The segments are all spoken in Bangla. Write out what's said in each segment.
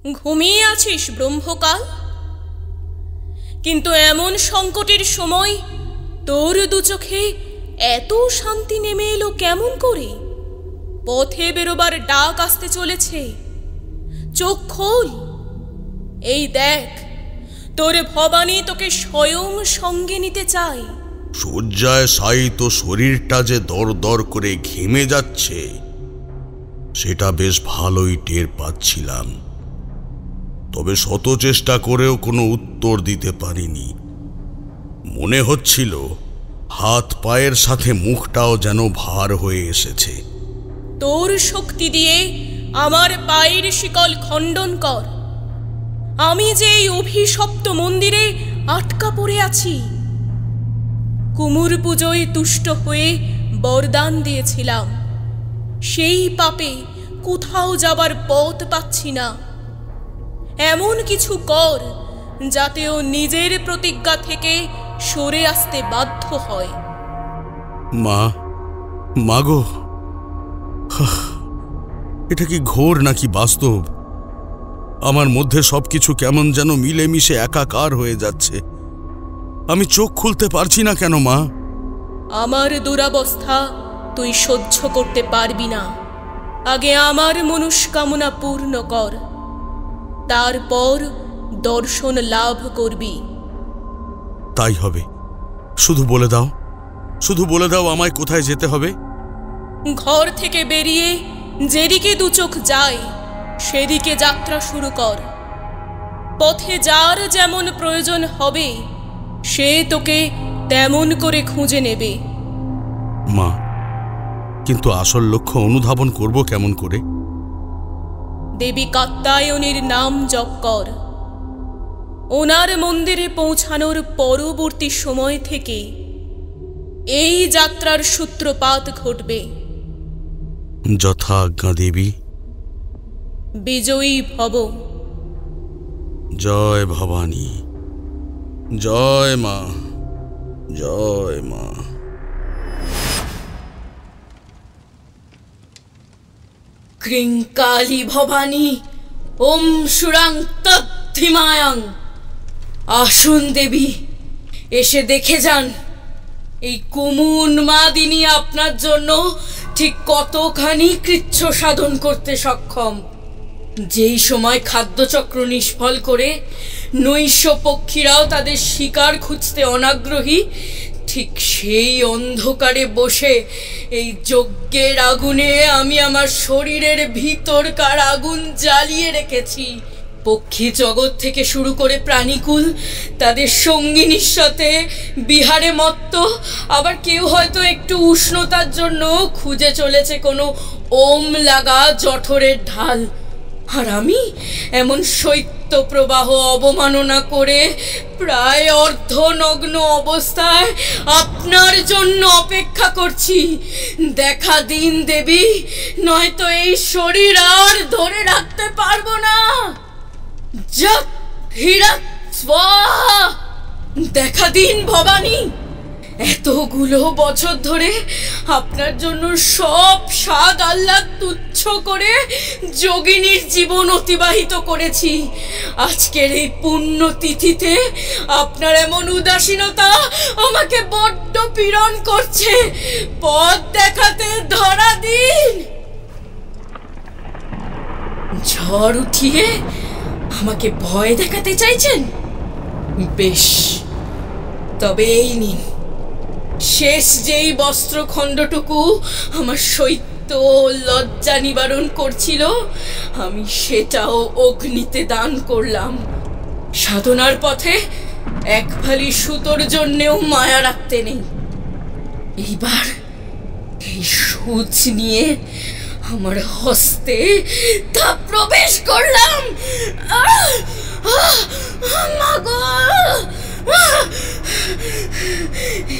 ঘুমিয়ে আছিস ব্রহ্মকাল? কিন্তু এমন সংকটের সময় তোর দু চোখে এত শান্তি নেমে এলো কেমন করে? পথে বেরোবার ডাক আসতে চলেছে, চোখ খোল। এই দেখ, তোর ভবানী তোকে স্বয়ং সঙ্গে নিতে চায়। শয্যায় শায়িত শরীরটা যে দরদর করে ঘেমে যাচ্ছে, সেটা বেশ ভালোই টের পাচ্ছিলাম। তবে শত চেষ্টা করেও কোনো উত্তর দিতে পারিনি। মনে হচ্ছিল হাত পায়ের সাথে মুখটাও যেন ভার হয়ে এসেছে। তোর শক্তি দিয়ে আমার পায়ের শিকল খণ্ডন কর। আমি যে এই অভিশপ্ত মন্দিরে আটকা পড়ে আছি। কুমুর পুজোয় তুষ্ট হয়ে বরদান দিয়েছিলাম, সেই পাপে কোথাও যাবার পথ পাচ্ছি না। এমন কিছু কর যাতে ও নিজের প্রতিজ্ঞা থেকে সরে আসতে বাধ্য হয়। মা গো, এটা কি ঘোর নাকি বাস্তব? আমার মধ্যে সবকিছু কেমন যেন মিলেমিশে একাকার হয়ে যাচ্ছে। আমি চোখ খুলতে পারছি না কেন মা? আমার দুরবস্থা তুই সহ্য করতে পারবি না। আগে আমার মনস্কামনা পূর্ণ কর, তারপর দর্শন লাভ করবি। তাই হবে। শুধু বলে দাও আমায় কোথায় যেতে হবে। ঘর থেকে বেরিয়ে যেদিকে দু চোখ যায় সেদিকে যাত্রা শুরু কর। পথে যার যেমন প্রয়োজন হবে সে তোকে তেমন করে খুঁজে নেবে। মা, কিন্তু আসল লক্ষ্য অনুধাবন করব কেমন করে? দেবী কাত্যায়নীর নাম জপ কর। ওনার মন্দিরে পৌঁছানোর পরবর্তী সময় থেকে এই যাত্রার সূত্রপাত ঘটবে। যথা আজ্ঞা দেবী। বিজয়ী ভব। জয় ভবানী, জয় মা, জয় মা। ক্রিং কালী ভবানী ওম সুরাং তদ্ধিমায়াং। আসুন দেবী, এসে দেখে যান এই কুমুন মাদিনী আপনার জন্য ঠিক কতখানি কৃচ্ছ সাধন করতে সক্ষম। যেই সময় খাদ্যচক্র নিষ্ফল করে নৈশ পক্ষীরাও তাদের শিকার খুঁজতে অনাগ্রহী, ঠিক সেই অন্ধকারে বসে এই যজ্ঞের আগুনে আমি আমার শরীরের ভিতরকার আগুন জ্বালিয়ে রেখেছি। পক্ষী জগৎ থেকে শুরু করে প্রাণীকুল তাদের সঙ্গিনীর সাথে বিহারে মত্ত, আবার কেউ হয়তো একটু উষ্ণতার জন্য খুঁজে চলেছে কোনো ওম লাগা জঠরের ঢাল। আর আমি এমন শৈত্য প্রবাহ অবমাননা করে প্রায় অর্ধনগ্ন অবস্থায় আপনার জন্য অপেক্ষা করছি। দেখা দিন দেবী, নয়তো এই শরীর আর ধরে রাখতে পারবো না। জপ হীরাৎ স্বাহা। দেখা দিন ভবানী। এতগুলো বছর ধরে আপনার জন্য সব স্বাদ আহ্লাদ তুচ্ছ করে যোগিনীর জীবন অতিবাহিত করেছি। আজকের এই পুণ্য তিথিতে আপনার এমন উদাসীনতা আমাকে বড্ড পীড়ন করছে। পথ দেখাতে ধরা দিন। ঝড় উঠিয়ে আমাকে ভয় দেখাতে চাইছেন? বেশ, তবে এই নিন, শেষ যেই বস্ত্রখণ্ডটুকু আমার শৈত্য লজ্জা নিবারণ করছিল, আমি সেটাও অগ্নিতে দান করলাম। সাধনার পথে এক ফালি সুতোর জন্যেও মায়া রাখতে নেই। এইবার এই সূচ নিয়ে আমার হস্তে তা প্রবেশ করলাম।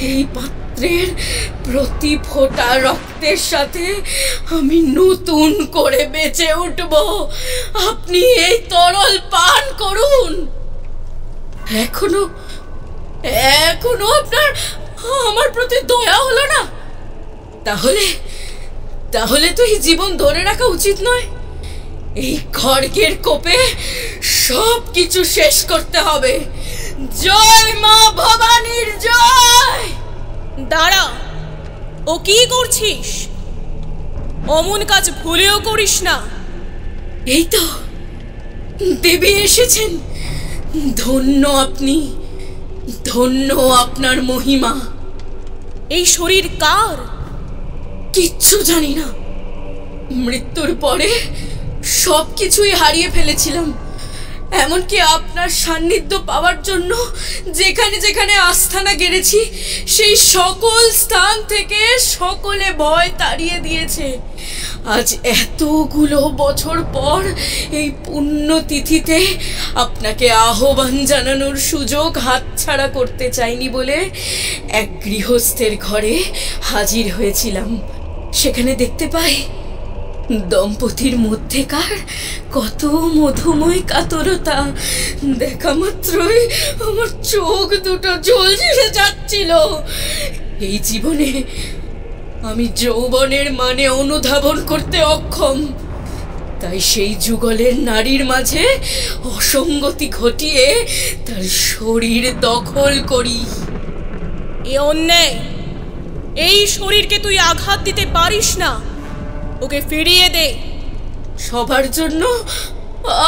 এই পাত্রের প্রতি ফোঁটা রক্তের সাথে আমি নতুন করে বেঁচে উঠব। আপনি এই তরল পান করুন। এখনো আপনার আমার প্রতি দয়া হলো না? তাহলে তো এই জীবন ধরে রাখা উচিত নয়। এই খড়গের কোপে সব কিছু শেষ করতে হবে। জয় মা ভবানীর জয়। দাঁড়া, ও কি করছিস? অমন কাজ ভুলেও করিস না। এই তো দেবী এসেছেন। ধন্য আপনি, ধন্য আপনার মহিমা। এই শরীর কার? কিচ্ছু জানি না। মৃত্যুর পরে সবকিছুই হারিয়ে ফেলেছিলাম, এমনকি আপনার সান্নিধ্য পাওয়ার জন্য যেখানে যেখানে আস্থানা গেড়েছি সেই সকল স্থান থেকে সকলে ভয় তাড়িয়ে দিয়েছে। আজ এতগুলো বছর পর এই পুণ্যতিথিতে আপনাকে আহ্বান জানানোর সুযোগ হাতছাড়া করতে চাইনি বলে এক গৃহস্থের ঘরে হাজির হয়েছিলাম। সেখানে দেখতে পাই দম্পতির মধ্যেকার কত মধুময় কাতরতা। দেখা মাত্রই আমার চোখ দুটো জ্বলছে যাচ্ছিল। এই জীবনে আমি যৌবনের মানে অনুধাবন করতে অক্ষম, তাই সেই যুগলের নারীর মাঝে অসঙ্গতি ঘটিয়ে তার শরীর দখল করি। এ অন্যায়। এই শরীরকে তুই আঘাত দিতে পারিস না, ওকে ফিরিয়ে দে। সবার জন্য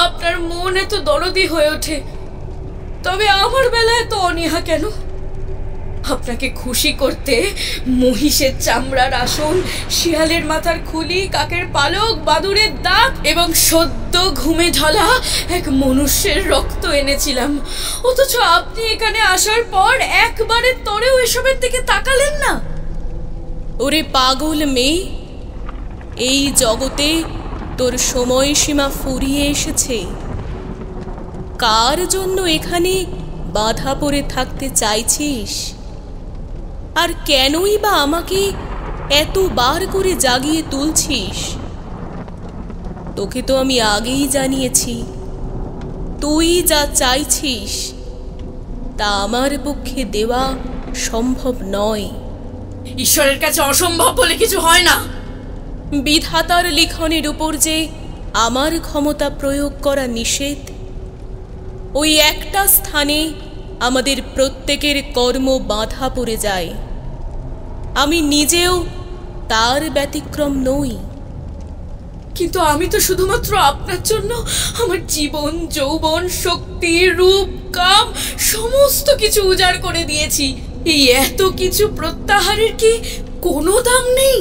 আপনার মন এত দরদি হয়ে ওঠে, তবে আমার বেলায় তো অনীহা কেন? আপনাকে খুশি করতে মহিষের চামড়ার আসন, শিয়ালের মাথার খুলি, কাকের পালক, বাদুড়ের দাগ এবং সদ্য ঘুমে ঢলা এক মনুষ্যের রক্ত এনেছিলাম। অথচ আপনি এখানে আসার পর একবারের তরেও এসবের দিকে তাকালেন না। ওরে পাগল মেয়ে, এই জগতে তোর সময়সীমা ফুরিয়ে এসেছে। কার জন্য এখানে বাধা পড়ে থাকতে চাইছিস? আর কেনই বা আমাকে এতবার করে জাগিয়ে তুলছিস? তোকে তো আমি আগেই জানিয়েছি, তুই যা চাইছিস তা আমার পক্ষে দেওয়া সম্ভব নয়। ঈশ্বরের কাছে অসম্ভব বলে কিছু হয় না। বিধাতার লিখনের উপর যে আমার ক্ষমতা প্রয়োগ করা নিষেধ, ওই একটা স্থানে আমাদের প্রত্যেকের কর্ম বাধা পড়ে যায়। আমি নিজেও তার ব্যতিক্রম নই। কিন্তু আমি তো শুধুমাত্র আপনার জন্য আমার জীবন, যৌবন, শক্তি, রূপ, কাম সমস্ত কিছু উজাড় করে দিয়েছি। এই এত কিছু প্রত্যাহারের কি কোনো দাম নেই?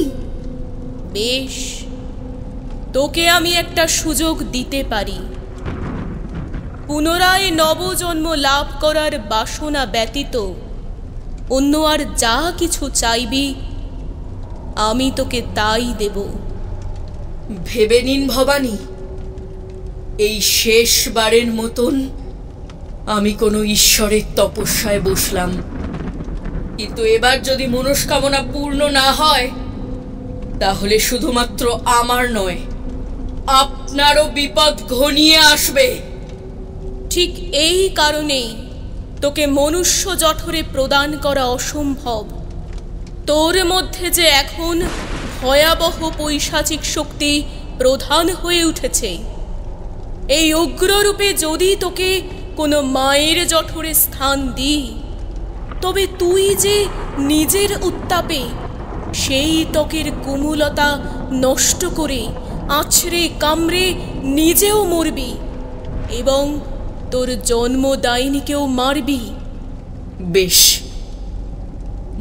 বেশ, তোকে আমি একটা সুযোগ দিতে পারি। পুনরায় নবজন্ম লাভ করার বাসনা ব্যতীত অন্য আর যা কিছু চাইবি আমি তোকে তাই দেব। ভেবে নিন ভবানী, এই শেষবারের মতন আমি কোনো ঈশ্বরের তপস্যায় বসলাম। কিন্তু এবার যদি মনস্কামনা পূর্ণ না হয়, তাহলে শুধুমাত্র আমার নয়, আপনারও বিপদ ঘনিয়ে আসবে। ঠিক এই কারণেই তোকে মনুষ্য জঠরে প্রদান করা অসম্ভব। তোর মধ্যে যে এখন ভয়াবহ পৈশাচিক শক্তি প্রধান হয়ে উঠেছে, এই উগ্ররূপে যদি তোকে কোনো মায়ের জঠরে স্থান দিই, তবে তুই যে নিজের উত্তাপে সেই ত্বকের কোমলতা নষ্ট করে আছড়ে কামড়ে নিজেও মরবি এবং তোর জন্মদায়িনীকেও মারবি। বেশ,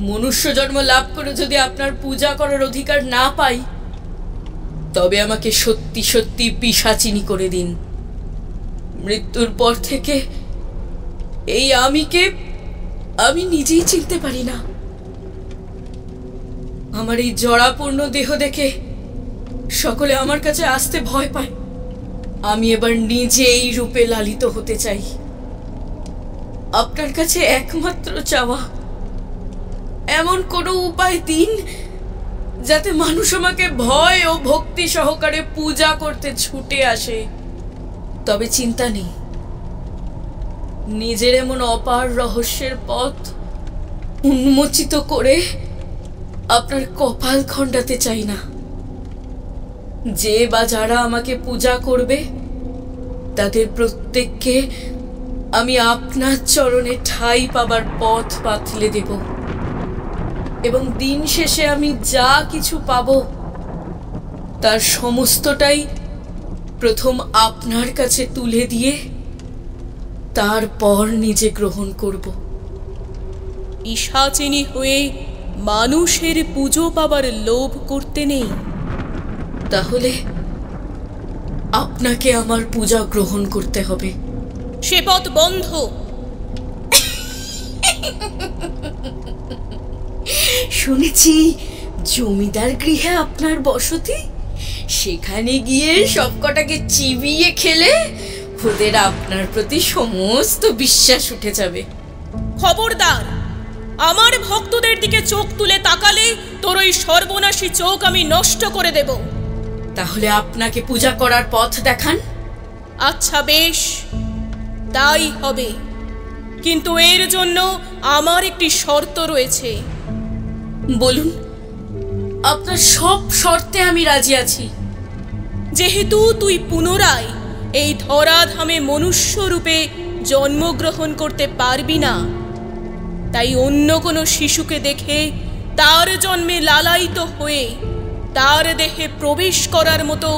মনুষ্য জন্ম লাভ করে যদি আপনার পূজা করার অধিকার না পাই, তবে আমাকে সত্যি সত্যি পিশাচিনী করে দিন। মৃত্যুর পর থেকে এই আমিকে আমি নিজেই চিনতে পারি না। আমার এই জড়াপূর্ণ দেহ দেখে সকলে আমার কাছে আসতে ভয় পায়। আমি এবার নিজে এই রূপে লালিত হতে চাই। আপনার কাছে একমাত্র চাওয়া, এমন কোনো উপায় দিন যাতে মানুষ আমাকে ভয় ও ভক্তি সহকারে পূজা করতে ছুটে আসে। তবে চিন্তা নেই, নিজের এমন অপার রহস্যের পথ উন্মোচিত করে আপনার কপাল খণ্ডাতে চাই না। যে বা যারা আমাকে পূজা করবে তাদের প্রত্যেককে আমি আপনার চরণে ঠাঁই পাবার পথ পাতলে দেব, এবং দিন শেষে আমি যা কিছু পাব তার সমস্তটাই প্রথম আপনার কাছে তুলে দিয়ে তারপর নিজে গ্রহণ করব। পিশাচিনী হয়ে মানুষের পুজো পাবার লোভ করতে নেই। তাহলে আপনাকে আমার পূজা গ্রহণ করতে হবে। সে পথ বন্ধ। শুনেছি জমিদার গৃহে আপনার বসতি, সেখানে গিয়ে সবকটাকে চিবিয়ে খেলে ওদের আপনার প্রতি সমস্ত বিশ্বাস উঠে যাবে। খবরদার, আমার ভক্তদের দিকে চোখ তুলে তাকালে তোর ওই সর্বনাশী চোখ আমি নষ্ট করে দেব। তাহলে আপনাকে পূজা করার পথ দেখান। আচ্ছা বেশ, তাই হবে, কিন্তু এর জন্য আমার একটি শর্ত রয়েছে। বলুন, আপনার সব শর্তে আমি রাজি আছি। যেহেতু তুই পুনরায় এই ধরাধামে মনুষ্য রূপে জন্মগ্রহণ করতে পারবি না, তাই অন্য কোনো শিশুকে দেখে তার জন্মে লালায়িত হয়ে তার দেহে প্রবেশ করার মতো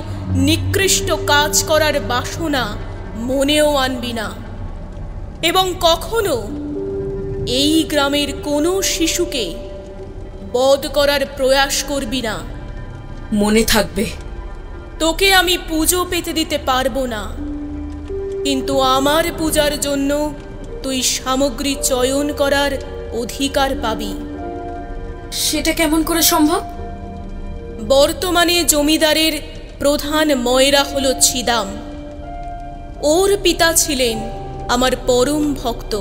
নিকৃষ্ট কাজ করার বাসনা মনেও আনবি না, এবং কখনো এই গ্রামের কোনো শিশুকে বধ করার প্রয়াস করবি না। মনে থাকবে। তোকে আমি পুজো পেতে দিতে পারবো না, কিন্তু আমার পূজার জন্য তুই সামগ্রী চয়ন করার অধিকার পাবি। সেটা কেমন করে সম্ভব? বর্তমানে জমিদারের প্রধান ময়রা হলো ছিদাম। ওর পিতা ছিলেন আমার পরম ভক্ত।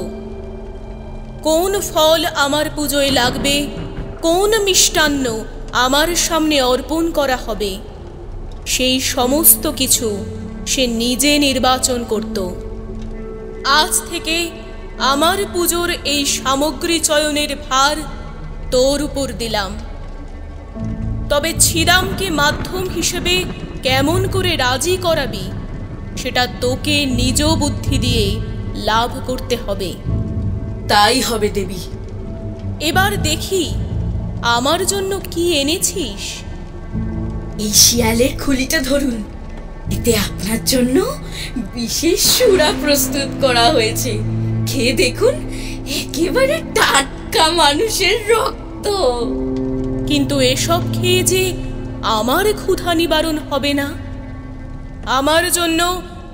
কোন ফল আমার পুজোয় লাগবে, কোন মিষ্টান্ন আমার সামনে অর্পণ করা হবে, সেই সমস্ত কিছু সে নিজে নির্বাচন করত। আজ থেকে আমার পুজোর এই সামগ্রী চয়নের ভার তোর উপর দিলাম। তবে ছিদামকে মাধ্যম হিসেবে কেমন করে রাজি করাবি, সেটা তোকে নিজ বুদ্ধি দিয়ে লাভ করতে হবে। তাই হবে দেবী। এবার দেখি আমার জন্য কি এনেছিস। এই শিয়ালের খুলিটা ধরুন, এতে আপনার জন্য বিশেষ সুরা প্রস্তুত করা হয়েছে। খেয়ে দেখুন, একেবারে টাটকা মানুষের রক্ত। কিন্তু এসব খেয়ে যে আমার ক্ষুধা নিবারণ হবে না। আমার জন্য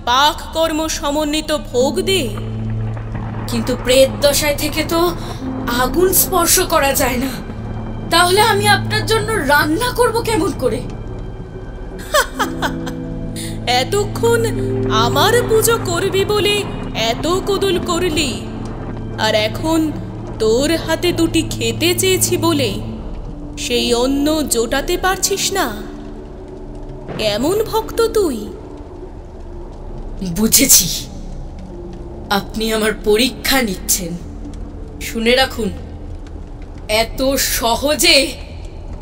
পাক কর্ম সমন্বিত ভোগ দে। কিন্তু প্রেত দশায় থেকে তো আগুন স্পর্শ করা যায় না, তাহলে আমি আপনার জন্য রান্না করব কেমন করে? এতক্ষণ আমার পুজো করবি বলে এত কদুল করলি, আর এখন তোর হাতে দুটি খেতে চেয়েছি বলে সেই অন্ন জোটাতে পারছিস না। কেমন ভক্ত তুই! বুঝেছি, আপনি আমার পরীক্ষা নিচ্ছেন। শুনে রাখুন, এত সহজে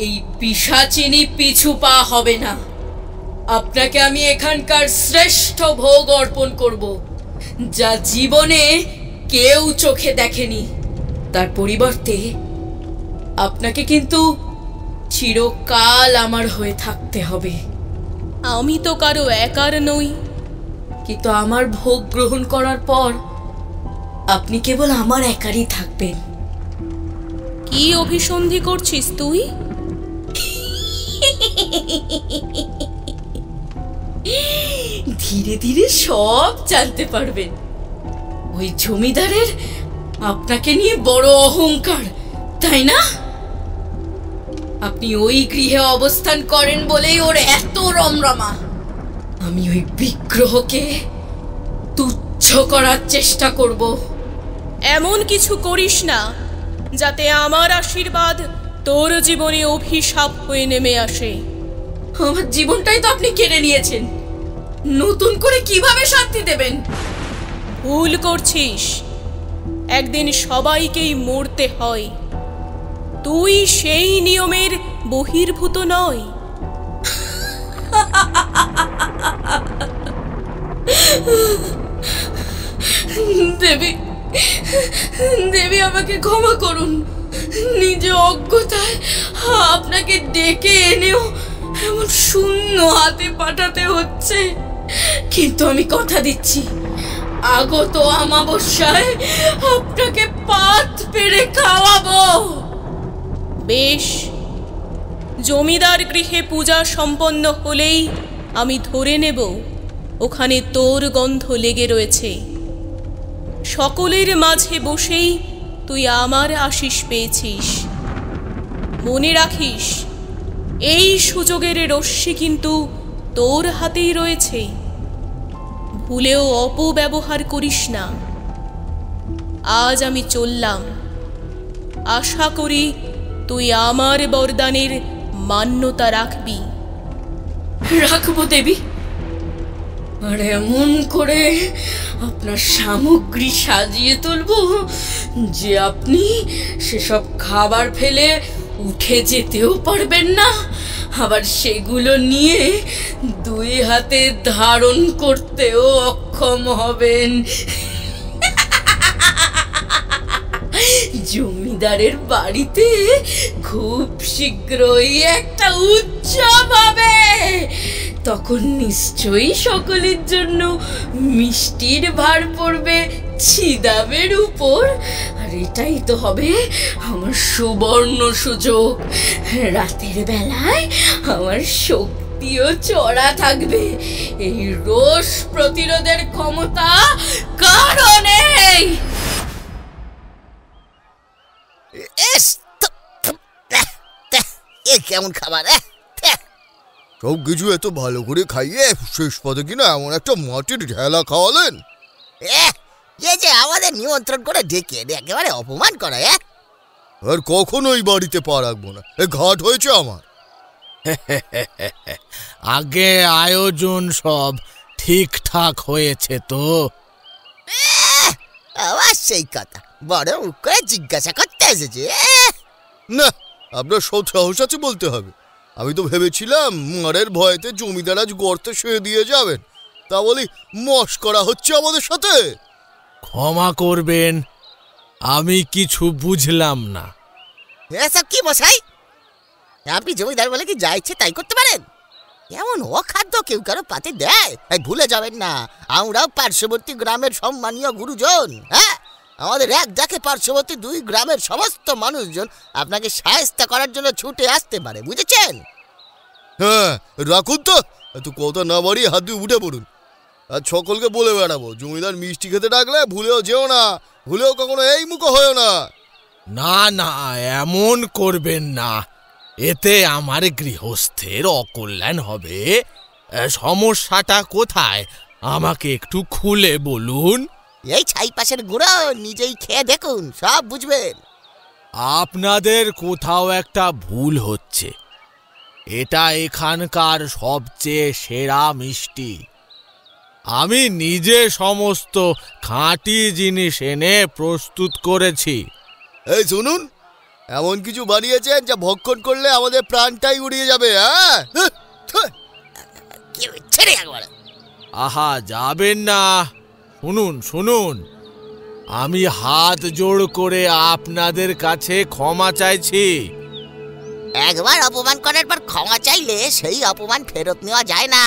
এই পিশাচিনী পিছু পা হবে না। আপনাকে আমি এখানকার শ্রেষ্ঠ ভোগ অর্পণ করব, যা জীবনে কেউ চোখে দেখেনি। তার পরিবর্তে আপনাকে কিন্তু চিরকাল আমার হয়ে থাকতে হবে। আমি তো কারো একার নই। কিন্তু আমার ভোগ গ্রহণ করার পর আপনি কেবল আমার একারই থাকবেন। কি অভিসন্ধি করছিস তুই? ধীরে ধীরে সব জানতে পারবেন। ওই জমিদারের আপনাকে নিয়ে বড় অহংকার, তাই না? আপনি ওই গৃহে অবস্থান করেন বলেই ওর এত রমরমা। আমি ওই বিগ্রহকে তুচ্ছ করার চেষ্টা করব। এমন কিছু করিস না যাতে আমার আশীর্বাদ তোর জীবনে অভিশাপ হয়ে নেমে আসে। আমার জীবনটাই তো আপনি কেড়ে নিয়েছেন, নতুন করে কিভাবে শান্তি দেবেন? ভুল করছিস। একদিন সবাইকেই মরতে হয়। তুই সেই নিয়মের বহির্ভূত নয়। দেবী, দেবী আমাকে ক্ষমা করুন। নিজে অজ্ঞতায় আপনাকে ডেকে এনেও এমন শূন্য হাতে পাঠাতে হচ্ছে, কিন্তু আমি কথা দিচ্ছি আগত অমাবস্যায় আপনাকে পাত পেড়ে খাওয়াবো। বেশ, জমিদার গৃহে পূজা সম্পন্ন হলেই আমি ধরে নেব ওখানে তোর গন্ধ লেগে রয়েছে। সকলের মাঝে বসেই তুই আমার আশিস পেয়েছিস। মনে রাখিস, এই সুযোগের রশ্মি কিন্তু তোর হাতেই রয়েছে, ভুলেও অপব্যবহার করিস না। আজ আমি চললাম, আশা করি তুই আমার বরদানের মান্যতা রাখবি। রাখবো দেবী, আর এমন করে আপনার সামগ্রী সাজিয়ে তুলবো যে আপনি সেসব খাবার ফেলে উঠে যেতেও পারবেন না, আবার সেগুলো নিয়ে দুই হাতে ধারণ করতেও অক্ষম হবেন। জমিদারের বাড়িতে খুব শীঘ্রই একটা উৎসব হবে, তখন নিশ্চয়ই সকলের জন্য মিষ্টির ভার পড়বে ছিদামের উপর। আর এটাই তো হবে আমার সুবর্ণ সুযোগ। রাতের বেলায় আমার শক্তিও চড়া থাকবে, এই রোষ প্রতিরোধের ক্ষমতা কারো নেই। কেমন খাবার! সব কিছু এত ভালো করে খাইয়ে শেষ পথে কিনা এমন একটা মাটির ঢেলা খাওয়ালেন। যে আমাদের নিমন্ত্রণ করে ডেকে একেবারে অপমান করা। আর কখনো এই বাড়িতে পা রাখবো না, এ ঘাট হয়েছে আমার। আগে আয়োজন সব ঠিকঠাক হয়েছে তো? আবার সেই কথা বড় মুখ করে জিজ্ঞাসা করতে এসেছে। না, আপনার সব সাহস আছে বলতে হবে। আমি তো ভেবেছিলাম মারের ভয়েতে জমিদার আজ গর্তে শুয়ে দিয়ে যাবেন, তা বলি মস্করা হচ্ছে আমাদের সাথে। ক্ষমা করবেন, আমি কিছু বুঝলাম না। এসব কি মশাই? আপনি জমিদার বলে কি যা ইচ্ছে তাই করতে পারেন? এমন অখাদ্য কেউ কারো পাতে দেয়? ভুলে যাবেন না, আমরাও পার্শ্ববর্তী গ্রামের সম্মানীয় গুরুজন। হ্যাঁ, আমাদের এক ডাকে পার্শ্ববর্তী 2 গ্রামের সমস্ত মানুষজন আপনাকে সাহায্য করার জন্য ছুটে আসতে পারে, বুঝেছেন? হ্যাঁ, রাখুন তো, এত কথা না বাড়িয়ে হাত দিয়ে উঠে পড়ুন। আর সকলকে বলে বেড়াবো, জমিদার মিষ্টি খেতে ডাকলে ভুলেও যেও না, ভুলেও কখনো এই মুখো হয়েও না। না না, এমন করবেন না, এতে আমার গৃহস্থের অকল্যাণ হবে। সমস্যাটা কোথায় আমাকে একটু খুলে বলুন। এই ছাই পাশের গুঁড়ো নিজেই খেয়ে দেখুন, সব বুঝবেন। আপনাদের কোথাও একটা ভুল হচ্ছে। এটা এখানকার সবচেয়ে সেরা মিষ্টি। আমি নিজে সমস্ত খাঁটি জিনিস এনে প্রস্তুত করেছি। এই শুনুন, এমন কিছু বানিয়েছেন যা ভক্ষণ করলে আমাদের প্রাণটাই উড়িয়ে যাবে। আহা, যাবেন না। শুনুন শুনুন, আমি হাত জোড় করে আপনাদের কাছে ক্ষমা চাইছি। একবার অপমান করার পর ক্ষমা চাইলে সেই অপমান ফেরত নেওয়া যায় না।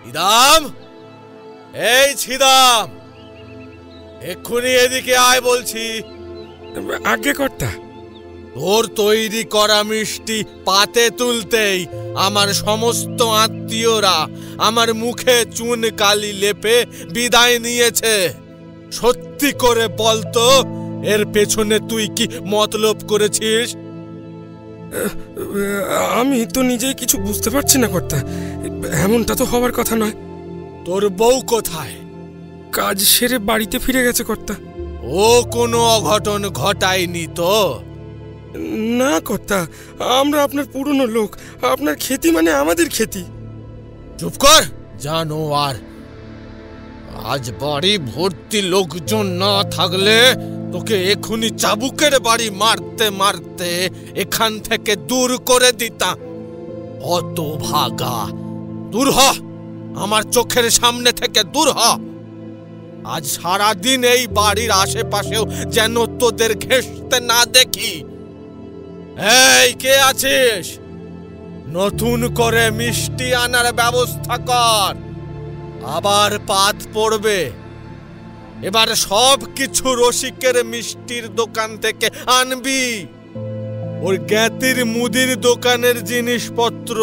ছিদাম, এই ছিদাম, এক্ষুনি এদিকে আয় বলছি। আজ্ঞে কর্তা। তোর তৈরি করা মিষ্টি পাতে তুলতেই আমার সমস্ত আত্মীয়রা আমার মুখে চুন কালি লেপে বিদায় নিয়েছে। সত্যি করে বলতো, এর পেছনে তুই কি মতলব করেছিস? আমি তো নিজেই কিছু বুঝতে পারছি না কর্তা, এমনটা তো হওয়ার কথা নয়। তোর বউ কোথায়? কাজ সেরে বাড়িতে ফিরে গেছে কর্তা। ও কোনো অঘটন ঘটায়নি তো? না কর্তা, আমরা আপনার পুরনো লোক, আপনার খ্যাতি মানে আমাদের খ্যাতি। চুপ কর জানোয়ার। আজ বাড়ি ভর্তি লোকজন না থাকলে তোকে এখনই চাবুকের বাড়ি মারতে মারতে এখান থেকে দূর করে দিতাম। অত ভাগা, দূর হ, আমার চোখের সামনে থেকে দূর হ। আজ সারা দিন এই বাড়ির আশেপাশেও যেন তোদের ঘেঁষতে না দেখি। এই, কে আছিস? নতুন করে মিষ্টি আনার ব্যবস্থা কর, আবার পাত পড়বে। এবার সব কিছু রসিকের মিষ্টির দোকান থেকে আনবি। ওর জ্ঞাতির মুদির দোকানের জিনিসপত্র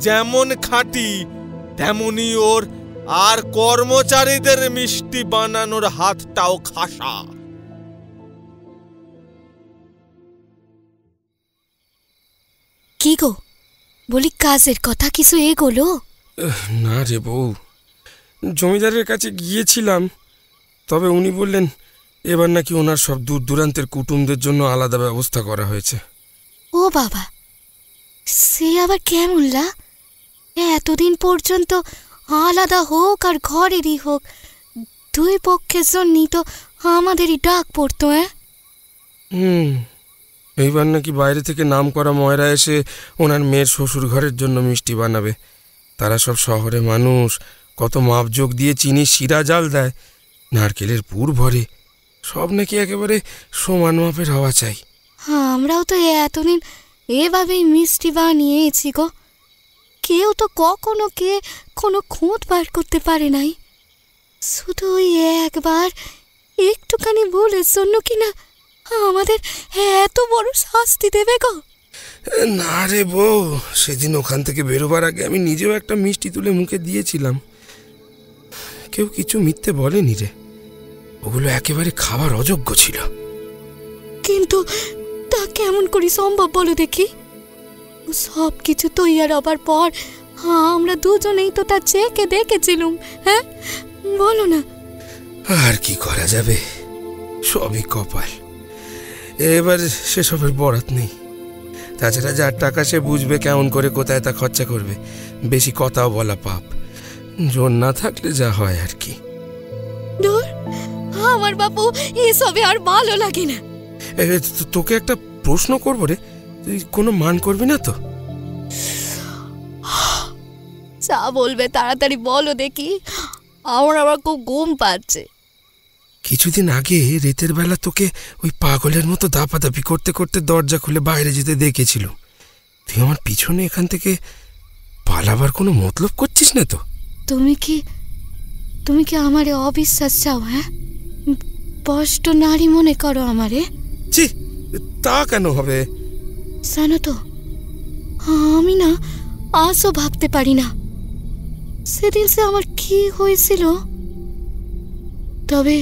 যেমন খাঁটি, তেমনি ওর আর কর্মচারীদের মিষ্টি বানানোর হাতটাও খাসা। কি গো, বলি কাজের কথা কিছু এগোলো? না রে বউ, জমিদারের কাছে গিয়েছিলাম, তবে উনি বললেন এবার নাকি ওনার সব দূর দূরান্তের কুটুমদের জন্য আলাদা ব্যবস্থা করা হয়েছে। ও বাবা, সে আবার কেমনলা? এতদিন পর্যন্ত আলাদা হোক আর ঘরেরই হোক, দুই পক্ষের জন্যই তো আমাদেরই ডাক পড়তো। এইবার নাকি বাইরে থেকে নাম করা ময়রা এসে ওনার মেয়ের শ্বশুর ঘরের জন্য মিষ্টি বানাবে। তারা সব শহরে মানুষ, কত মাপজোক দিয়ে চিনি শিরা জাল দেয়, নারকেলের পুর ভরে, সব নাকি একেবারে সমান মাপের হওয়া চাই। আমরাও তো এতদিন এভাবেই মিষ্টি বানিয়েছি গো, কেউ তো কখনো কোনো খুঁত বার করতে পারে নাই। শুধু ওই একবার একটুখানি ভুলের জন্য কিনা আমাদের এত বড় শাস্তি দেবে গো? না রে বউ, সেদিন ওখান থেকে বেরোবার আগে আমি নিজেও একটা মিষ্টি তুলে মুখে দিয়েছিলাম, কেউ কিছু মিথ্যে বলেনি রে। ওগুলো একেবারে খাবার অযোগ্য ছিল। কিন্তু তা কেমন করে সম্ভব বলো দেখি? সব কিছু তৈয়ার হবার পর আমরা দুজনেই তো তা চেখে দেখেছিলুম। হ্যাঁ, বলো না। আর কি করা যাবে, সবই কপাল। এবার সেসবের বরাত নেই। তাছাড়া যার টাকা সে বুঝবে কেমন করে কোথায় তা খরচা করবে। বেশি কথাও বলা পাপ, জোর না থাকলে যা হয় আর কি। দূর, আমার বাপু এসবে আর ভালো লাগে না। তোকে একটা প্রশ্ন করবো রে, তুই কোনো মান করবি না তো? যা বলবে তাড়াতাড়ি বলো দেখি, আমার আবার খুব ঘুম পাচ্ছে। কিছুদিন আগে রাতের বেলা তোকে ওই পাগলের মতো দাপাদাপি করতে করতে দরজা খুলে বাইরে যেতে দেখেছিল। তুই আমার পিছনে এখান থেকে পালাবার কোনো মতলব করছিস না তো? তুমি কি আমারে অবিশ্বাস চাও? হ্যাঁ, স্পষ্ট নারী মনে করো আমারে? ছি, তা কেন হবে? জানো তো, আমি না আজও ভাবতে পারি না সেদিন সে আমার কি হয়েছিল। তবে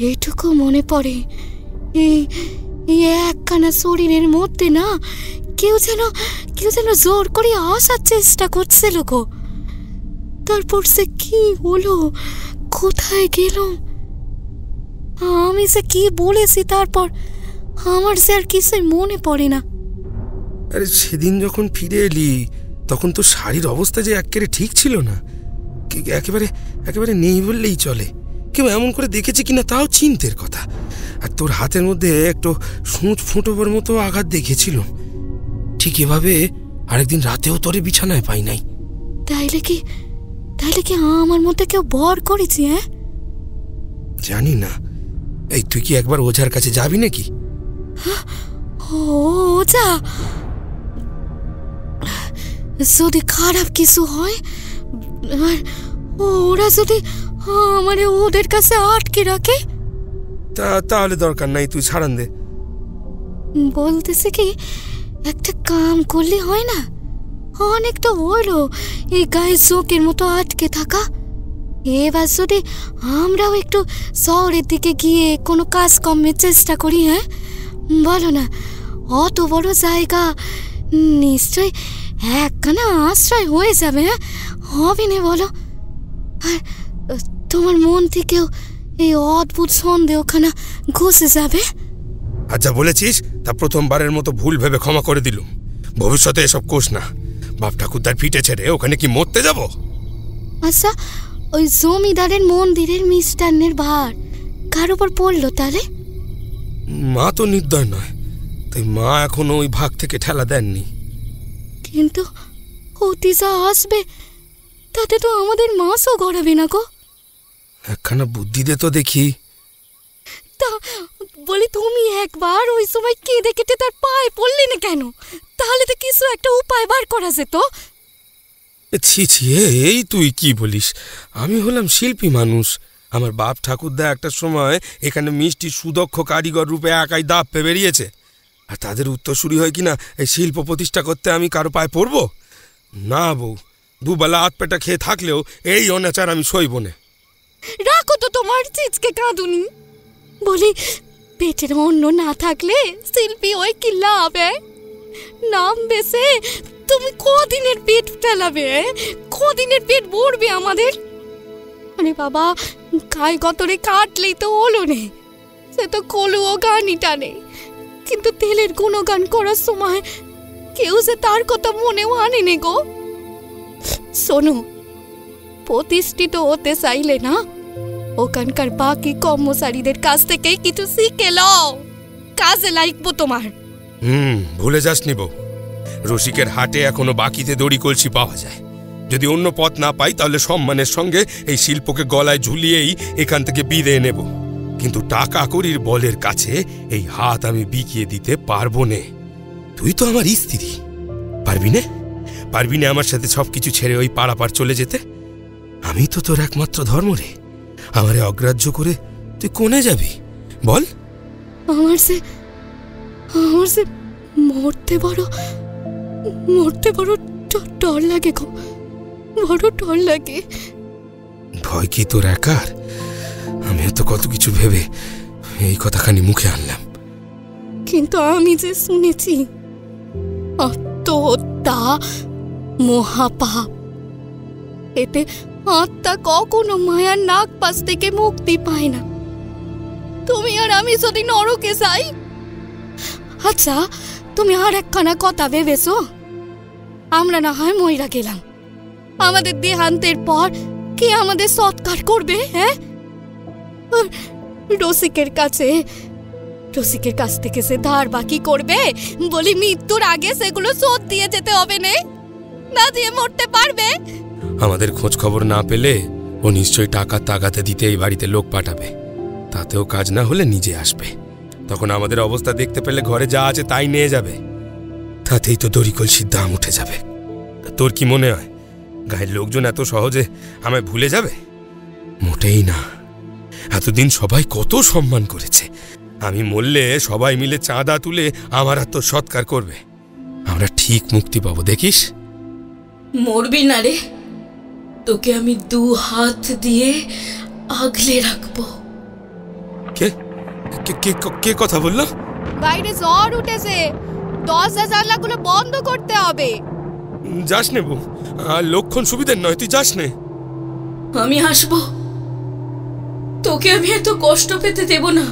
এটুকু মনে পড়ে, এই একখানা শরীরের মধ্যে না কেউ যেন জোর করে আসার চেষ্টা করছিল গো। তারপর সে কি হলো, কোথায় গেল, আমি সে কি বলেছি, তারপর আমার সে আর কিছুই মনে পড়ে না। আরে সেদিন যখন ফিরে এলি তখন তো শাড়ির অবস্থা যে একেবারে ঠিক ছিল না, একেবারে নেই বললেই চলে। কেউ এমন করে দেখেছে কিনা তাও চিন্তের কথা। আর তোর হাতের মধ্যে একটু সূঁচ ফুটোবার মতো আঘাত দেখেছিল। ঠিক এভাবে আরেকদিন রাতেও তোরে বিছানায় পাই নাই। তাইলে কি আমার মধ্যে কেউ বর করেছি? হ্যাঁ, জানি না। এই, তুই কি একবার ওঝার কাছে যাবি নাকি? ওঝা? যদি খারাপ কিছু হয়, ওরা যদি আমারে ওদের কাছে আটকে রাখে, তাহলে দরকার নাই, তুই ছাড়ান দে। বলতেছে কি, একটা কাম করলে হয় না? অনেক তো হলো এই গায়ে চোখের মতো আটকে থাকা। এবার যদি আমরাও একটু শহরের দিকে গিয়ে কোনো কাজকর্মের চেষ্টা করি, হ্যাঁ বলো না, অত বড় জায়গা নিশ্চয় একখানা আশ্রয় হয়ে যাবে। হ্যাঁ, হবে না বলো? আর তোমার মন থেকেও এই অদ্ভুত সন্দেহখানা ঘুষে যাবে। আচ্ছা বলেছিস, তা প্রথমবারের মতো ভুল ভেবে ক্ষমা করে দিলুম। ভবিষ্যতে এসব কোষ না। বাপ ঠাকুরদার পিঠে ছেড়ে ওখানে কি মরতে যাব? আচ্ছা, ওই জমিদারের মন্দিরের মিষ্টান্নের ভার কার উপর পড়লো তাহলে? মা তো নির্দয় নয়, তাই মা এখনো ওই ভাগ থেকে ঠেলা দেননি। কিন্তু অতি যা আসবে তাতে তো আমাদের মাছও গড়াবে না গো। একখানা বুদ্ধি দে তো দেখি। তা বলি, তুমি একবার ওই সময় কেঁদে কেটে তার পায়ে পড়লি না কেন? তাহলে তো কিছু একটা উপায় বার করা যেত। ছি ছি, এই তুই কি বলিস? আমি হলাম শিল্পী মানুষ। আমার বাপ ঠাকুরদা একটা সময় এখানে মিষ্টি সুদক্ষ কারিগর রূপে একাই দাপ্পে বেরিয়েছে, আর তাদের উত্তরসূরি হয় কিনা এই শিল্প প্রতিষ্ঠা করতে আমি কারো পায়ে পড়ব না? বউ, দুবেলা আত পেটা খেয়ে থাকলেও এই অনাচার আমি সইব না। রাখো তো তোমার চিচকে কাঁদুনি। বলি, পেটের অন্ন না থাকলে শিল্পী ওই কি লাভ? নাম বেসে তুমি কদিনের পেট চালাবে? কদিনের পেট ভরবে আমাদের? আরে বাবা, গায়ে গতরে কাটলেই তো হলো নে, সে তো কলুও গানই টানে, কিন্তু তেলের গুণগান করার সময় কেউ যে তার কথা মনেও আনে নে গো। শোনো, প্রতিষ্ঠিত হতে চাইলে না ওখানকার বাকি কর্মচারীদের কাছ থেকেই কিছু শিখে লও, কাজে লাগবো তোমার। ভুলে যাসনি বউ, রসিকের হাটে এখনো বাকিতে দড়ি কলসি পাওয়া যায়। যদি অন্য পথ না পাই তাহলে সম্মানের সঙ্গে এই শিল্পকে গলায় ঝুলিয়েই এখান থেকে বিদায় নেব, কিন্তু টাকা কড়ির বলের কাছে এই হাত আমি বিকিয়ে দিতে পারবো না। তুই তো আমার স্ত্রী, পারবি না আমার সাথে সবকিছু ছেড়ে ওই পাড়াপাড় চলে যেতে? আমি তো তোর একমাত্র ধর্ম রে, আমারে অগ্রাহ্য করে তুই কোনে যাবি বল? আমার সে মরতে বড় ডর লাগে গো, বড় ডর লাগে। ভয় কি তোর একার? আমিও তো কত কিছু ভেবে এই কথাখানি মুখে আনলাম। কিন্তু আমি যে শুনেছি আত্মহত্যা মহাপাপ, এতে আত্মা কখনো মায়ার নাগ পাশ থেকে মুক্তি পায় না। তুমি আর আমি যদি নরকে যাই। আচ্ছা, তুমি আর একখানা কথা ভেবেছো? আমরা না হয় মইরা গেলাম, আমাদের দেহান্তের পর কে আমাদের সৎকার করবে? রসিকের কাছ থেকে সে ধার বাকি করবে বলি মৃত্যুর আগে সেগুলো শোধ দিয়ে যেতে হবে না দিয়ে মরতে পারবে? আমাদের খোঁজ খবর না পেলে ও নিশ্চয়ই টাকা তাগাতে দিতে এই বাড়িতে লোক পাঠাবে, তাতেও কাজ না হলে নিজে আসবে। তখন আমাদের অবস্থা দেখতে পেলে ঘরে যা আছে তাই নিয়ে যাবে, তাতেই তো দড়ি কলসির দাম উঠে যাবে। তোর কি মনে হয় গায়ের লোকজন এত সহজে আমায় ভুলে যাবে? মোটেই না। এতদিন সবাই কত সম্মান করেছে, আমি মরলে সবাই মিলে চাঁদা তুলে আমার আর তোর সৎকার করবে। আমরা ঠিক মুক্তি পাবো, দেখিস। মরবি না রে, তোকে আমি 2 হাত দিয়ে আগলে রাখবো। কে কথা বললো? বাইরে ঝড় উঠেছে, দরজা জানলাগুলো বন্ধ করতে হবে। যাস নে বউ, লক্ষণ সুবিধের নয়, তুই যাস নে। আমি আসবো, তোকে আমি এত কষ্ট পেতে দেব না।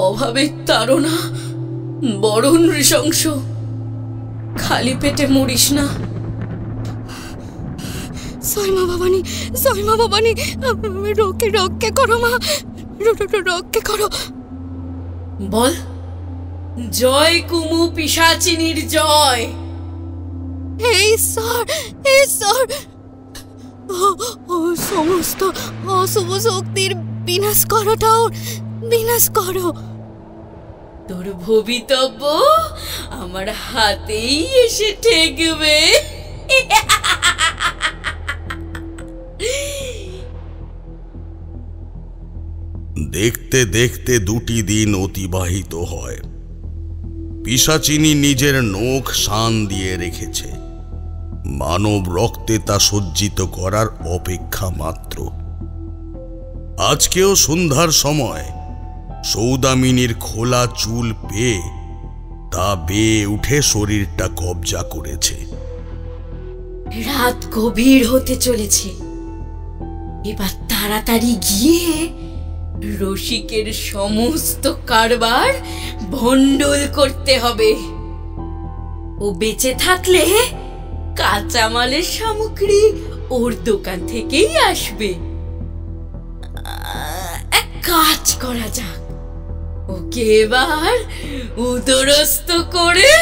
অভাবের তাড়না বড় নৃশংস, খালি পেটে মরিস না। সয়মা ভবানী, রক্ষে করো মা, রক্ষে করো। বল, জয় কুমু পিশাচিনীর জয়। ঈশ্বর, ও সমস্ত অশুভ শক্তির বিনাশ করো। তোর ভবিতব্য আমার হাতেই এসে ঠেকবে। দেখতে দেখতে 2টি দিন অতিবাহিত হয়। পিশাচিনী নিজের নখ শান দিয়ে রেখেছে, মানব রক্তে তা সজ্জিত করার অপেক্ষা মাত্র। আজকেও সন্ধ্যার সময় সৌদামিনীর খোলা চুল পেয়ে তা বেয়ে উঠে শরীরটা কবজা করেছে। রাত গভীর হতে চলেছে, এবার তাড়াতাড়ি গিয়ে রসিকের সমস্ত কারবার ভণ্ডুল করতে হবে। ও বেঁচে থাকলে কাঁচামালের সামগ্রী ওর দোকান থেকেই আসবে। এক কাজ করা যাক, ওকে এবার উদরস্থ করে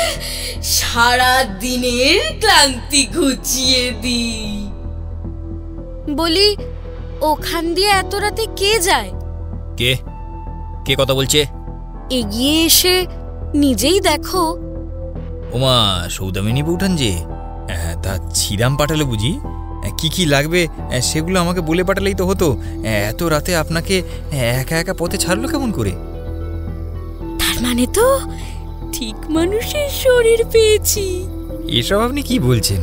সারা দিনের ক্লান্তি ঘুচিয়ে দিই। বলি, ওখান দিয়ে এত রাতে কে যায়? কে কে কথা বলছে? এগিয়ে এসে নিজেই দেখো। ওমা, সৌদামিনী বউঠান যে। তা ছিদাম পাঠালে বুঝি? কি কি লাগবে সেগুলো আমাকে বলে পাঠালেই তো হতো। এত রাতে আপনাকে একা একা পথে ছাড়লো কেমন করে? তার মানে তো ঠিক মানুষের শরীর পেয়েছি। এসব আপনি কি বলছেন?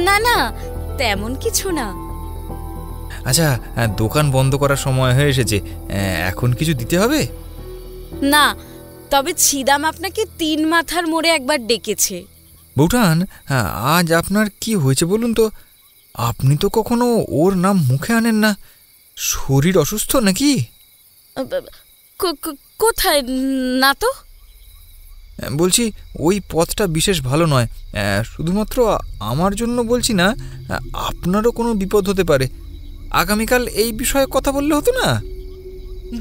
না না, তেমন কিছু না। আচ্ছা, দোকান বন্ধ করার সময় হয়ে এসেছে, এখন কিছু দিতে হবে? না, তবে ছিদাম আপনাকে 3 মাথার মোড়ে একবার ডেকেছে। বউঠান, আজ আপনার কি হয়েছে বলুন তো? আপনি তো কখনো ওর নাম মুখে আনেন না। শরীর অসুস্থ নাকি? কোথায়? না তো। বলছি, ওই পথটা বিশেষ ভালো নয়। শুধুমাত্র আমার জন্য বলছি না, আপনারও কোনো বিপদ হতে পারে। আগামীকাল এই বিষয়ে কথা বললে হতো না?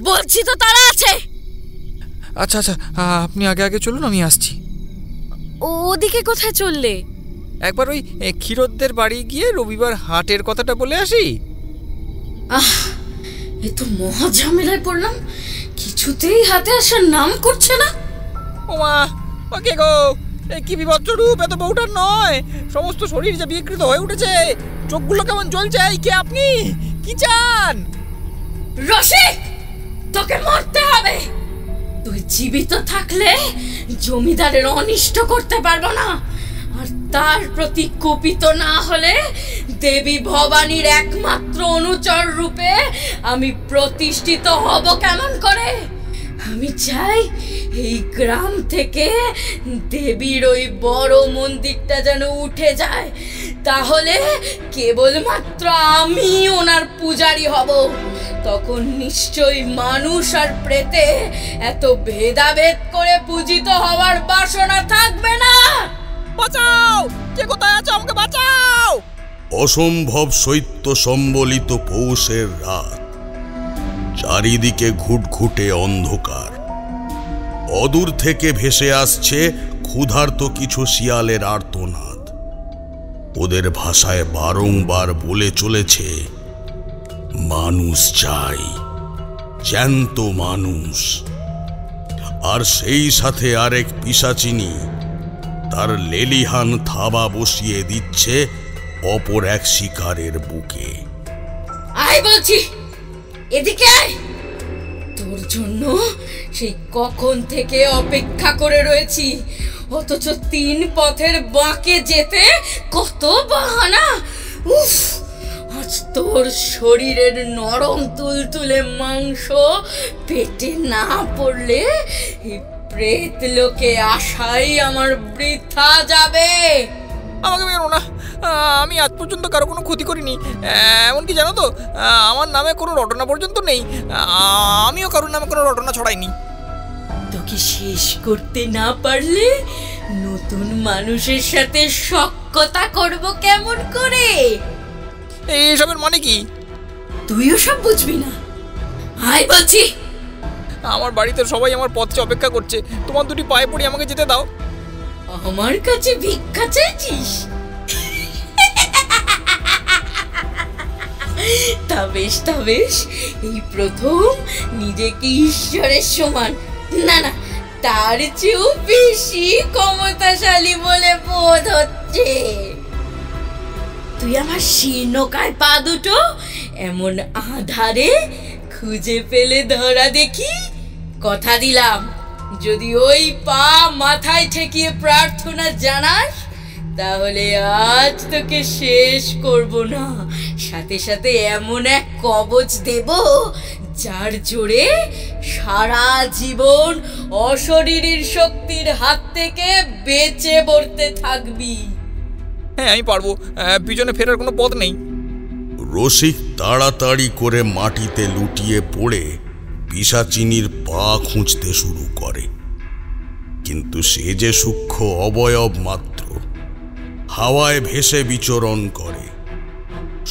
বলছি তো তারা আছে। আচ্ছা আচ্ছা, আপনি আগে আগে চলুন, আমি আসছি। ওদিকে কোথায় চললে? একবার ওই ক্ষীরোদদের বাড়ি গিয়ে রবিবার হাটের কথাটা বলে আসি। এ তো মহা ঝামেলায় পড়লাম, কিছুতেই হাতে আসার নাম করছে না। ওমা, ওকে গো, কি বিভৎস রূপ! এত বউটার নয়, সমস্ত শরীর যে বিকৃত হয়ে উঠেছে, চোখগুলো কেমন জ্বলছে। কে আপনি? কি চান? রসিক, তোকে মরতে হবে। তুই জীবিত থাকলে জমিদারের অনিষ্ট করতে পারবো না, আর তার প্রতি কুপিত না হলে দেবী ভবানীর একমাত্র অনুচর রূপে আমি প্রতিষ্ঠিত হব কেমন করে? আমি চাই এই গ্রাম থেকে দেবীর ওই বড় মন্দিরটা যেন উঠে যায়, তাহলে কেবলমাত্র আমি ওনার পূজারী হব। তখন নিশ্চয়ই মানুষ আর প্রেতে এত ভেদাভেদ করে পূজিত হওয়ার বাসনা থাকবে না। বাঁচাও! কে কোথায় আছে? আমাকে বাঁচাও! অসম্ভব শৈত্য সম্বলিত পৌষের রাত, চারিদিকে ঘুটঘুটে অন্ধকার। অদূর থেকে ভেসে আসছে ক্ষুধার্ত কিছু শিয়ালের আর্তনাদ। ওদের ভাষায় বারংবার বলে চলেছে, মানুষ চাই, জ্যান্ত মানুষ। আর সেই সাথে আরেক পিশাচিনী তার লেলিহান থাবা বসিয়ে দিচ্ছে অপর এক শিকারের বুকে। আয় বলছি, এদিকে আয়। তোর জন্য সেই কখন থেকে অপেক্ষা করে রয়েছি, অথচ 3 পথের বাঁকে যেতে কত বাহানা। উফ, আজ তোর শরীরের নরম তুলতুলে মাংস পেটে না পড়লে এই প্রেত লোকে আশাই আমার বৃথা যাবে। আমাকে মেরো না, আমি আজ পর্যন্ত কারো কোনো ক্ষতি করিনি। এমনকি জানো তো, আমার নামে কোনো রটনা পর্যন্ত নেই। আমিও কারোর নামে কোনো রটনা ছড়াইনি। তোকে শেষ করতে না পারলে নতুন মানুষের সাথে সখ্যতা করব কেমন করে? এইসবের মানে কি? তুইও সব বুঝবি না। আয় বলছি। আমার বাড়িতে সবাই আমার পথে অপেক্ষা করছে, তোমার 2টি পায়ে পড়ি, আমাকে যেতে দাও। আমার কাছে ভিক্ষা চাইছিস? তা বেশ, এই প্রথম নিজেকে ঈশ্বরের সমান, না না তার চেয়েও বেশি ক্ষমতাশালী বলে বোধ হচ্ছে। তুই আমার শীর্ণকায় পা দুটো এমন আধারে খুঁজে পেলে ধরা দেখি। কথা দিলাম, যদি ওই পা মাথায় ঠেকিয়ে প্রার্থনা জানাস, তাহলে আজ তোকে শেষ করব না, সাথে সাথে এমন এক কবচ দেব যার জোরে সারা জীবন অশরীরীর শক্তির হাত থেকে বেঁচে পড়তে থাকবি। হ্যাঁ, আমি পারবো, পিছনে ফেরার কোনো পথ নেই। রসিক তাড়াতাড়ি করে মাটিতে লুটিয়ে পড়ে পিশাচিনীর পা খুঁজতে শুরু করে, কিন্তু সে যে সূক্ষ্ম অবয়ব মাত্র, হাওয়ায় ভেসে বিচরণ করে।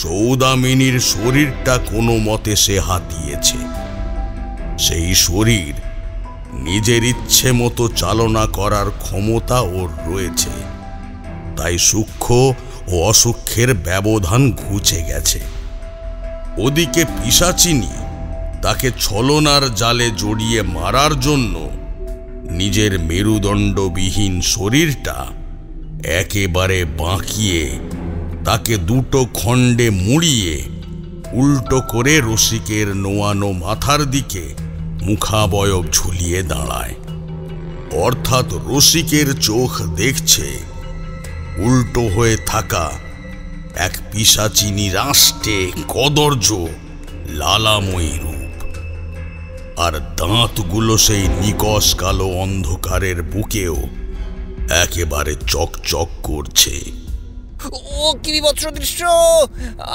সৌদামিনীর শরীরটা কোনো মতে সে হাতিয়েছে। সেই শরীর নিজের ইচ্ছে মতো চালনা করার ক্ষমতা ওর রয়েছে, তাই সূক্ষ্ম ও অসুখের ব্যবধান ঘুচে গেছে। ওদিকে পিশাচিনী তাকে ছলনার জালে জড়িয়ে মারার জন্য নিজের মেরুদণ্ডবিহীন শরীরটা একেবারে বাঁকিয়ে তাকে দুটো খণ্ডে মুড়িয়ে উল্টো করে রসিকের নোয়ানো মাথার দিকে মুখাবয়ব ঝুলিয়ে দাঁড়ায়। অর্থাৎ রসিকের চোখ দেখছে উল্টো হয়ে থাকা এক পিশাচিনী রাষ্ট্রে কদর্য লালাময়ী রূপ, আর দাঁতগুলো সেই নিকষ কালো অন্ধকারের বুকেও একেবারে চকচক করছে। ও কি বিভৎস দৃশ্য!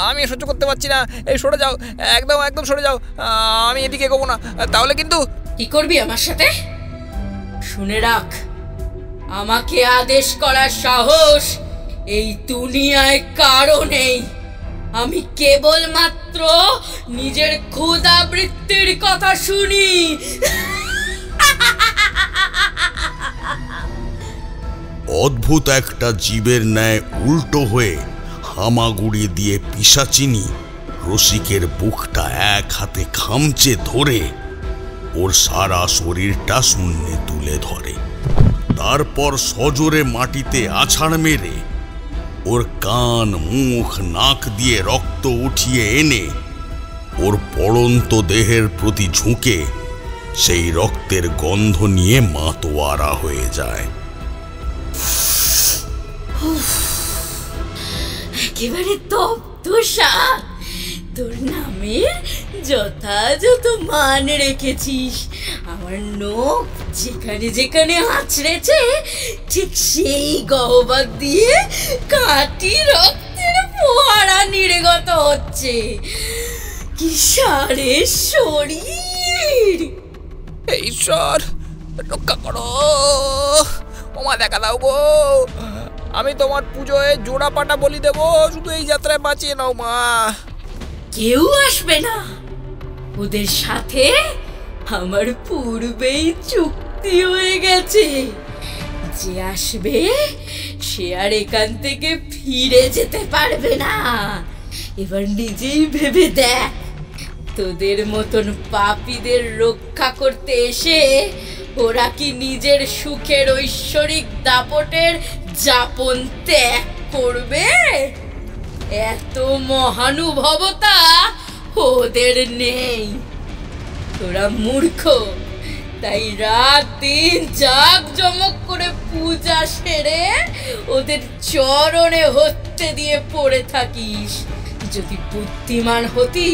আমি সহ্য করতে পারছি না। এই সরে যাও, একদম একদম সরে যাও। আমি এদিকে এগোবো না, তাহলে কিন্তু। কি করবি আমার সাথে? শুনে রাখ, আমাকে আদেশ করার সাহস এই দুনিয়ায় কারো নেই। আমি কেবলমাত্র নিজের ক্ষুধাবৃত্তির কথা শুনি। অদ্ভুত একটা জীবের ন্যায় উল্টো হয়ে হামাগুড়ি দিয়ে পিশাচিনী রসিকের বুকটা এক হাতে খামচে ধরে ওর সারা শরীরটা শূন্যে তুলে ধরে। তারপর সজোরে মাটিতে আছাড় মেরে ওর কান, মুখ, নাক দিয়ে রক্ত উঠিয়ে এনে ওর পড়ন্ত দেহের প্রতি ঝুঁকে সেই রক্তের গন্ধ নিয়ে মাতোয়ারা হয়ে যায়। একেবারে তপ্তসা। তোর নামের যথাযথ মান রেখেছিস। আমার নখ যেখানে যেখানে আছড়েছে ঠিক সেই গহ্বর দিয়ে কাটি রক্তের ফোয়ারা নির্গত হচ্ছে। কি সারে শরীর! ঈশ্বর, রক্ষা করো! ওমা, দেখা দাও গো। আমি তোমার পুজোয় জোড়া পাটা বলি দেবো, শুধু এই যাত্রায় বাঁচিয়ে নাও মা। কেউ আসবে না। ওদের সাথে আমার পূর্বেই চুক্তি হয়ে গেছে। যে আসবে সে আর এখান থেকে ফিরে যেতে পারবে না। এবার নিজেই ভেবে দেখ, তোদের মতন পাপীদের রক্ষা করতে এসে ওরা কি নিজের সুখের ঐশ্বরিক দাপটের যাপন ত্যাগ করবে? এত মহানুভবতা ওদের নেই। তোরা মূর্খ, তাই রাত দিন জাঁকজমক করে পূজা সেরে ওদের চরণে হত্যে দিয়ে পড়ে থাকিস। যদি বুদ্ধিমান হতি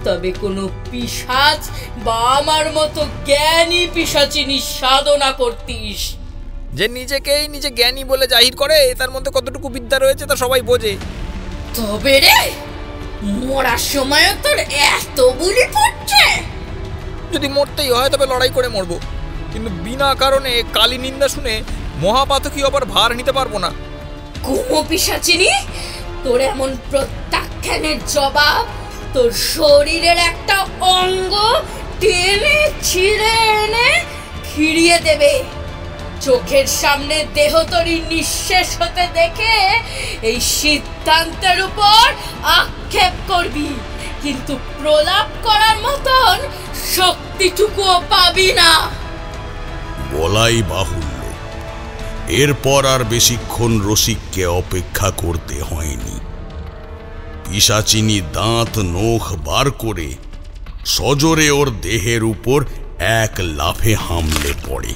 তবে কোনো পিশাচ বা আমার মতো জ্ঞানী পিশাচিনী সাধনা করতিস। যে নিজেকেই নিজে জ্ঞানী বলে জাহির করে, তার মধ্যে কতটুকু বিদ্যা রয়েছে তা সবাই বোঝে। তবে রে, মরার সময়ও তোর এত বুলি পড়ছে? যদি মরতেই হয় তবে লড়াই করে মরবো, কিন্তু বিনা কারণে কালী নিন্দা শুনে মহাপাতকী আবার ভার নিতে পারবো না। কুমো পিশাচিনী, তোর এমন প্রত্যাখ্যানের জবাব তোর শরীরের একটা অঙ্গ টেনে ছিঁড়ে এনে ফিরিয়ে দেবে। চোখের সামনে দেহতরি নিঃশেষ হতে দেখে এই সিদ্ধান্তের উপর আক্ষেপ করবি, কিন্তু প্রলাপ করার মতন শক্তিটুকুও পাবি না। বলাই বাহুল্য, এরপর আর বেশিক্ষণ রসিককে অপেক্ষা করতে হয়নি। পিশাচিনী দাঁত নখ বার করে সজোরে ওর দেহের উপর এক লাফে হামলে পড়ে।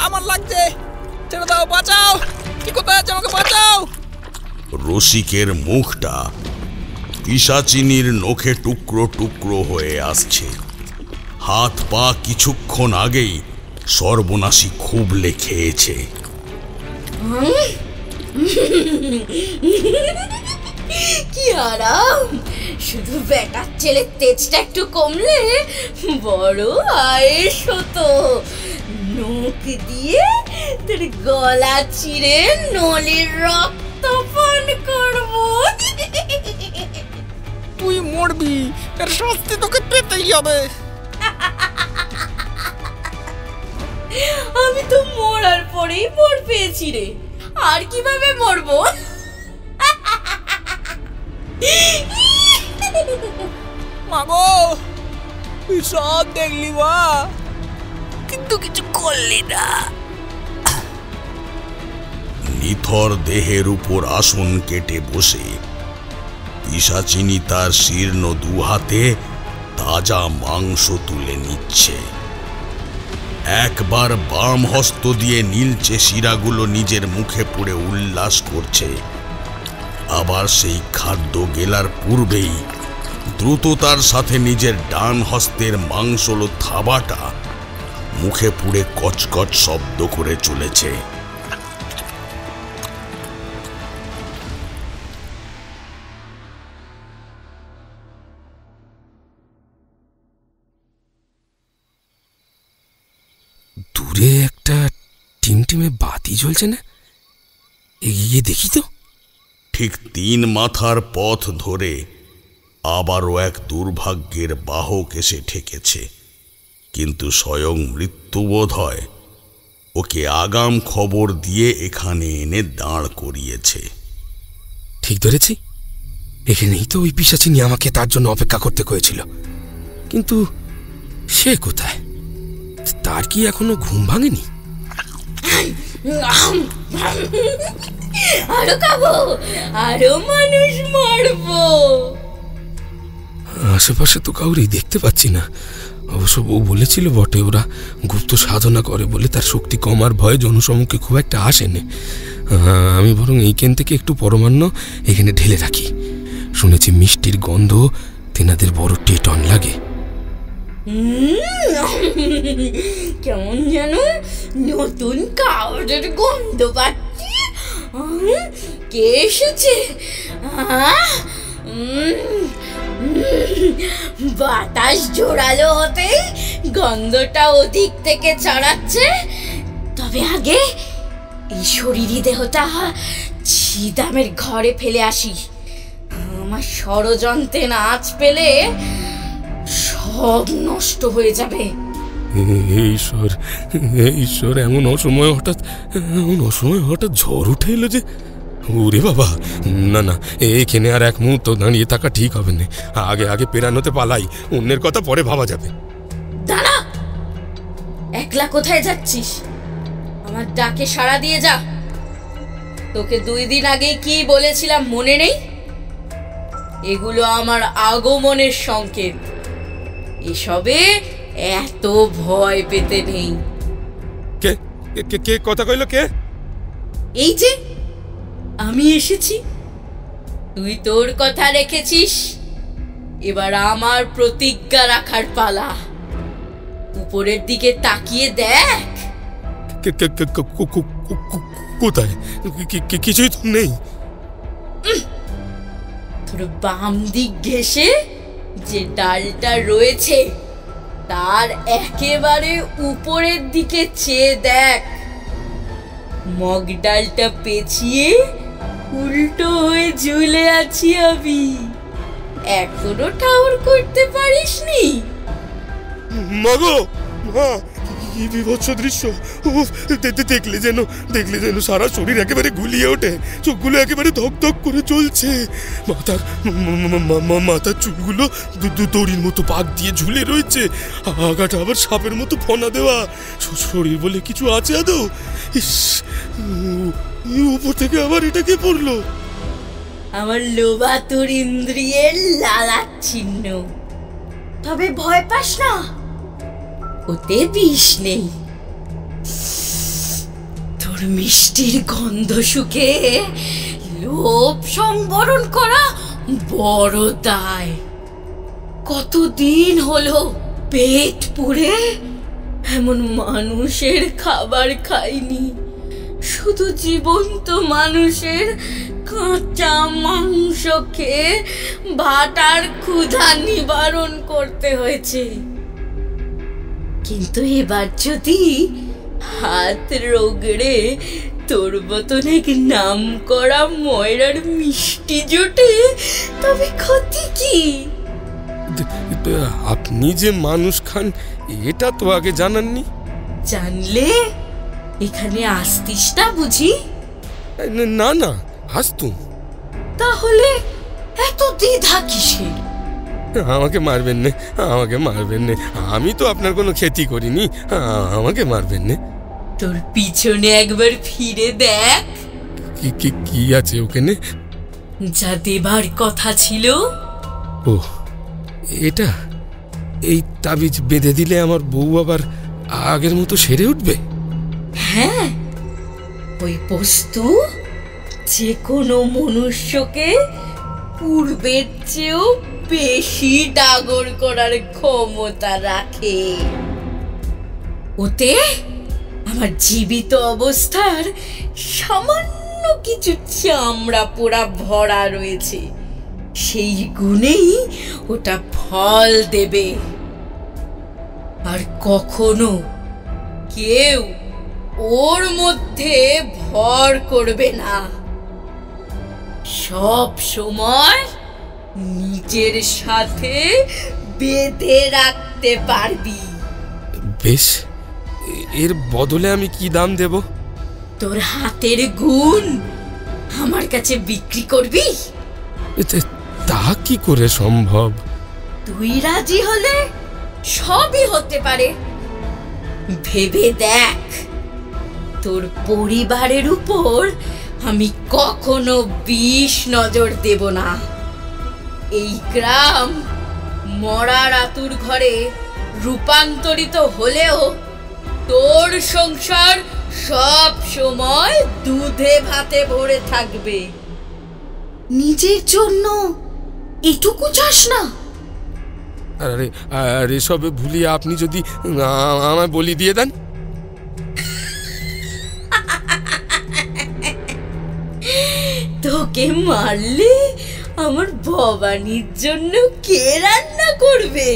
আমার লাগছে, ছেড়ে দাও, বাঁচাও! কি কোথায় আছে, আমাকে বাঁচাও! রসিকের মুখটা পিশাচিনীর নখে টুকরো টুকরো হয়ে আসছে। হাত পা কিছুক্ষণ আগেই সর্বনাশী খুবলে খেয়েছে। কি আরাম! শুধু বেটার ছেলের তেজটা একটু কমলে বড় আয়েস হতো। নখ দিয়ে তোর গলা চিরে নলির রক্ত পান করব। তুই মরবি, এর শাস্তি তোকে পেতেই হবে। আমি তো মরার পরেই পর পেয়েছি রে। আর কিভাবে মরবো? মাগো, তুই সব দেখলি মা, কিন্তু কিছু করলি না। নিথর দেহের উপর আসন কেটে বসে পিশাচিনী তার শীর্ণ দুহাতে তাজা মাংস তুলে নিচ্ছে। একবার বাম হস্ত দিয়ে নীলচে শিরাগুলো নিজের মুখে পুড়ে উল্লাস করছে, আবার সেই খাদ্য গেলার পূর্বেই দ্রুততার সাথে নিজের ডান হস্তের মাংসল থাবাটা মুখে পুড়ে কচকচ শব্দ করে চলেছে। দূরে একটা টিমটিমে বাতি জ্বলছে না, এগিয়ে দেখি তো। ঠিক 3 মাথার পথ ধরে আবারও এক দুর্ভাগ্যের বাহক এসে ঠেকেছে, কিন্তু স্বয়ং মৃত্যুবোধ হয় ওকে আগাম খবর দিয়ে এখানে এনে দাঁড় করিয়েছে। ঠিক ধরেছি, এখানেই তো ওই পিশাচিনী আমাকে তার জন্য অপেক্ষা করতে হয়েছিল। কিন্তু সে কোথায়? তার কি এখনো ঘুম ভাঙেনি? আরো খাবো, আরো মানুষ মারবো। আশেপাশে তো কাউরেই দেখতে পাচ্ছি না। অবশ্য বউ বলেছিল বটে, ওরা গুপ্ত সাধনা করে বলে তার শক্তি কমার ভয়ে জনসমুখে খুব একটা আসেনি। আমি বরং এইখান থেকে একটু পরমান্ন এখানে ঢেলে রাখি। শুনেছি মিষ্টির গন্ধ তেনাদের বড় টেটন লাগে। কেমন যেন নতুন কাউরের গন্ধ পাচ্ছি। কে এসেছে? বাতাস জোরালো হতে গন্ধটা ওদিক থেকে ছড়াচ্ছে। তবে আগে এই শরীরী দেহটা ছিদামের ঘরে ফেলে আসি। আমার ষড়যন্ত্রে নাচ পেলে সব নষ্ট হয়ে যাবে। ঈশ্বর, ঈশ্বর, এমন অসময় হঠাৎ ঝড় উঠে এলো যে। ওরে বাবা, না না, এখানে আর এক মুহূর্ত দাঁড়িয়ে থাকা ঠিক হবে না। আগে পেরানোতে পালাই, অন্যের কথা পরে ভাবা যাবে। দাঁড়া, একলা কোথায় যাচ্ছিস? আমার ডাকে সাড়া দিয়ে যা। তোকে 2 দিন আগে কি বলেছিলাম মনে নেই? এগুলো আমার আগমনের সংকেত। এসবে এত ভয় পেতে নেই। কে কে কথা কইল? কে? এই যে আমি এসেছি। তুই তোর কথা রেখেছিস, এবার আমার প্রতিজ্ঞা রাখার পালা। উপরের দিকে তাকিয়ে দেখ। কোথায়? কিছুই তো নেই। তোর বাম দিক ঘেঁষে যে ডালটা রয়েছে তার একেবারে উপরের দিকে চেয়ে দেখ। মগ ডালটা পেঁচিয়ে উল্টো হয়ে ঝুলে আছি আমি। এখনো ঠাউর করতে পারিসনি? মাগো, মা, কি বিভৎস দৃশ্য! দেখলে যেন সারা শরীর একেবারে গুলিয়ে ওঠে। চোখগুলো একেবারে ধক ধক করে চলছে। মাথার চুলগুলো দড়ির মতো পাক দিয়ে ঝুলে রয়েছে। আগাটা আবার সাপের মতো ফনা দেওয়া। শরীর বলে কিছু আছে আদৌ? ইস, উপর থেকে আবার এটা কে পড়লো? আমার লোবাতুর ইন্দ্রিয়ের লালাচ্ছিন্ন। তবে ভয় পাস না, ওতে বিষ নেই। তোর মিষ্টির গন্ধ শুকে লোভ সংবরণ করা বড় দায়। কতদিন হলো পেট পুড়ে এমন মানুষের খাবার খাইনি। শুধু জীবন্ত মানুষের কাঁচা মাংস খেয়ে ভাটার ক্ষুধা নিবারণ করতে হয়েছে। কিন্তু এবার যদি হাত রগড়ে তোর মতন এক নাম করা ময়রার মিষ্টি জোটে, তবে ক্ষতি কি? আপনি যে মানুষ খান এটা তো আগে জানাননি। জানলে এখানে আসতিস না বুঝি? না না, হাসতুম। তাহলে এত দ্বিধা কিসের? আমাকে মারবেন না, আমাকে মারবেন না, আমি তো আপনার কোনো ক্ষতি করিনি, আমাকে মারবেন না। তোর পিছনে একবার ফিরে দেখ। কি আছে ওখানে? যা দেবার কথা ছিল। ও, এটা? এই তাবিজ বেঁধে দিলে আমার বউ আবার আগের মতো সেরে উঠবে? হ্যাঁ, ওই বস্তু যে কোনো মনুষ্যকে পূর্বের চেয়েও বেশি ডাগর করার ক্ষমতা রাখে। ওতে আমার জীবিত অবস্থার সামান্য কিছু চামড়া পোড়া ভরা রয়েছে। সেই গুণেই ওটা ফল দেবে। আর কখনো কেউ ওর মধ্যে ভর করবে না। সব সময় নিজের সাথে বেঁধে রাখতে পারবি। বেশ, এর বদলে আমি কি দাম দেব? তোর হাতের গুণ আমার কাছে বিক্রি করবি? তা কি করে সম্ভব? তুই রাজি হলে সবই হতে পারে। ভেবে দেখ, তোর পরিবারের উপর আমি কখনো বিষ নজর দেব না। এই গ্রাম মরার আতুর ঘরে রূপান্তরিত হলেও তোর সংসার সব সময় দুধে ভাতে ভরে থাকবে। নিজের জন্য এটুকু চাস না? আরে সবে ভুলিয়ে আপনি যদি আমায় বলি দিয়ে দেন। তোকে মারলে আমার ভবানীর জন্য কে রান্না করবে?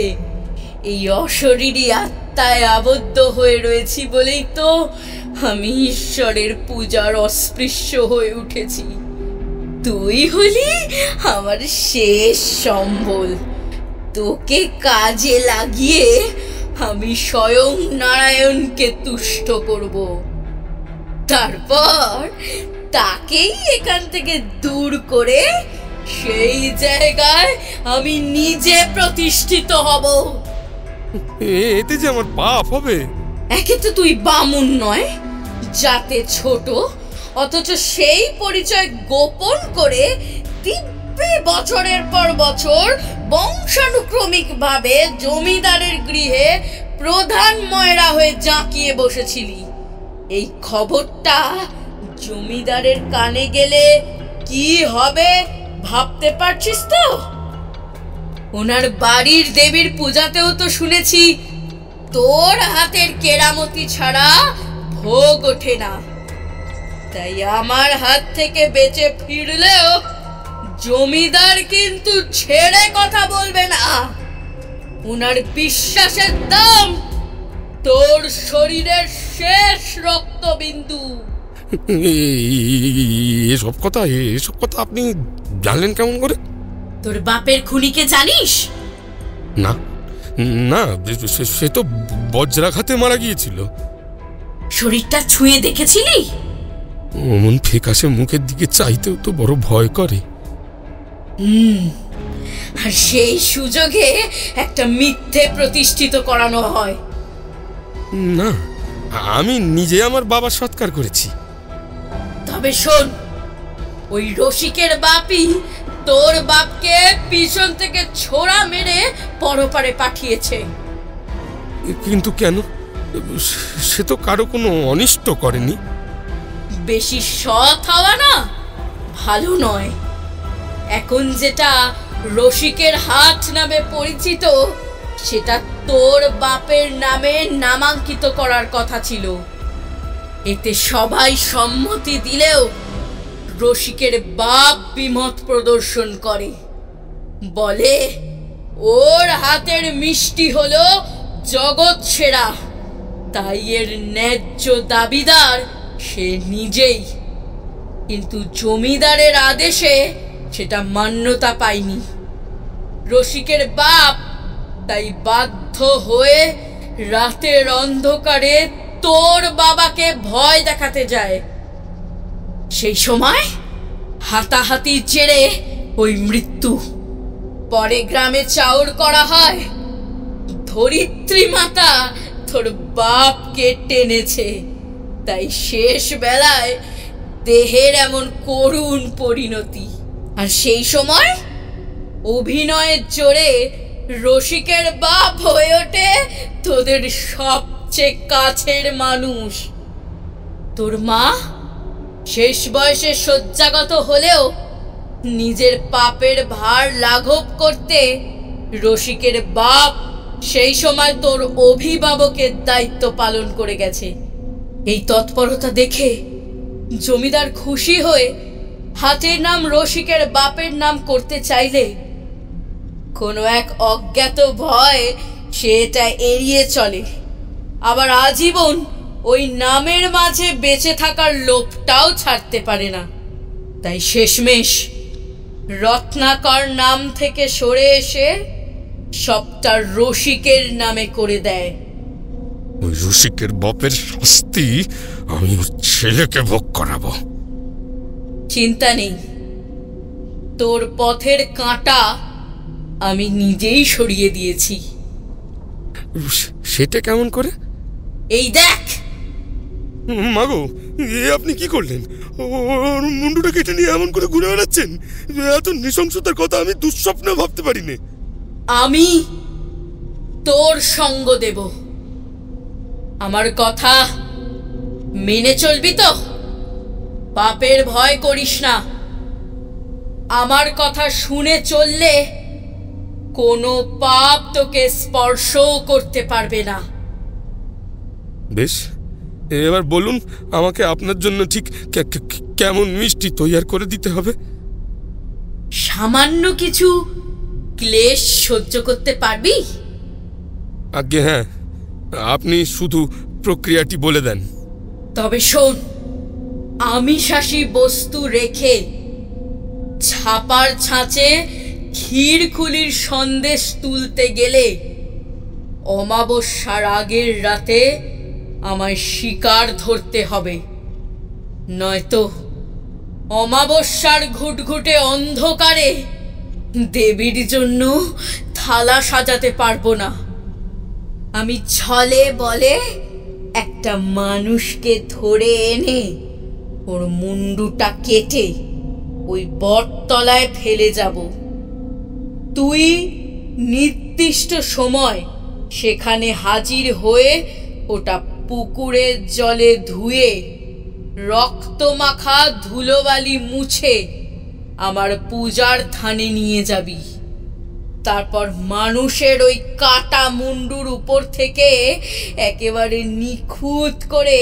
এই অশরীরী আত্মায় আবদ্ধ হয়ে রয়েছি বলেই তো আমি ঈশ্বরের পূজার অস্পৃশ্য হয়ে উঠেছি। তুই হলি আমার শেষ সম্বল। তোকে কাজে লাগিয়ে আমি স্বয়ং নারায়ণকে তুষ্ট করব। তারপর তাকেই এখান থেকে দূর করে সেই জায়গায় আমি নিজে প্রতিষ্ঠিত হব। এতে যে আমার পাপ হবে। একে তো তুই বামুন নয়, যাতে ছোট, অথচ সেই পরিচয় গোপন করে দিব্যি বছরের পর বছর বংশানুক্রমিক ভাবে জমিদারের গৃহে প্রধান ময়রা হয়ে জাঁকিয়ে বসেছিলি। এই খবরটা জমিদারের কানে গেলে কি হবে ভাবতে পারছিস তো? ওনার বাড়ির দেবীর পূজাতেও তো শুনেছি তোর হাতের কেরামতি ছাড়া ভোগ ওঠে না। তাই আমার হাত থেকে বেঁচে ফিরলেও জমিদার কিন্তু ছেড়ে কথা বলবে না। ওনার বিশ্বাসের দাম তোর শরীরের শেষ রক্তবিন্দু। এসব কথা আপনি জানলেন কেমন করে? তোর বাপের খুনিকে জানিস? না না, সে তো বজ্রাঘাতে মারা গিয়েছিল। শরীরটা ছুঁয়ে দেখেছিলি? অমন ফেকাশে মুখের দিকে চাইতেও তো বড় ভয় করে। আর সেই সুযোগে একটা মিথ্যে প্রতিষ্ঠিত করানো হয়। না, আমি নিজে আমার বাবার সৎকার করেছি। তবে শোন, ওই রসিকের বাপই তোর বাপকে পিছন থেকে ছোড়া মেরে পরপারে পাঠিয়েছে। কিন্তু কেন? সে তো কারো কোনো অনিষ্ট করেনি। বেশি সৎ হওয়া না ভালো নয়। এখন যেটা রসিকের হাত নামে পরিচিত, সেটা তোর বাপের নামে নামাঙ্কিত করার কথা ছিল। এতে সবাই সম্মতি দিলেও রসিকের বাপ বিমত প্রদর্শন করে, বলে ওর হাতের মিষ্টি হলো জগৎ সেরা, তাই এর ন্যায্য দাবিদার সে নিজেই। কিন্তু জমিদারের আদেশে সেটা মান্যতা পায়নি। রসিকের বাপ তাই বাধ্য হয়ে রাতের অন্ধকারে তোর বাবাকে ভয় দেখাতে যায়। সেই সময় হাতাহাতির জেরে ওই মৃত্যু। পরে গ্রামে চাউর করা হয়। ধরিত্রী মাতা তোর বাপকে টেনেছে, তাই শেষ বেলায় দেহের এমন করুণ পরিণতি। আর সেই সময় অভিনয়ের জোরে রসিকের বাপ হয়ে ওঠে তোদের সবচেয়ে কাছের মানুষ। তোর মা শেষ বয়সে শয্যাগত হলেও নিজের পাপের ভার লাঘব করতে রসিকের বাপ সেই সময় তোর অভিভাবকের দায়িত্ব পালন করে গেছে। এই তৎপরতা দেখে জমিদার খুশি হয়ে হাতের নাম রসিকের বাপের নাম করতে চাইলে কোনো এক অজ্ঞাত ভয় সে এটা এড়িয়ে চলে। আবার আজীবন ওই নামের মাঝে বেঁচে থাকার লোভটাও ছাড়তে পারে না। তাই শেষমেশ রত্নাকর নাম থেকে সরে এসে সবটা রসিকের নামে করে দেয়। ওই রসিকের বাপের শাস্তি আমি ওর ছেলেকে ভোগ করাবো। চিন্তা নেই, তোর পথের কাঁটা আমি নিজেই সরিয়ে দিয়েছি। সেটা কেমন করে? এই দেখ। মাগো, এ আপনি কি করলেন? ওর মুন্ডুটা কেটে নিয়ে এমন করে ঘুরে বেড়াচ্ছেন। এত নৃশংসতার কথা আমি দুঃস্বপ্নে ভাবতে পারিনি। আমি তোর সঙ্গ দেব। আমার কথা মেনে চলবি তো? পাপের ভয় করিস না। আমার কথা শুনে চললে কোনো পাপ তোকে স্পর্শও করতে পারবে না। বেশ, এবার বলুন আমাকে আপনার জন্য ঠিক কেমন মিষ্টি তৈরি করে দিতে হবে? সামান্য কিছু ক্লেশ সহ্য করতে পারবি? আজ্ঞে হ্যাঁ, আপনি শুধু প্রক্রিয়াটি বলে দেন। তবে শোন, আমিষাশী বস্তু রেখে ছাপার ছাঁচে ক্ষীরকুলির সন্দেশ তুলতে গেলে অমাবস্যার আগের রাতে আমায় শিকার ধরতে হবে, নয়তো অমাবস্যার ঘুটঘুটে অন্ধকারে দেবীর জন্য থালা সাজাতে পারবো না। আমি ছলে বলে একটা মানুষকে ধরে এনে ওর মুন্ডুটা কেটে ওই বটতলায় ফেলে যাব। তুই নির্দিষ্ট সময় সেখানে হাজির হয়ে ওটা পুকুরের জলে ধুয়ে রক্তমাখা ধুলোবালি মুছে আমার পূজার থানে নিয়ে যাবি। তারপর মানুষের ওই কাটা মুন্ডুর উপর থেকে একেবারে নিখুঁত করে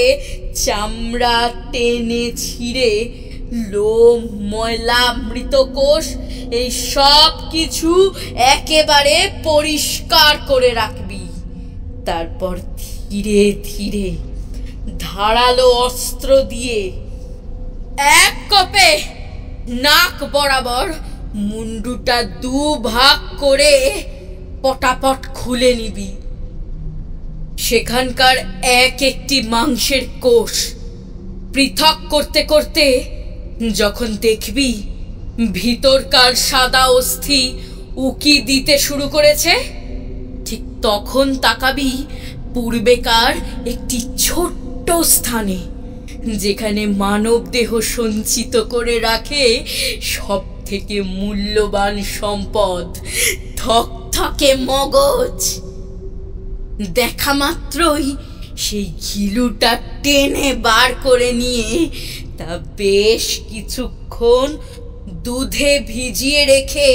চামড়া টেনে ছিঁড়ে লোম, ময়লা, মৃতকোষ এই সব কিছু একেবারে পরিষ্কার করে রাখবি। তারপর ধীরে ধীরে ধারালো অস্ত্র দিয়ে এক কোপে নাক বরাবর মুন্ডুটা দুভাগ করে পটাপট খুলে নিবি। সেখানকার এক একটি মাংসের কোষ পৃথক করতে করতে যখন দেখবি ভিতরকার সাদা অস্থি উকি দিতে শুরু করেছে, ঠিক তখন তাকাবি পূর্বেকার একটি ছোট্ট স্থানে, যেখানে মানব দেহ সঞ্চিত করে রাখে সব থেকে মূল্যবান সম্পদ, থকথকে মগজ। দেখা মাত্রই সেই ঘিলুটা টেনে বার করে নিয়ে তা বেশ কিছুক্ষণ দুধে ভিজিয়ে রেখে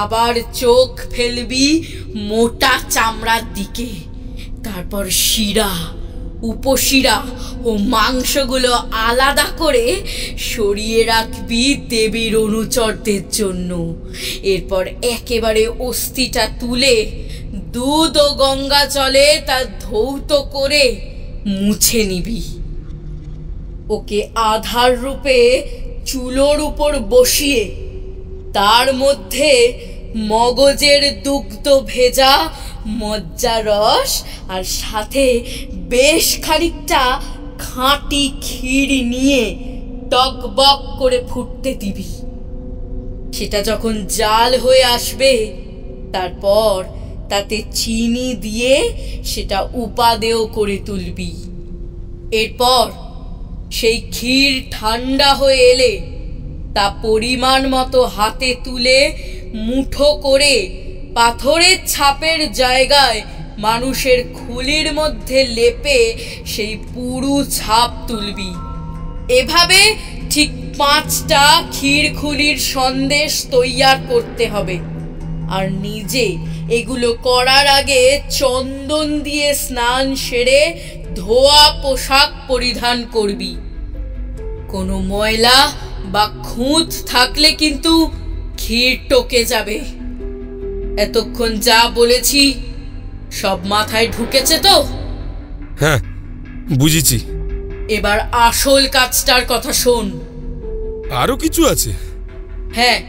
আবার চোখ ফেলবি মোটা চামড়ার দিকে। তারপর শিরা, উপশিরা ও মাংসগুলো আলাদা করে সরিয়ে রাখবি দেবীর অনুচরদের জন্য। এরপর একেবারে অস্থিটা তুলে দুধ ও গঙ্গা জলে তা ধৌত করে মুছে নিবি। ওকে আধার রূপে চুলোর উপর বসিয়ে তার মধ্যে মগজের দুগ্ধ ভেজা মজ্জা রস আর সাথে বেশ খানিকটা খাঁটি ক্ষীর নিয়ে টকবক করে ফুটতে দিবি। সেটা যখন জাল হয়ে আসবে তারপর তাতে চিনি দিয়ে সেটা উপাদেয় করে তুলবি। এরপর সেই ক্ষীর ঠান্ডা হয়ে এলে তা পরিমাণ মতো হাতে তুলে মুঠো করে পাথরের ছাপের জায়গায় মানুষের খুলির মধ্যে লেপে সেই পুরু ছাপ তুলবি। এভাবে ঠিক 5টা ক্ষীরখুলির সন্দেশ তৈয়ার করতে হবে। আর নিজে এগুলো করার আগে চন্দন দিয়ে স্নান সেরে ধোয়া পোশাক পরিধান করবি। কোনো ময়লা বা খুঁত থাকলে কিন্তু ক্ষীর টকে যাবে। এতক্ষণ যা বলেছি সব মাথায় ঢুকেছে তো? হ্যাঁ, বুঝেছি। এবার আসল কাজটার কথা শোন। আরো কিছু আছে? হ্যাঁ,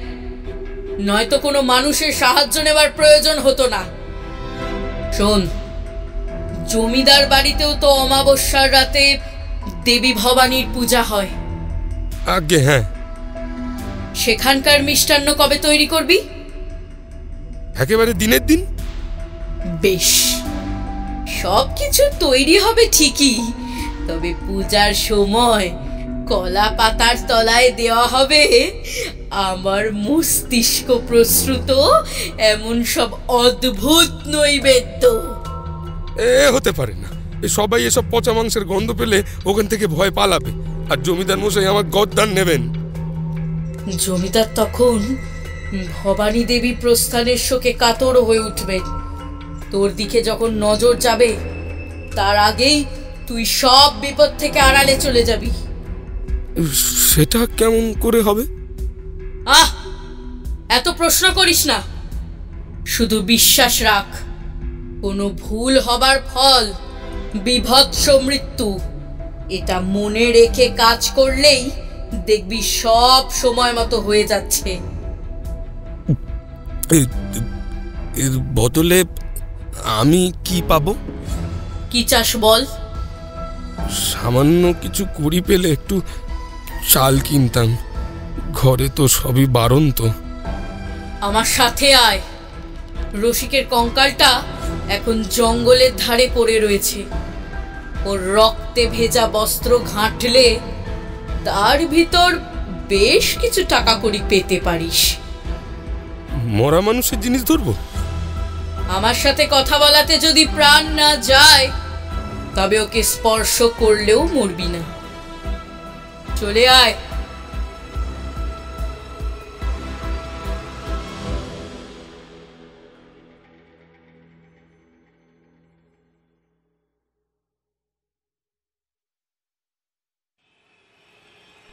নয়তো কোনো মানুষের সাহায্য নেবার প্রয়োজন হতো না। শোন, জমিদার বাড়িতেও তো অমাবস্যার রাতে দেবী ভবানীর পূজা হয়। আগে হ্যাঁ। সেখানকার মিষ্টান্ন কবে তৈরি করবি? একেবারে দিনের দিন। বেশ, সব কিছু তৈরি হবে ঠিকই, তবে পূজার সময় কলা পাতার তলায় দেওয়া হবে আমার মস্তিষ্ক প্রসূত এমন সব অদ্ভুত নৈবেদ্য। হতে পারে না, সবাই এসব পচা মাংসের গন্ধ পেলে ওখান থেকে ভয় পালাবে, আর জমিদার মশাই আমার গদ্দান নেবেন। জমিদার তখন ভবানী দেবী প্রস্থানের শোকে কাতর হয়ে উঠবেন। তোর দিকে যখন নজর যাবে তার আগেই তুই সব বিপদ থেকে আড়ালে চলে যাবি। সেটা কেমন করে হবে? এত প্রশ্ন করিস না, শুধু বিশ্বাস রাখ। কোনো ভুল হবার ফল বিভৎস মৃত্যু। এটা মনে রেখে কাজ করলেই দেখবি সব সময় মতো হয়ে যাচ্ছে। এর বদলে আমি কি পাবো? কি চাস বল? সামান্য কিছু কুড়ি পেলে একটু চাল কিনতাম, ঘরে তো সবই বারন্ত। আমার সাথে আয়। রসিকের কঙ্কালটা এখন জঙ্গলের ধারে পড়ে রয়েছে। ওর রক্তে ভেজা বস্ত্র ঘাঁটলে তার ভিতর বেশ কিছু টাকা কড়ি পেতে পারিস। মরা মানুষের জিনিস ধরবো? আমার সাথে কথা বলাতে যদি প্রাণ না যায় তবে ওকে স্পর্শ করলেও মরবি না। চলে আয়।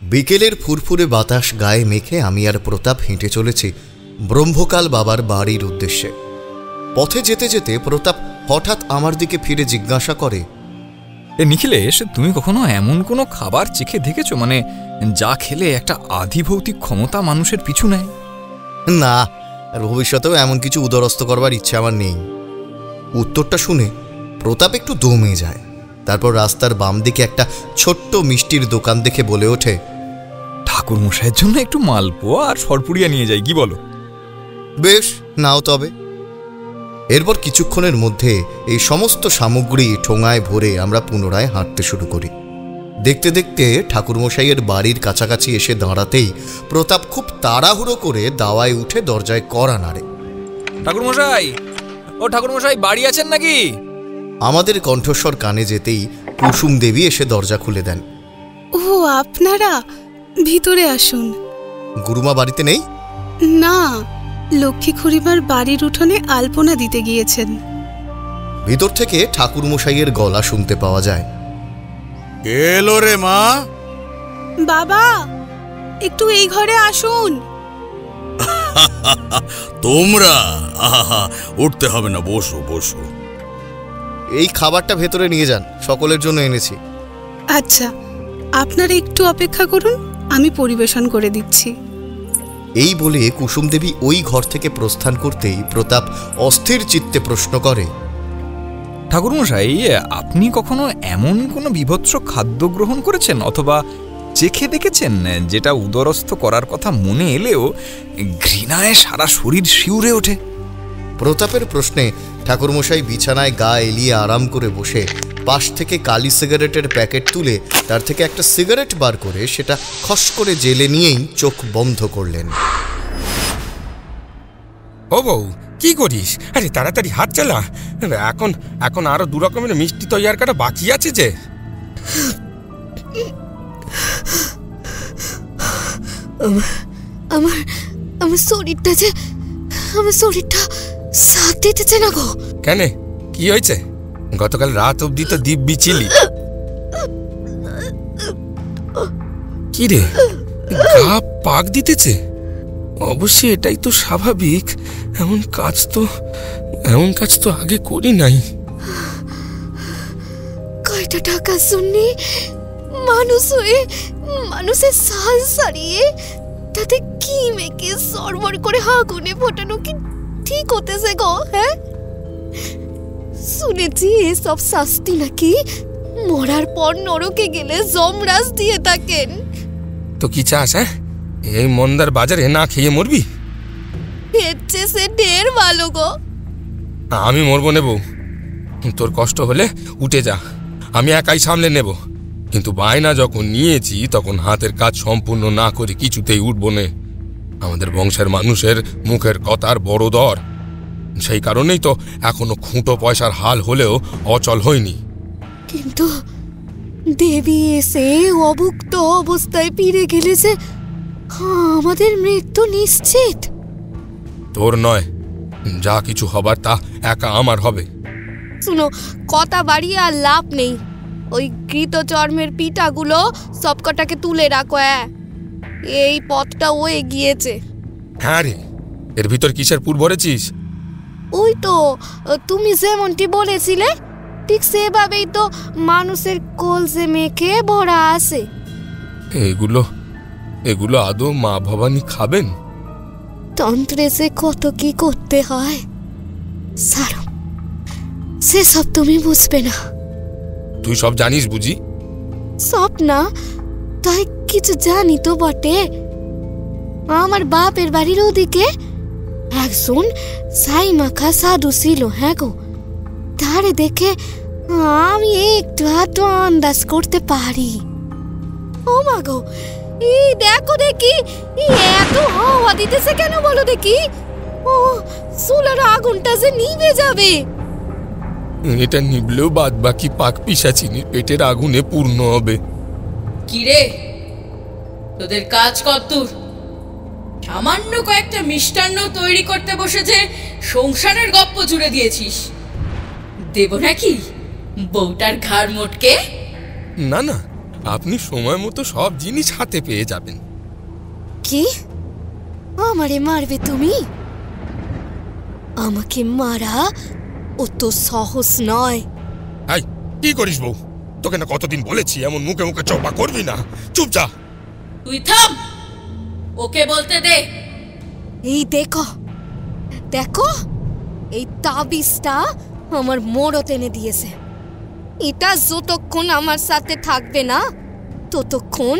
বিকেলের ফুরফুরে বাতাস গায়ে মেখে আমি আর প্রতাপ হেঁটে চলেছি ব্রহ্মকাল বাবার বাড়ির উদ্দেশ্যে। পথে যেতে যেতে প্রতাপ হঠাৎ আমার দিকে ফিরে জিজ্ঞাসা করে, নিখিলেশ, তুমি কখনো এমন কোনো খাবার চেখে দেখেছো, মানে যা খেলে একটা আধিভৌতিক ক্ষমতা মানুষের পিছু নেয়? না, আর ভবিষ্যতেও এমন কিছু উদরস্থ করবার ইচ্ছে আমার নেই। উত্তরটা শুনে প্রতাপ একটু দমে যায়। তারপর রাস্তার বাম দিকে একটা ছোট্ট মিষ্টির দোকান দেখে বলে ওঠে, ঠাকুর মশাইয়ের জন্য একটু মালপোয়া আর সরপুরিয়া নিয়ে যাই, কি বলো? বেশ, নাও তবে। এরপর কিছুক্ষণের মধ্যে এই সমস্ত সামগ্রী ঠোঙায় ভরে আমরা পুনরায় হাঁটতে শুরু করি। দেখতে দেখতে ঠাকুরমশাইয়ের বাড়ির কাছাকাছি এসে দাঁড়াতেই প্রতাপ খুব তাড়াহুড়ো করে দাওয়ায় উঠে দরজায় কড়া নাড়ে। ঠাকুরমশাই, ও ঠাকুরমশাই, বাড়ি আছেন নাকি? আমাদের কণ্ঠস্বর কানে যেতেই কুসুম দেবী এসে দরজা খুলে দেন। ও, আপনারা ভিতরে আসুন। গুরুমা বাড়িতে নেই? না, লক্ষ্মী খুড়িমার বাড়ির উঠোনে আলপনা দিতে গিয়েছেন। ভিতর থেকে ঠাকুরমশাইয়ের গলা শুনতে পাওয়া যায়। এলো রে মা। বাবা, একটু এই ঘরে আসুন। তোমরা? আহা, উঠতে হবে না, বসো বসো। এই খাবারটা ভেতরে নিয়ে যান, সকলের জন্য এনেছি। আচ্ছা, আপনারা একটু অপেক্ষা করুন, আমি পরিবেশন করে দিচ্ছি। এই বলে কুসুম দেবী ওই ঘর থেকে প্রস্থান করতেই প্রতাপ অস্থির চিত্তে প্রশ্ন করে, ঠাকুরমশাই, আপনি কখনো এমন কোনো বিভৎস খাদ্য গ্রহণ করেছেন অথবা চেখে দেখেছেন? যেটা উদরস্থ করার কথা মনে এলেও ঘৃণায় সারা শরীর শিউরে ওঠে। প্রতাপের প্রশ্নে ঠাকুরমশাই বিছানায় গা এলিয়ে আরাম করে বসে পাশ থেকে কালি সিগারেটের প্যাকেট তুলে তার থেকে একটা সিগারেট বার করে সেটা খস করে জেলে নিয়েই চোখ বন্ধ করলেন। ও বউ, কি করিস? আরে তাড়াতাড়ি হাত চালা। এখন এখন আরো 2 রকমের মিষ্টি তৈয়ার করা বাকি আছে যে। আমার শরীরটা সাথ দিতেছে না গো। কেন, কি হয়েছে? গতকাল রাত অবধি তো দিব্যি ছিলি। কি রে, গা পাক দিতেছে? অবশ্যই এটাই তো স্বাভাবিক। এমন কাজ তো আগে করি নাই। কয়টা টাকা শুননি মানুষের সাল সারিয়ে তাতে কি মেকে সরবর করে আগুনে ফোটানো কি ঠিক হতেছে গো? হ্যাঁ, শুনেছি এসব শাস্তি নাকি মরার পর নরকে গেলে যমরাজ দিয়ে থাকেন। তো কি চাস? হ্যাঁ, এই মন্দার বাজারে না খেয়ে মরবি? এর সে ঢের ভালো গো। আমি মরবো নেব, তোর কষ্ট হলে উঠে যা, আমি একাই সামলে নেব। কিন্তু বায়না যখন নিয়েছি তখন হাতের কাজ সম্পূর্ণ না করে কিছুতেই উঠবো না। আমাদের বংশের মানুষের মুখের কথার বড় দর, সেই কারণেই তো এখনো খুঁটো পয়সার হাল হলেও অচল হয়নি। কিন্তু দেবী এসে অভুক্ত অবস্থায় ফিরে গেলে যে আমাদের মৃত্যু নিশ্চিত। তোর নয়, যা কিছু হবার তা একা আমার হবে। শুনো, কথা বাড়িয়ে আর লাভ নেই। ওই কৃত চর্মের পিঠাগুলো সবকটাকে তুলে রাখো। এই পথটা ও এগিয়েছে। হ্যাঁ রে, এর ভিতর কিসের পুর ভরেছিস? ওই তো তুমি যেমনটি বলেছিলে ঠিক সেভাবেই তো মানুষের কলসে মেখে ভরা আছে। এগুলো আদৌ মা ভবানী খাবেন? তন্ত্রে সে কত কি করতে হয়, সারো, সেসব তুমি বুঝবে না। তুই সব জানিস বুঝি? সব না, তাই কিছু জানি তো বটে। আমার বাপের বাড়ির ওদিকে একজন সাই মাখা সাধু ছিল। হ্যাঁ গো, তারে দেখে আমি একটু আধটু আন্দাজ করতে পারি। ও মা গো, এই দেখো দেখি এত হাওয়া দিতেছে কেন বলো দেখি? ও চুলার আগুনটা যে নিভে যাবে। এটা নিবলেও বাদ বাকি পাক পিশাচিনীর পেটের আগুনে পূর্ণ হবে। কিরে, তোদের কাজ কতদূর? সামান্য কয়েকটা মিষ্টান্ন তৈরি করতে বসে যে সংসারের গপ্প জুড়ে দিয়েছিস। দেব নাকি বউটার ঘাড় মোটকে? না না, আপনি সময় মতো সব জিনিস হাতে পেয়ে যাবেন। কি আমারে মারবে তুমি? আমাকে মারা অত সহজ নয়। এই কি করিস বউ? তোকে না কতদিন বলেছি এমন মুখে মুখে চোপা করবি না, চুপ যা। তুই থাম, ওকে বলতে দে। এই দেখো দেখো, এই তাবিজটা আমার মোড়ত এনে দিয়েছে। এটা যতক্ষণ আমার সাথে থাকবে না ততক্ষণ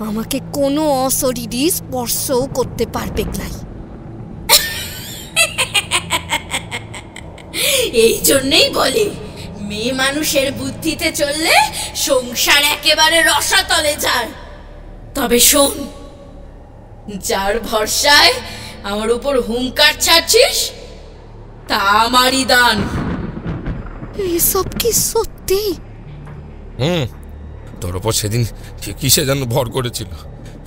আমাকে কোনো অশরীরী স্পর্শও করতে পারবে না। এই জন্যই বলে মেয়ে মানুষের বুদ্ধিতে চললে সংসার একেবারে রসাতলে যায়। তবে শোন, যার ভরসায় আমার উপর হুঙ্কার ছাড়ছিস তা আমারই দান। এসব কি সত্যি? তোর ওপর সেদিন কিসে যেন ভর করেছিল,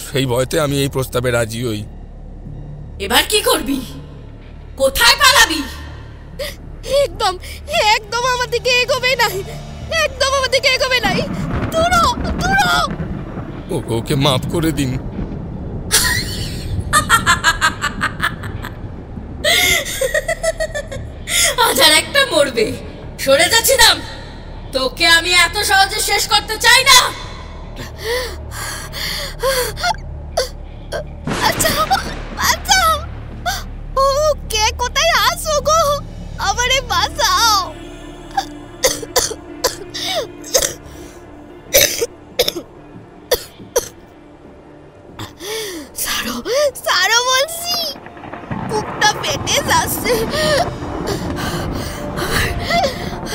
সেই ভয়তে আমি এই প্রস্তাবে রাজি হই। এবার কি করবি? কোথায় পালাবি? একদম একদম আমার দিকে এগোবে না, একদম আমার দিকে এগোবে না। দূরো দূরো। ওকে মাফ করে দিন। আজ আর একটা মরবে। সরে যাচ্ছিলাম, তোকে আমি এত সহজে শেষ করতে চাই না। আচ্ছা আচ্ছা, ও কে কোথায় আসো গো? আমারে বাঁচাও।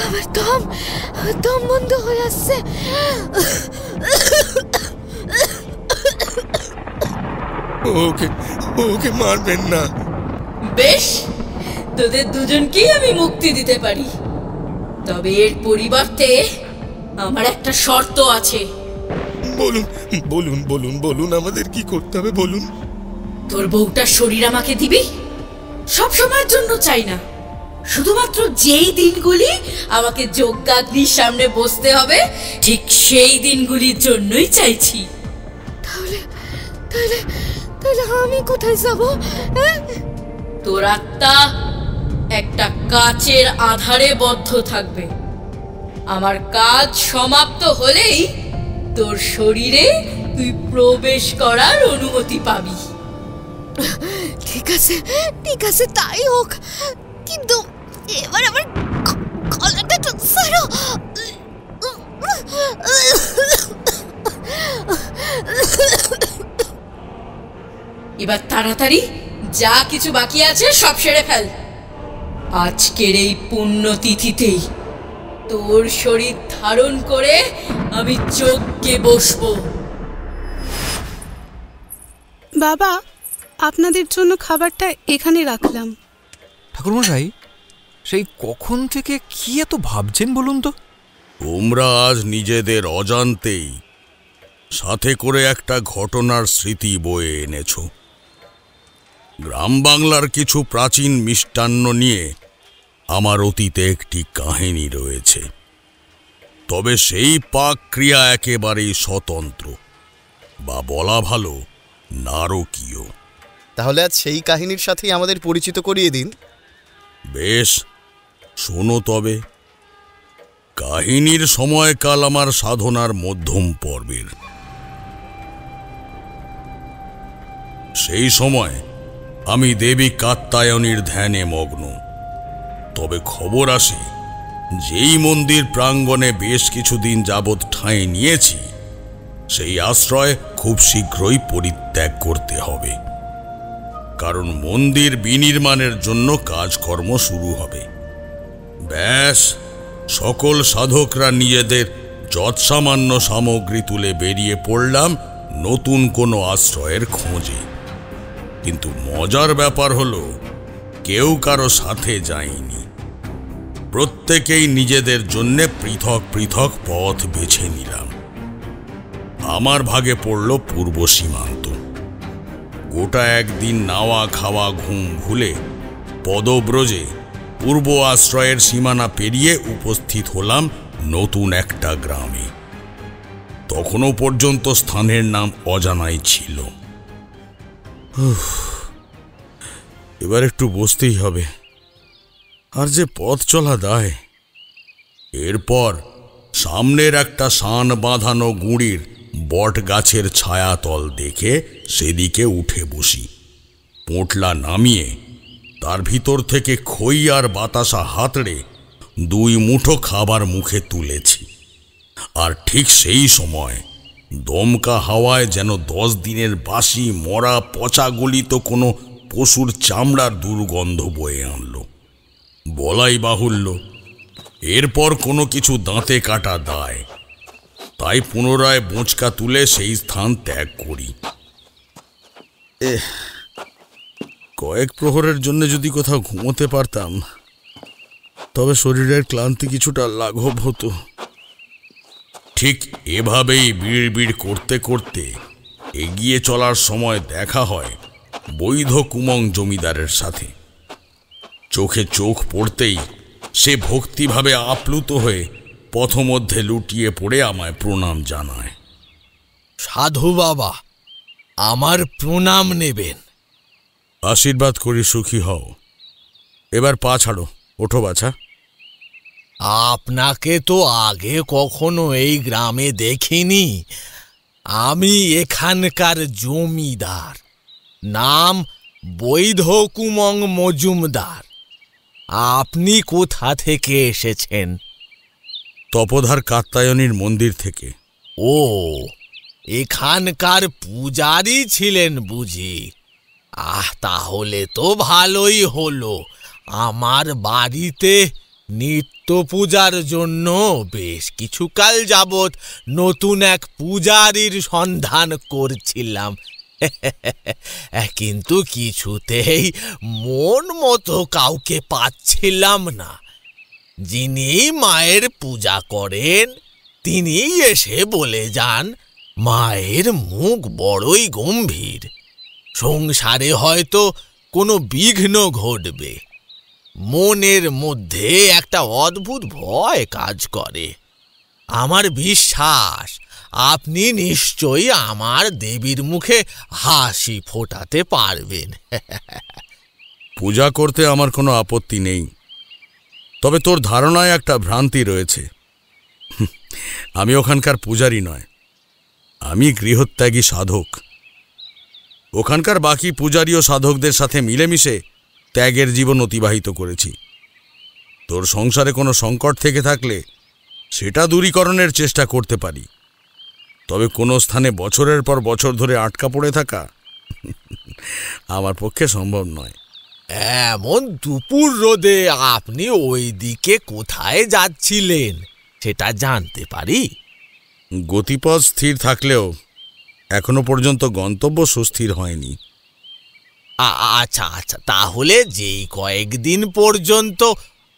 আমার দম বন্ধ হয়ে আসছে। ওকে ওকে মারবেন না। বেশ, তোদের দুজনকেই আমি মুক্তি দিতে পারি, তবে এর পরিবর্তে আমার একটা শর্ত আছে। বলুন বলুন বলুন বলুন, আমাদের কি করতে হবে বলুন। তোর বউটার শরীর আমাকে দিবি, সব সময়ের জন্য চাই না, শুধুমাত্র যেই দিনগুলি আমাকে যজ্ঞাগ্নির সামনে বসতে হবে ঠিক সেই দিনগুলির জন্যই চাইছি। তাহলে তাহলে তাহলে আমি কোথায় যাব? তোর আত্মা একটা কাচের আধারে বদ্ধ থাকবে। আমার কাজ সমাপ্ত হলেই তোর শরীরে তুই প্রবেশ করার অনুমতি পাবি। ঠিক আছে তাই হোক, কিন্তু এবার আমার গলাটা তো ছাড়ো। এবার তাড়াতাড়ি যা কিছু বাকি আছে সব সেরে ফেল। আজকের এই পুণ্যতিথিতেই তোর শরীর ধারণ করে আমি যজ্ঞে বসবো। বাবা, আপনাদের জন্য খাবারটা এখানে রাখলাম। ঠাকুরমশাই, সেই কখন থেকে কি এত ভাবছেন বলুন তো? তোমরা আজ নিজেদের অজান্তেই সাথে করে একটা ঘটনার স্মৃতি বয়ে এনেছ। গ্রাম বাংলার কিছু প্রাচীন মিষ্টান্ন নিয়ে আমার অতীতে একটি কাহিনী রয়েছে, তবে সেই পাক ক্রিয়া একেবারেই স্বতন্ত্র, বা বলা ভালো নারকীয়। তাহলে আজ সেই কাহিনীর সাথেই আমাদের পরিচিত করিয়ে দিন। বেশ, শোনো তবে। কাহিনীর সময়কাল আমার সাধনার মধ্যম পর্বের। সেই সময় আমি দেবী কাত্যায়নীর ধ্যানে মগ্ন। তবে খবর আসে, যেই মন্দির প্রাঙ্গণে বেশ কিছুদিন যাবৎ ঠাঁই নিয়েছি, সেই আশ্রয় খুব শীঘ্রই পরিত্যাগ করতে হবে, কারণ মন্দির বিনির্মাণের জন্য কাজকর্ম শুরু হবে। ব্যাস, সকল সাধকরা নিজেদের যৎসামান্য সামগ্রী তুলে বেরিয়ে পড়লাম নতুন কোনো আশ্রয়ের খোঁজে। কিন্তু মজার ব্যাপার হলো, কেউ কারো সাথে যায়নি। প্রত্যেকেই নিজেদের জন্য পৃথক পৃথক পথ বেছে নিলাম। আমার ভাগে পড়ল পূর্ব সীমান্ত। গোটা একদিন নাওয়া খাওয়া ঘুম ভুলে পদব্রজে পূর্ব আশ্রয়ের সীমানা পেরিয়ে উপস্থিত হলাম নতুন একটা গ্রামে। তখনও পর্যন্ত স্থানের নাম অজানাই ছিল। এবার একটু বসতেই হবে, আর যে পথ চলা দায়। এরপর সামনের একটা শান বাঁধানো গুঁড়ির বট গাছের ছায়াতল দেখে সেদিকে উঠে বসি। পোঁটলা নামিয়ে তার ভিতর থেকে খই আর বাতাসা হাতড়ে 2 মুঠো খাবার মুখে তুলেছি। আর ঠিক সেই সময় দমকা হাওয়ায় যেন 10 দিনের বাসি মরা পচা গলিত কোনো পশুর চামড়ার দুর্গন্ধ বয়ে আনল। বলাই বাহুল্য, এরপর কোনো কিছু দাঁতে কাটা দায়, তাই পুনরায় বোঁচকা তুলে সেই স্থান ত্যাগ করি। কয়েক প্রহরের জন্য যদি কোথাও ঘুমোতে পারতাম, তবে শরীরের ক্লান্তি কিছুটা লাঘব হতো। ঠিক এভাবেই বিড়বিড় করতে করতে এগিয়ে চলার সময় দেখা হয় বৈধ কুমং জমিদারের সাথে। চোখে চোখ পড়তেই সে ভক্তিভাবে আপ্লুত হয়ে পথমধ্যে লুটিয়ে পড়ে আমায় প্রণাম জানায়। সাধু বাবা, আমার প্রণাম নেবেন। আশীর্বাদ করি, সুখী হও। এবার পা ছাড়ো, ওঠো বাছা। আপনাকে তো আগে কখনো এই গ্রামে দেখিনি। আমি এখানকার জমিদার, নাম বৈধ কুমং মজুমদার। আপনি কোথা থেকে এসেছেন? তপোধার কাত্যায়নীর মন্দির থেকে। ও, এখানকার পূজারী ছিলেন বুঝি? তাহলে তো ভালোই হলো। আমার বাড়িতে নিত্য পূজার জন্য বেশ কিছুকাল যাবৎ নতুন এক পূজারীর সন্ধান করছিলাম, কিন্তু কিছুতেই মন মতো কাউকে পাচ্ছিলাম না। যিনি মায়ের পূজা করেন তিনি এসে বলে যান, মায়ের মুখ বড়ই গম্ভীর, সংসারে হয়তো কোনো বিঘ্ন ঘটবে। মনের মধ্যে একটা অদ্ভুত ভয় কাজ করে। আমার বিশ্বাস আপনি নিশ্চয়ই আমার দেবীর মুখে হাসি ফোটাতে পারবেন। পূজা করতে আমার কোনো আপত্তি নেই, তবে তোর ধারণায় একটা ভ্রান্তি রয়েছে। আমি ওখানকার পূজারী নয়, আমি গৃহত্যাগী সাধক। ওখানকার বাকি পূজারী ও সাধকদের সাথে মিলেমিশে ত্যাগের জীবন অতিবাহিত করেছি। তোর সংসারে কোনো সংকট থেকে থাকলে সেটা দূরীকরণের চেষ্টা করতে পারি, তবে কোনো স্থানে বছরের পর বছর ধরে আটকা পড়ে থাকা আমার পক্ষে সম্ভব নয়। এমন দুপুর রোদে আপনি ওই দিকে কোথায় যাচ্ছিলেন সেটা জানতে পারি? গতিপথ স্থির থাকলেও এখনো পর্যন্ত গন্তব্য সুস্থির হয়নি। আচ্ছা আচ্ছা, তাহলে যেই কয়েকদিন পর্যন্ত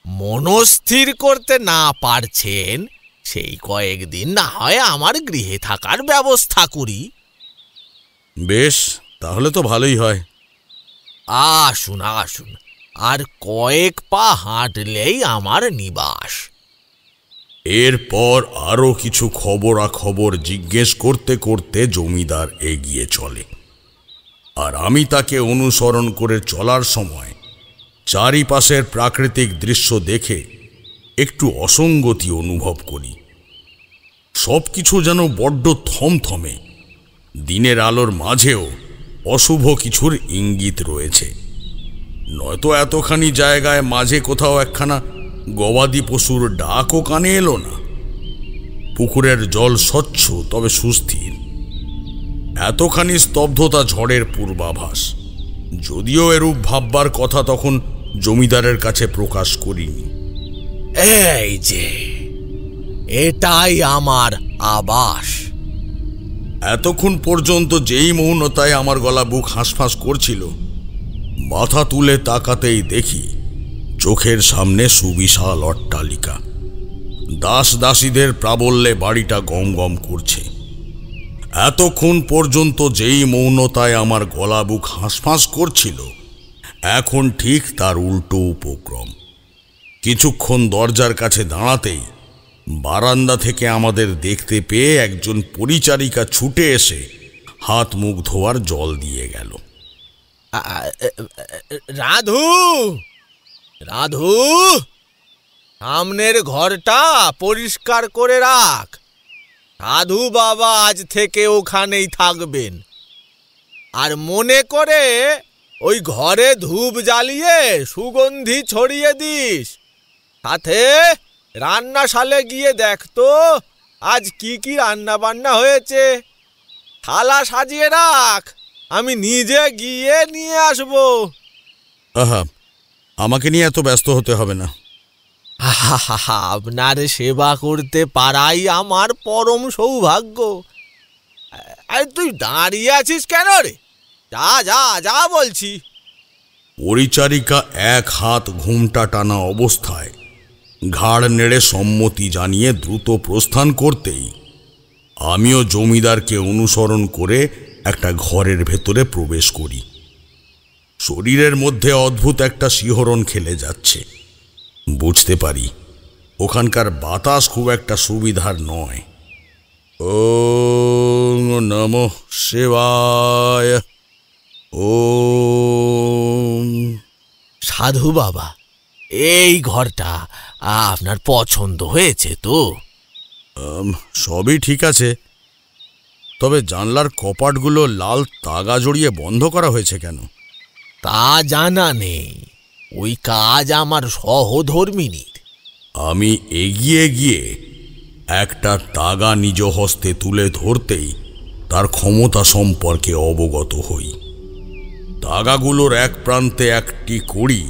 মনস্থির করতে না পারছেন সেই কয়েকদিন না হয় আমার গৃহে থাকার ব্যবস্থা করি। বেশ, তাহলে তো ভালোই হয়। আসুন আসুন, আর কয়েক পা হাঁটলেই আমার নিবাস। এরপর আরো কিছু খবরাখবর জিজ্ঞেস করতে করতে জমিদার এগিয়ে চলে, আর আমি তাকে অনুসরণ করে চলার সময় চারিপাশের প্রাকৃতিক দৃশ্য দেখে একটু অসঙ্গতি অনুভব করি। সবকিছু যেন বড্ড থমথমে, দিনের আলোর মাঝেও অশুভ কিছুর ইঙ্গিত রয়েছে। নয়তো এতখানি জায়গায় মাঝে কোথাও একখানা গবাদি পশুর ডাকও কানে এলো না। পুকুরের জল স্বচ্ছ তবে সুস্থির। এতখানি স্তব্ধতা ঝড়ের পূর্বাভাস, যদিও এরূপ ভাববার কথা তখন জমিদারের কাছে প্রকাশ করিনি। এই যে, এটাই আমার আবাস। এতক্ষণ পর্যন্ত যেই মৌনতায় আমার গলা বুক হাঁসফাঁস করছিল, মাথা তুলে তাকাতেই দেখি চোখের সামনে সুবিশাল অট্টালিকা। দাস দাসীদের প্রাবল্যে বাড়িটা গম গম করছে। এতক্ষণ পর্যন্ত যেই মৌনতায় আমার গলা বুক হাঁসফাঁস করছিল, এখন ঠিক তার উল্টো উপক্রম। কিছুক্ষণ দরজার কাছে দাঁড়াতেই বারান্দা থেকে আমাদের দেখতে পেয়ে একজন পরিচারিকা ছুটে এসে হাত মুখ ধোয়ার জল দিয়ে গেল। রাধু, রাধু, সামনের ঘরটা পরিষ্কার করে রাখ। সাধু বাবা আজ থেকে ওখানেই থাকবেন। আর মনে করে ওই ঘরে ধূপ জ্বালিয়ে সুগন্ধি ছড়িয়ে দিস। সাথে রান্নাশালে গিয়ে দেখ তো আজ কি কি রান্না বান্না হয়েছে। থালা সাজিয়ে রাখ, আমি নিজে গিয়ে নিয়ে আসবো। আহা, আমাকে নিয়ে এত ব্যস্ত হতে হবে না। আপনার সেবা করতে পারাই আমার পরম সৌভাগ্য। আরে তুই দাঁড়িয়ে আছিস কেন রে? যা যা যা বলছি। পরিচারিকা এক হাত ঘুমটা টানা অবস্থায় ঘাড় নেড়ে সম্মতি জানিয়ে দ্রুত প্রস্থান করতেই আমিও জমিদারকে অনুসরণ করে একটা ঘরের ভেতরে প্রবেশ করি। শরীরের মধ্যে অদ্ভুত একটা শিহরণ খেলে যাচ্ছে। বুঝতে পারি ওখানকার বাতাস খুব একটা সুবিধার নয়। ওম নমঃ শিবায়। ওম। সাধু বাবা, এই ঘরটা আপনার পছন্দ হয়েছে তো? সবই ঠিক আছে, তবে জানলার কপাটগুলো লাল তাগা জড়িয়ে বন্ধ করা হয়েছে কেন? তা জানা নেই, ওই কাজ আমার সহধর্মিনীর। আমি এগিয়ে গিয়ে একটা তাগা নিজ হস্তে তুলে ধরতেই তার ক্ষমতা সম্পর্কে অবগত হই। তাগাগুলোর এক প্রান্তে একটি কড়ি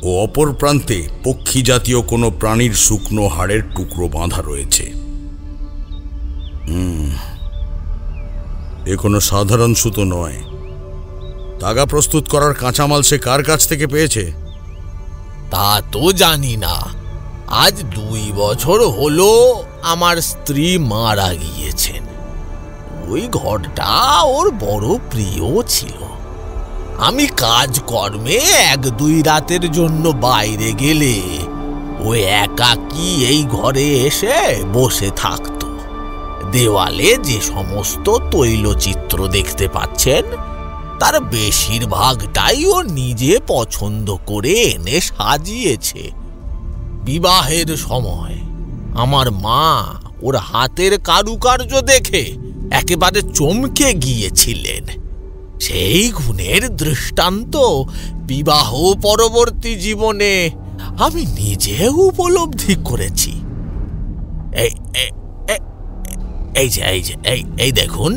ও অপর প্রান্তে পক্ষী জাতীয় কোনো প্রাণীর শুকনো হাড়ের টুকরো বাঁধা রয়েছে। এ কোনো সাধারণ সুতো নয়। তাগা প্রস্তুত করার কাঁচামাল সে কার কাছ থেকে পেয়েছে তা তো জানি না। আজ 2 বছর হলো আমার স্ত্রী মারা গিয়েছেন। ওই ঘরটা ওর বড় প্রিয় ছিল। আমি কাজকর্মে 1-2 রাতের জন্য বাইরে গেলে ও একাকী এই ঘরে এসে বসে থাকত। দেওয়ালে যে সমস্ত তৈলচিত্র দেখতে পাচ্ছেন তার বেশিরভাগটাই ও নিজে পছন্দ করে এনে সাজিয়েছে। বিবাহের সময় আমার মা ওর হাতের কারুকার্য দেখে একেবারে চমকে গিয়েছিলেন। সেই গুণের দৃষ্টান্ত বিবাহ পরবর্তী জীবনে আমি নিজেও উপলব্ধি করেছি। এই দেখুন,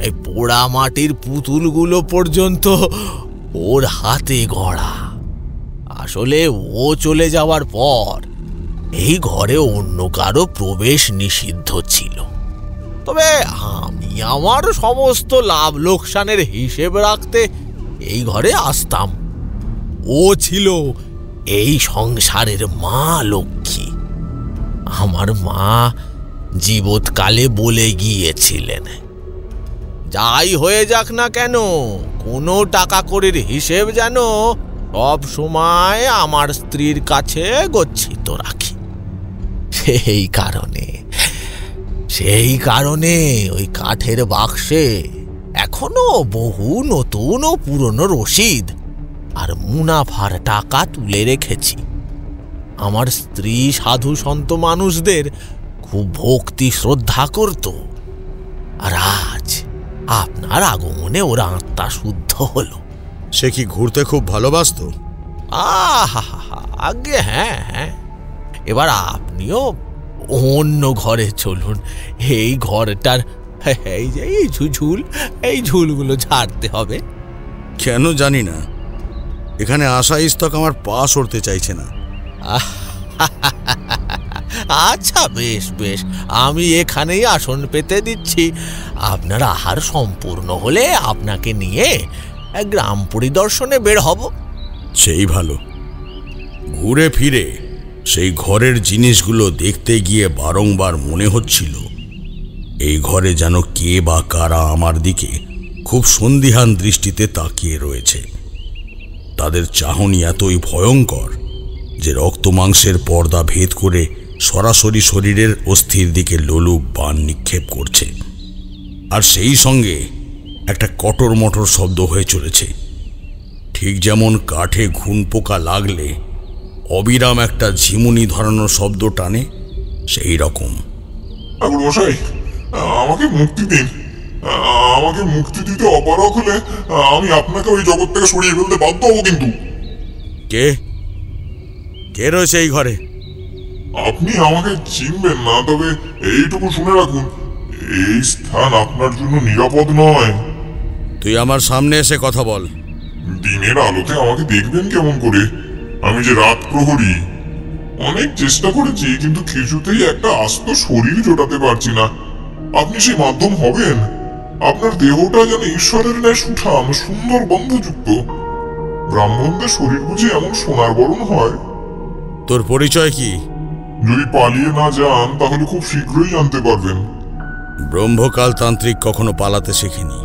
এই পোড়া মাটির পুতুলগুলো পর্যন্ত ওর হাতে গড়া। আসলে ও চলে যাওয়ার পর এই ঘরে অন্য কারো প্রবেশ নিষিদ্ধ ছিল। তবে আমি আমার সমস্ত লাভ লোকসানের হিসেব রাখতে এই ঘরে আসতাম। ও ছিল এই সংসারের মা লক্ষ্মী। আমার মা জীবৎকালে বলে গিয়েছিলেন, যাই হয়ে যাক না কেন কোনো টাকা কড়ির হিসেব যেন সব সময় আমার স্ত্রীর কাছে গচ্ছিত রাখি। সেই কারণে ওই কাঠের বাক্সে এখনো বহু নতুন ও পুরনো রসিদ আর মুনাফার টাকা তুলে রেখেছি। আমার স্ত্রী সাধু সন্ত মানুষদের খুব ভক্তি শ্রদ্ধা করত, আর আজ আপনার আগমনে ওর আত্মা শুদ্ধ হলো। সে কি ঘুরতে খুব ভালোবাসত? আগে হ্যাঁ। এবার আপনিও অন্য ঘরে চলুন। এই ঘরটার এই ঝুলগুলো ছাড়তে হবে। কেন জানি না, এখানে আসা ইস্তক আমার পা সরতে চাইছে না। আচ্ছা বেশ, আমি এখানেই আসন পেতে দিচ্ছি। আপনার আহার সম্পূর্ণ হলে আপনাকে নিয়ে গ্রাম পরিদর্শনে বের হব। সেই ভালো। ঘুরে ফিরে সেই ঘরের জিনিসগুলো দেখতে গিয়ে বারংবার মনে হচ্ছিল এই ঘরে যেন কে বা কারা আমার দিকে খুব সন্দিহান দৃষ্টিতে তাকিয়ে রয়েছে। তাদের চাহনি এতই ভয়ঙ্কর যে রক্ত মাংসের পর্দা ভেদ করে সরাসরি শরীরের অস্থির দিকে লোলুপ বাণ নিক্ষেপ করছে। আর সেই সঙ্গে একটা কটর মটর শব্দ হয়ে চলেছে, ঠিক যেমন কাঠে ঘুন পোকা লাগলে অবিরাম একটা ঝিমুনি ধরানোর শব্দ টানে, সেই রকম। মশাই, আমাকে মুক্তি দিন। আমাকে মুক্তি দিতে অপারগ হলে আমি আপনাকে ওই জগৎ থেকে সরিয়ে ফেলতে বাধ্য হবো। কিন্তু কে রয়েছে এই ঘরে? আপনি আমাকে চিনবেন না, তবে এইটুকু শুনে রাখুন, এই স্থান আপনার জন্য নিরাপদ নয়। তুই আমার সামনে এসে কথা বল। দিনের আলোতে আমাকে দেখবেন কেমন করে? আমি যে রাত প্রহরী। অনেক চেষ্টা করেছি, কিন্তু কিছুতেই একটা আস্ত শরীর জোটাতে পারছি না। আপনি সেই মাধ্যম হবেন। আপনার দেহটা যেন ঈশ্বরের ন্যায় সুঠাম, সুন্দর বন্ধযুক্ত। ব্রাহ্মণদের শরীর বুঝি এমন সোনার বরণ হয়? তোর পরিচয় কি? যদি পালিয়ে না যান তাহলে খুব শীঘ্রই জানতে পারবেন। ব্রহ্মকাল তান্ত্রিক কখনো পালাতে শেখেনি।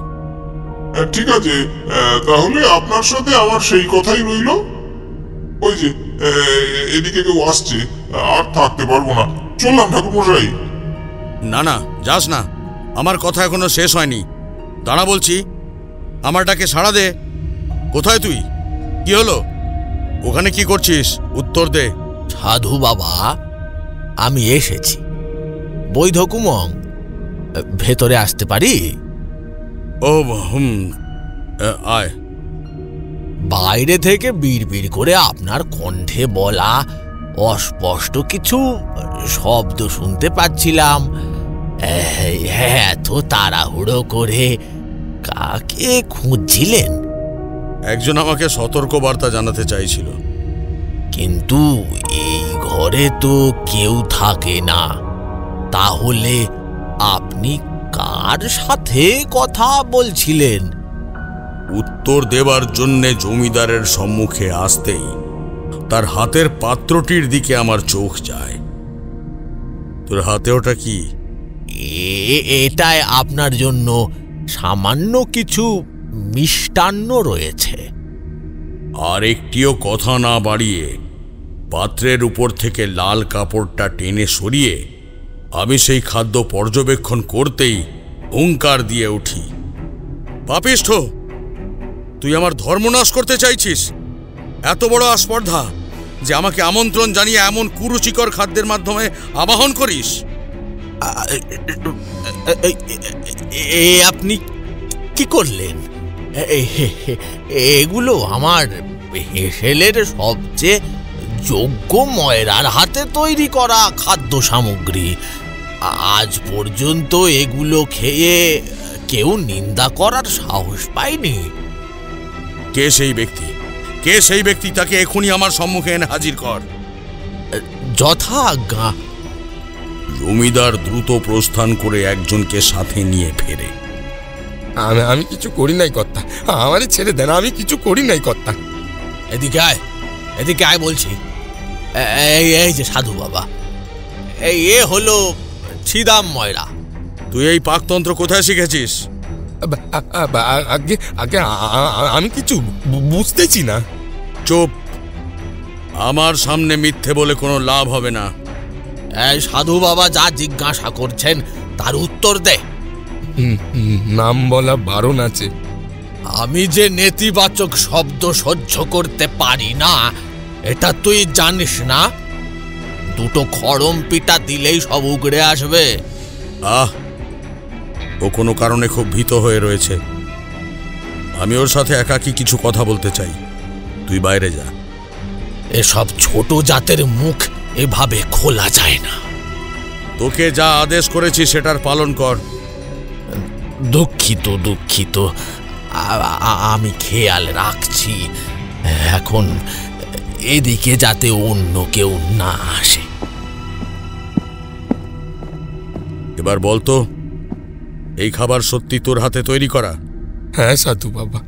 ঠিক আছে, তাহলে আপনার সাথে আমার সেই কথাই রইল। ওই যে এদিকে কেউ আসছে, আর থাকতে পারবো না, চললাম ঠাকুরমশাই। না, যাস না, আমার কথা এখনো শেষ হয়নি। দাঁড়া বলছি, আমারটাকে সাড়া দে। কোথায় তুই? কি হলো? ওখানে কি করছিস? উত্তর দে। সাধু বাবা, আমি এসেছি। বৈধ কুমং, ভেতরে আসতে পারি? ও আয়। বাইরে থেকে বিড়বিড় করে আপনার কণ্ঠে বলা অস্পষ্ট কিছু শব্দ শুনতে পাচ্ছিলাম। এত তাড়াহুড়ো করে কাকে খুঁজছিলেন? একজন আমাকে সতর্ক বার্তা জানাতে চাইছিল। কিন্তু এই ঘরে তো কেউ থাকে না, তাহলে আপনি কার সাথে কথা বলছিলেন? উত্তর দেবার জন্যে জমিদারের সম্মুখে আসতেই তার হাতের পাত্রটির দিকে আমার চোখ যায়। তোর হাতে ওটা কি? এটায় আপনার জন্য সামান্য কিছু মিষ্টান্ন রয়েছে। আর একটিও কথা না বাড়িয়ে পাত্রের উপর থেকে লাল কাপড়টা টেনে সরিয়ে আমি সেই খাদ্য পর্যবেক্ষণ করতেই হুঙ্কার দিয়ে উঠি, পাপিষ্ঠ, তুই আমার ধর্মনাশ করতে চাইছিস? এত বড় আস্পর্ধা যে আমাকে আমন্ত্রণ জানিয়ে এমন কুরুচিকর খাদ্যের মাধ্যমে আবাহন করিস? আপনি কি করলেন? এগুলো আমার হেসেলের সবচেয়ে যোগ্য ময়রার হাতে তৈরি করা খাদ্য সামগ্রী। আজ পর্যন্ত এগুলো খেয়ে কেউ নিন্দা করার সাহস পায়নি। কে সেই ব্যক্তি? কে সেই ব্যক্তি? তাকে এখনই আমার সম্মুখে এনে হাজির কর। যথা আজ্ঞা। জমিদার দ্রুত প্রস্থান করে একজনকে সাথে নিয়ে ফেরে। আমি কিছু করি নাই কর্তা, আমারে ছেড়ে দেন, আমি কিছু করি নাই কর্তা। এদিকে আয়, এদিকে আয় বলছি। এই যে সাধু বাবা, এ হলো ছিদাম ময়রা। তুই এই পাকতন্ত্র কোথায় শিখেছিস? আগে আগে আমি কিছু বুঝতেছি না। চুপ, আমার সামনে মিথ্যে বলে কোনো লাভ হবে না। এই সাধু বাবা যা জিজ্ঞাসা করছেন তার উত্তর দে। নাম বলা বারণ আছে। আমি যে নেতিবাচক শব্দ সহ্য করতে পারি না এটা তুই জানিস না? দুটো খড়ম পিটা দিলেই সব উগড়ে আসবে। ও কোনো কারণে খুব ভীত হয়ে রয়েছে। আমি ওর সাথে একাকী কিছু কথা বলতে চাই, তুই বাইরে যা। এসব ছোট জাতের মুখ এভাবে খোলা যায় না। তোকে যা আদেশ করেছি সেটার পালন কর। দুঃখিত দুঃখিত, আমি খেয়াল রাখছি। এখন এদিকে যাতে অন্য কেউ না আসে। এবার বলতো, এই খাবার সত্যি তোর হাতে তৈরি করা? হ্যাঁ সাধু বাবা,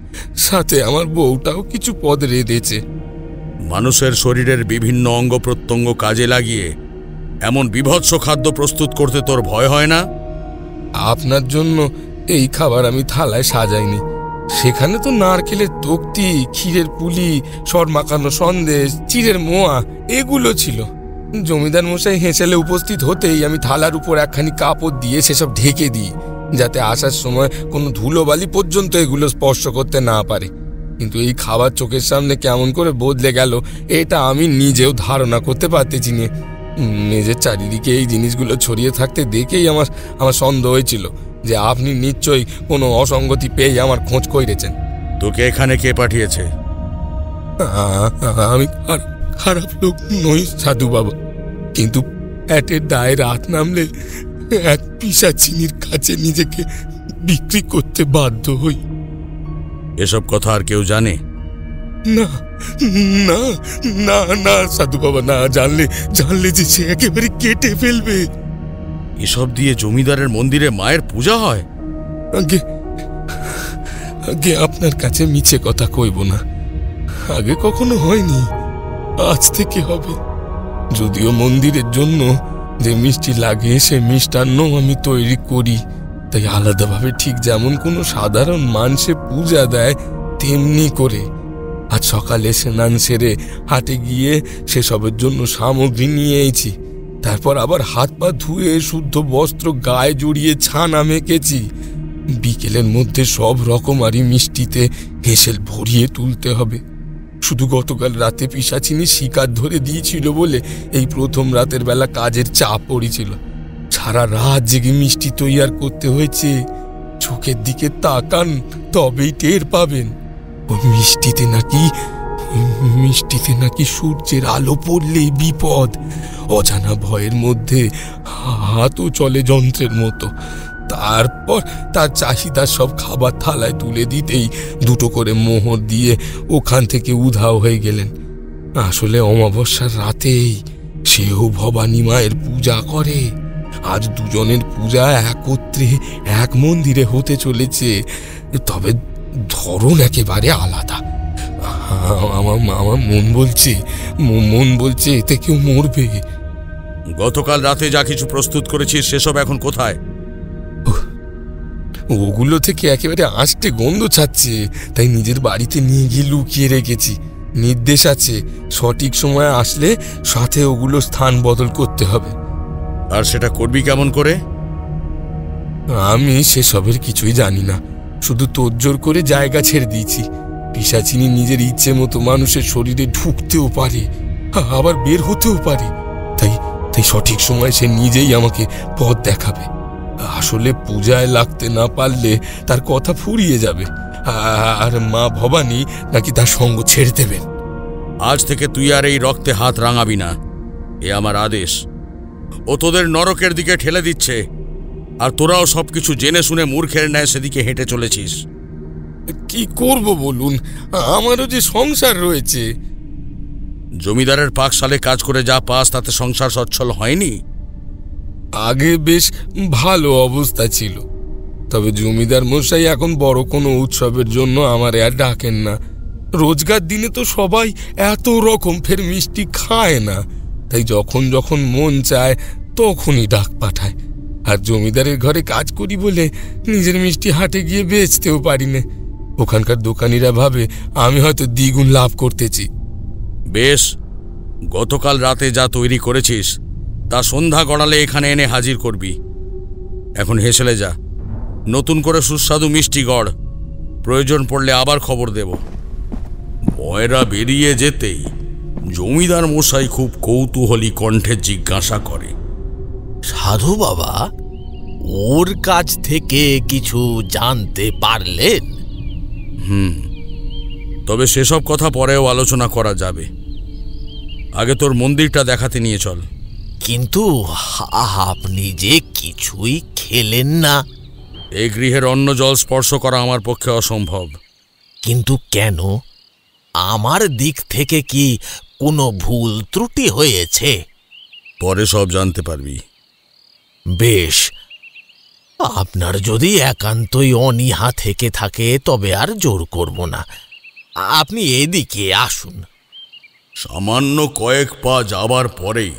সাথে আমার বউটাও কিছু পদ রেঁধেছে। মানুষের শরীরের বিভিন্ন অঙ্গ প্রত্যঙ্গ কাজে লাগিয়ে এমন বিভৎস খাদ্য প্রস্তুত করতে তোর ভয় হয় না? আপনার জন্য এই খাবার আমি থালায় সাজাইনি। সেখানে তো নারকেলের তক্তি, ক্ষীরের পুলি, সর মাখানো সন্দেশ, চিড়ের মোয়া এগুলো ছিল। জমিদার মশাই হেঁচেলে উপস্থিত হতেই আমি থালার উপর একখানি কাপড় দিয়ে সেসব ঢেকে দিই, যাতে আসার সময় কোনো ধুলোবালি পর্যন্ত এগুলো স্পর্শ করতে না পারে। কিন্তু এই খাবার চোখের সামনে কেমন করে বদলে গেল এটা আমি নিজেও ধারণা করতে পারতেছি না। মেঝের চারিদিকে এই জিনিসগুলো ছড়িয়ে থাকতে দেখেই আমার সন্দেহ হয়েছিল যে আপনি নিশ্চয়ই কোনো অসঙ্গতি পেয়ে আমার খোঁজ করেছেন। তোকে এখানে কে পাঠিয়েছে? আমি খারাপ লোক নই সাধু বাবা, কিন্তু পেটের দায়ে রাত নামলে এক পিশাচিনীর কাছে নিজেকে বিক্রি করতে বাধ্য হই। এসব কথা আর কেউ জানে? না না না না সাধু বাবা, না, জানলে যে সে একেবারে কেটে ফেলবে। এসব দিয়ে জমিদারের মন্দিরে মায়ের পূজা হয়? আগে আপনার কাছে মিছে কথা কইব না, আগে কখনো হয়নি, আজ থেকে হবে। যদিও মন্দিরের জন্য যে মিষ্টি লাগে সে মিষ্টান্ন আমি তৈরি করি, তাই আলাদাভাবে ঠিক যেমন কোনো সাধারণ মানুষে পূজা দেয় তেমনি করে আজ সকালে স্নান সেরে হাটে গিয়ে সেসবের জন্য সামগ্রী নিয়ে এসেছি। তারপর আবার হাত পা ধুয়ে শুদ্ধ বস্ত্র গায়ে জড়িয়ে ছানা মেখেছি। বিকেলের মধ্যে সব রকমারি মিষ্টিতে হেসেল ভরিয়ে তুলতে হবে। শুধু গতকাল রাতে পিশাচিনী শিকার ধরে দিয়েছিল বলে এই প্রথম রাতের বেলা কাজের চাপ পড়েছিল। সারা রাত জেগে মিষ্টি তৈয়ার করতে হয়েছে। চোখের দিকে তাকান, তবেই টের পাবেন ওই মিষ্টিতে নাকি সূর্যের আলো পড়লেই বিপদ। অজানা ভয়ের মধ্যে হাতও চলে যন্ত্রের মতো। তারপর তার চাহিদা সব খাবার থালায় তুলে দিতেই দুটো করে মোহর দিয়ে ওখান থেকে উধাও হয়ে গেলেন। আসলে অমাবস্যার রাতেই সেও ভবানী মায়ের পূজা করে। আজ দুজনের পূজা একত্রে এক মন্দিরে হতে চলেছে, তবে ধরন একেবারে আলাদা। আমার মন বলছে এতে কেউ মরবে। গতকাল রাতে যা কিছু প্রস্তুত করেছিস সেসব এখন কোথায়? ওগুলো থেকে একেবারে আষ্টে গন্ধ ছাড়ছে, তাই নিজের বাড়িতে নিয়ে গিয়ে লুকিয়ে রেখেছি। নির্দেশ আছে সঠিক সময়ে আসলে সাথে ওগুলো স্থান বদল করতে হবে। আর সেটা করবি কেমন করে? আমি সেসবের কিছুই জানি না, শুধু তোড়জোড় করে জায়গা ছেড়ে দিয়েছি। পিশাচিনী নিজের ইচ্ছে মতো মানুষের শরীরে ঢুকতেও পারে, আবার বের হতেও পারে। তাই সঠিক সময় সে নিজেই আমাকে পথ দেখাবে। আসলে পূজায় লাগতে না পারলে তার কথা ফুরিয়ে যাবে, আর মা ভবানী নাকি তার সঙ্গ ছেড়ে দেবেন। আজ থেকে তুই আর এই রক্তে হাত রাঙাবি না, এ আমার আদেশ। ও তোদের নরকের দিকে ঠেলে দিচ্ছে, আর তোরাও সবকিছু জেনে শুনে মূর্খের ন্যায় সেদিকে হেঁটে চলেছিস। কি করব বলুন, আমারও যে সংসার রয়েছে। জমিদারের পাকশালে কাজ করে যা পাস তাতে সংসার সচ্ছল হয়নি? আগে বেশ ভালো অবস্থা ছিল, তবে জমিদার মশাই এখন বড় কোনো উৎসবের জন্য আমার আর ডাকেন না। রোজগার দিনে তো সবাই এত রকম ফের মিষ্টি খায় না, তাই যখন যখন মন চায় তখনই ডাক পাঠায়। আর জমিদারের ঘরে কাজ করি বলে নিজের মিষ্টি হাটে গিয়ে বেচতেও পারি না। ওখানকার দোকানিরা ভাবে আমি হয়তো দ্বিগুণ লাভ করতেছি। বেশ, গতকাল রাতে যা তৈরি করেছিস তা সন্ধ্যা গড়ালে এখানে এনে হাজির করবি। এখন হেসেলে যা, নতুন করে সুস্বাদু মিষ্টি গড়। প্রয়োজন পড়লে আবার খবর দেব। ময়রা বেরিয়ে যেতেই জমিদার মশাই খুব কৌতূহলী কণ্ঠে জিজ্ঞাসা করে, সাধু বাবা, ওর কাছ থেকে কিছু জানতে পারলেন? তবে সেসব কথা পরেও আলোচনা করা যাবে। আগে তোর মন্দিরটা দেখাতে নিয়ে চল। কিন্তু আপনি যে কিছুই খেলেন না। এই গৃহের অন্ন জল স্পর্শ করা আমার পক্ষে অসম্ভব। কিন্তু কেন? আমার দিক থেকে কি কোনো ভুল ত্রুটি হয়েছে? পরে সব জানতে পারবি। বেশ, আপনার যদি একান্তই অনীহা থেকে থাকে তবে আর জোর করব না। আপনি এদিকে আসুন। সামান্য কয়েক পা যাবার পরেই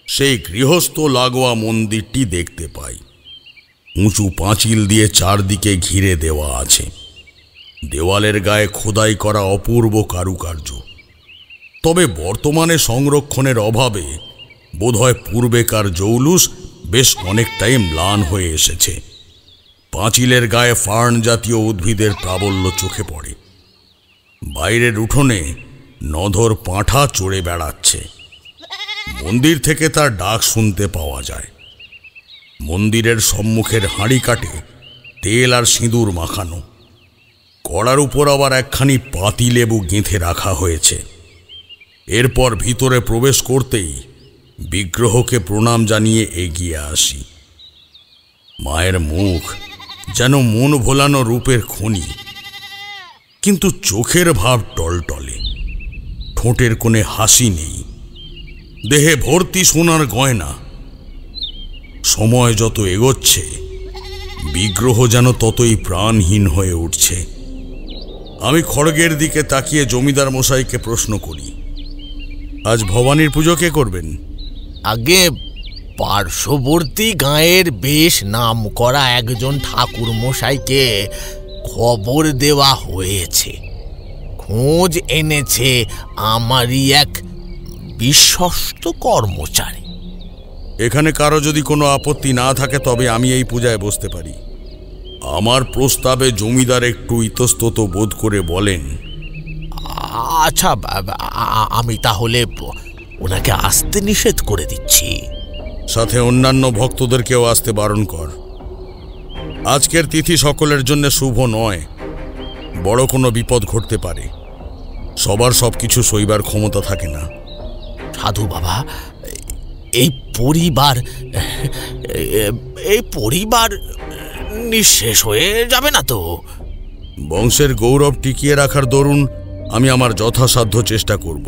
সেই গৃহস্থ লাগোয়া মন্দিরটি দেখতে পাই। উঁচু পাঁচিল দিয়ে চারদিকে ঘিরে দেওয়া আছে। দেওয়ালের গায়ে খোদাই করা অপূর্ব কারুকার্য। তবে বর্তমানে সংরক্ষণের অভাবে বোধহয় পূর্বেকার জৌলুস বেশ অনেকটাই ম্লান হয়ে এসেছে। পাঁচিলের গায়ে ফার্ন জাতীয় উদ্ভিদের প্রাবল্য চোখে পড়ে। বাইরের উঠোনে নধর পাঁঠা চড়ে বেড়াচ্ছে। মন্দির থেকে তার ডাক শুনতে পাওয়া যায়। মন্দিরের সম্মুখের হাঁড়ি কাটে তেল আর সিঁদুর মাখানো। কড়ার উপর আবার একখানি পাতিলেবু গেঁথে রাখা হয়েছে। এরপর ভিতরে প্রবেশ করতেই বিগ্রহকে প্রণাম জানিয়ে এগিয়ে আসি। মায়ের মুখ যেন মন ভোলানো রূপের খনি, কিন্তু চোখের ভাব টলটলে। ঠোঁটের কোণে হাসি নেই। দেহে ভর্তি সোনার গয়না। সময় যত এগোচ্ছে বিগ্রহ যেন ততই প্রাণহীন হয়ে উঠছে। আমি খড়গের দিকে তাকিয়ে জমিদার মশাইকে প্রশ্ন করি, আজ ভবানীর পুজো কে করবেন? আগে পার্শ্ববর্তী গাঁয়ের বেশ নাম করা একজন ঠাকুর মশাইকে খবর দেওয়া হয়েছে। খোঁজ এনেছে আমারই এক বিশ্বস্ত কর্মচারী। এখানে কারো যদি কোনো আপত্তি না থাকে তবে আমি এই পূজায় বসতে পারি। আমার প্রস্তাবে জমিদার একটু ইতস্তত বোধ করে বলেন, আচ্ছা, আমি তাহলে ওনাকে আসতে নিষেধ করে দিচ্ছি। সাথে অন্যান্য ভক্তদেরকেও আসতে বারণ কর। আজকের তিথি সকলের জন্য শুভ নয়। বড় কোনো বিপদ ঘটতে পারে। সবার সবকিছু সইবার ক্ষমতা থাকে না। সাধু বাবা, এই পরিবার নিঃশেষ হয়ে যাবে না তো? বংশের গৌরব টিকিয়ে রাখার দরুন আমি আমার যথাসাধ্য চেষ্টা করব।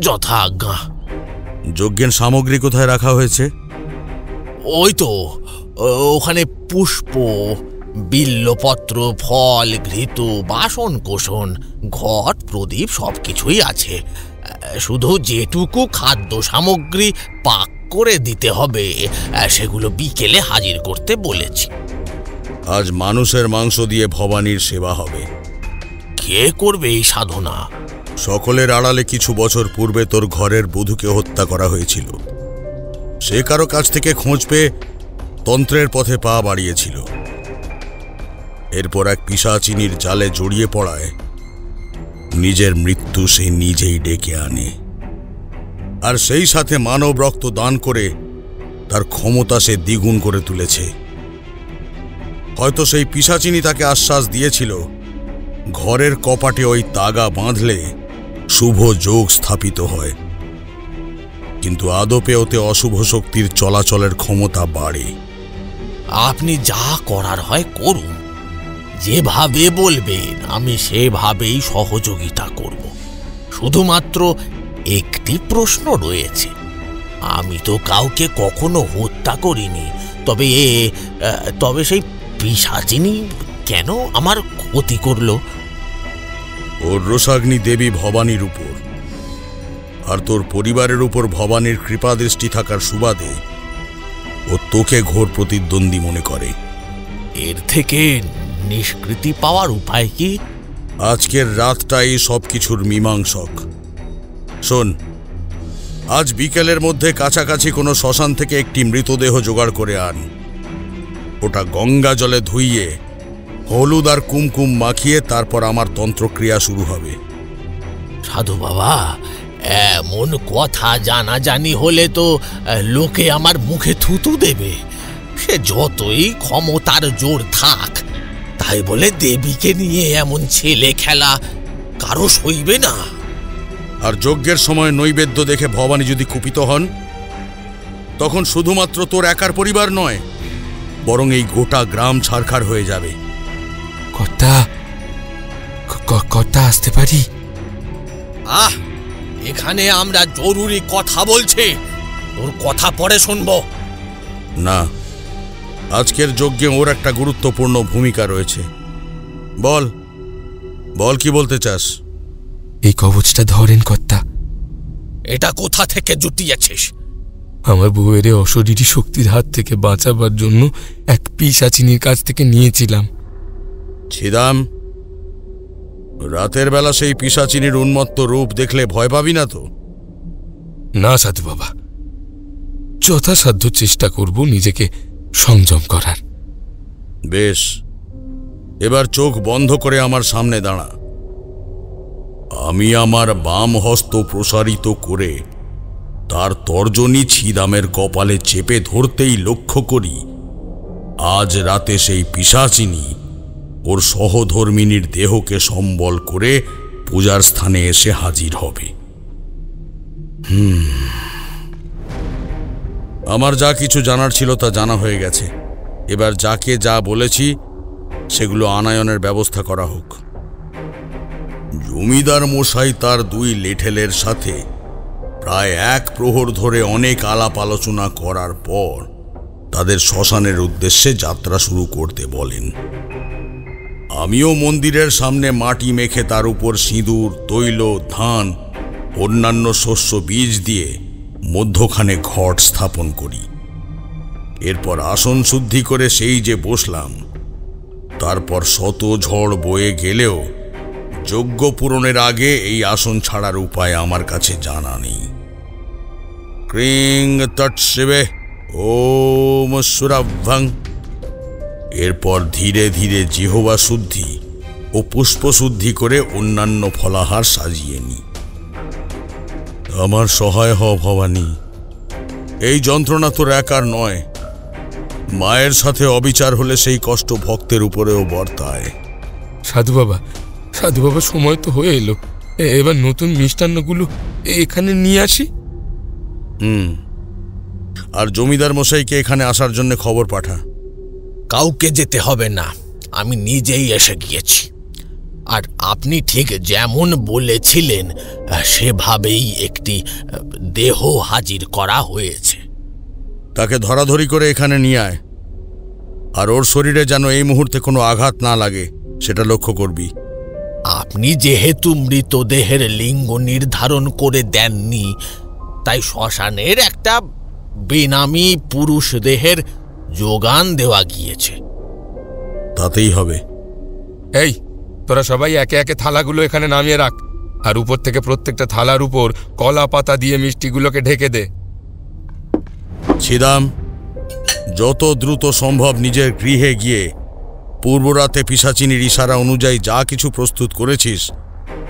যথাজ্ঞা। যজ্ঞের সামগ্রী কোথায় রাখা হয়েছে? ওই তো ওখানে পুষ্প, বিল্লপত্র, ফল, ঘৃত, বাসন কোসন, ঘট, প্রদীপ সবকিছুই আছে। শুধু যেটুকু খাদ্য সামগ্রী পাক করে দিতে হবে সেগুলো বিকেলে হাজির করতে বলেছি। আজ মানুষের মাংস দিয়ে ভবানীর সেবা হবে। কে করবে এই সাধনা? সকলের আড়ালে কিছু বছর পূর্বে তোর ঘরের বধূকে হত্যা করা হয়েছিল। সে কারো কাছ থেকে খোঁজ পেয়ে তন্ত্রের পথে পা বাড়িয়েছিল। এরপর এক পিশাচিনীর জালে জড়িয়ে পড়ায় নিজের মৃত্যু সে নিজেই ডেকে আনে, আর সেই সাথে মানব রক্ত দান করে তার ক্ষমতা সে দ্বিগুণ করে তুলেছে। হয়তো সেই পিশাচিনী তাকে আশ্বাস দিয়েছিল ঘরের কপাটে ওই তাগা বাঁধলে শুভ যোগ স্থাপিত হয়, কিন্তু আদপে ওতে অশুভ শক্তির চলাচলের ক্ষমতা বাড়ে। আপনি যা করার হয় করুন, যেভাবে বলবেন আমি সেভাবেই সহযোগিতা করব। শুধুমাত্র একটি প্রশ্ন রয়েছে, আমি তো কাউকে কখনো হত্যা করিনি, তবে সেই পিশাচিনী কেন আমার ক্ষতি করলো? ওর রোষাগ্নি দেবী ভবানীর উপর আর তোর পরিবারের উপর ভবানীর কৃপা দৃষ্টি থাকার সুবাদে ও তোকে ঘোর প্রতিদ্বন্দ্বী মনে করে। এর থেকে নিষ্কৃতি পাওয়ার উপায় কি? আজকের রাতটাই সবকিছুর মীমাংসক। শোন, আজ বিকেলের মধ্যে কাছাকাছি কোনো শ্মশান থেকে একটি মৃতদেহ জোগাড় করে আন। ওটা গঙ্গা জলে ধুইয়ে হলুদ আর কুমকুম মাখিয়ে তারপর আমার তন্ত্রক্রিয়া শুরু হবে। সাধু বাবা, এমন কথা জানাজানি হলে তো লোকে আমার মুখে থুতু দেবে। সে যতই ক্ষমতার জোর থাক, তাই বলে দেবীকে নিয়ে এমন ছেলে খেলা কারো সইবে না। আর যজ্ঞের সময় নৈবেদ্য দেখে ভবানী যদি কুপিত হন, তখন শুধুমাত্র তোর একার পরিবার নয়, বরং এই গোটা গ্রাম ছারখার হয়ে যাবে। কর্তা আসতে পারি? এখানে আমরা জরুরি কথা বলছি, তোর কথা পরে শুনবো। না, আজকের যজ্ঞে ওর একটা গুরুত্বপূর্ণ ভূমিকা রয়েছে। বল বল কি বলতে চাস? এই কবচটা ধরেন কর্তা। এটা কোথা থেকে জুটিয়েছিস? আমার বউয়ের অশরীরী শক্তির হাত থেকে বাঁচাবার জন্য এক পিশাচিনীর কাছ থেকে নিয়েছিলাম। ছিদাম, রাতের বেলা সেই পিশাচিনীর উন্মত্ত রূপ দেখলে ভয় পাবি না তো? না সাধু বাবা, যথাসাধ্য চেষ্টা করব নিজেকে সংযম করার। বেশ, এবার চোখ বন্ধ করে আমার সামনে দাঁড়া। আমি আমার বাম হস্ত প্রসারিত করে তার তর্জনী ছিদামের কপালে চেপে ধরতেই লক্ষ্য করি আজ রাতে সেই পিশাচিনী ওর সহধর্মিনীর দেহকে সম্বল করে পূজার স্থানে এসে হাজির হবে। আমার যা কিছু জানার ছিল তা জানা হয়ে গেছে। এবার যাকে যা বলেছি সেগুলো আনায়নের ব্যবস্থা করা হোক। জমিদার মশাই তার দুই লেঠেলের সাথে প্রায় এক প্রহর ধরে অনেক আলাপ আলোচনা করার পর তাদের শ্মশানের উদ্দেশ্যে যাত্রা শুরু করতে বলেন। আমিও মন্দিরের সামনে মাটি মেখে তার উপর সিঁদুর, তৈল, ধান, অন্যান্য শস্য বীজ দিয়ে মধ্যখানে ঘট স্থাপন করি। এরপর আসন শুদ্ধি করে সেই যে বসলাম, তারপর শত ঝড় বয়ে গেলেও যজ্ঞ পূরণের আগে এই আসন ছাড়ার উপায় আমার কাছে জানা নেই। ক্রিং তৎসিবে ওম সুরাভ্যাং। এরপর ধীরে ধীরে জিহ্বা শুদ্ধি ও পুষ্প শুদ্ধি করে অন্যান্য ফলাহার সাজিয়ে নি। আমার সহায় হ ভবানী, এই যন্ত্রণা তোর একার নয়। মায়ের সাথে অবিচার হলে সেই কষ্ট ভক্তের উপরেও বর্তায়। সাধু বাবা, সময় তো হয়ে এলো। এবার নতুন মিষ্টান্নগুলো এখানে নিয়ে আসি। আর জমিদার মশাইকে এখানে আসার জন্য খবর পাঠা। কাউকে যেতে হবে না, আমি নিজেই এসে গিয়েছি। আর আপনি ঠিক যেমন বলেছিলেন সেভাবেই একটি দেহ হাজির করা হয়েছে। তাকে ধরাধরি করে এখানে নিয়ে আয়, আর ওর শরীরে যেন এই মুহূর্তে কোনো আঘাত না লাগে সেটা লক্ষ্য করবি। আপনি যেহেতু মৃতদেহের লিঙ্গ নির্ধারণ করে দেননি, তাই শ্মশানের একটা বেনামি পুরুষ দেহের যোগান দেওয়া গিয়েছে। তাতেই হবে। এই, তোরা সবাই একে একে থালাগুলো এখানে নামিয়ে রাখ, আর উপর থেকে প্রত্যেকটা থালার উপর কলা পাতা দিয়ে মিষ্টিগুলোকে ঢেকে দে। ছিদাম, যত দ্রুত সম্ভব নিজের গৃহে গিয়ে পূর্বরাতে পিশাচিনীর ইশারা অনুযায়ী যা কিছু প্রস্তুত করেছিস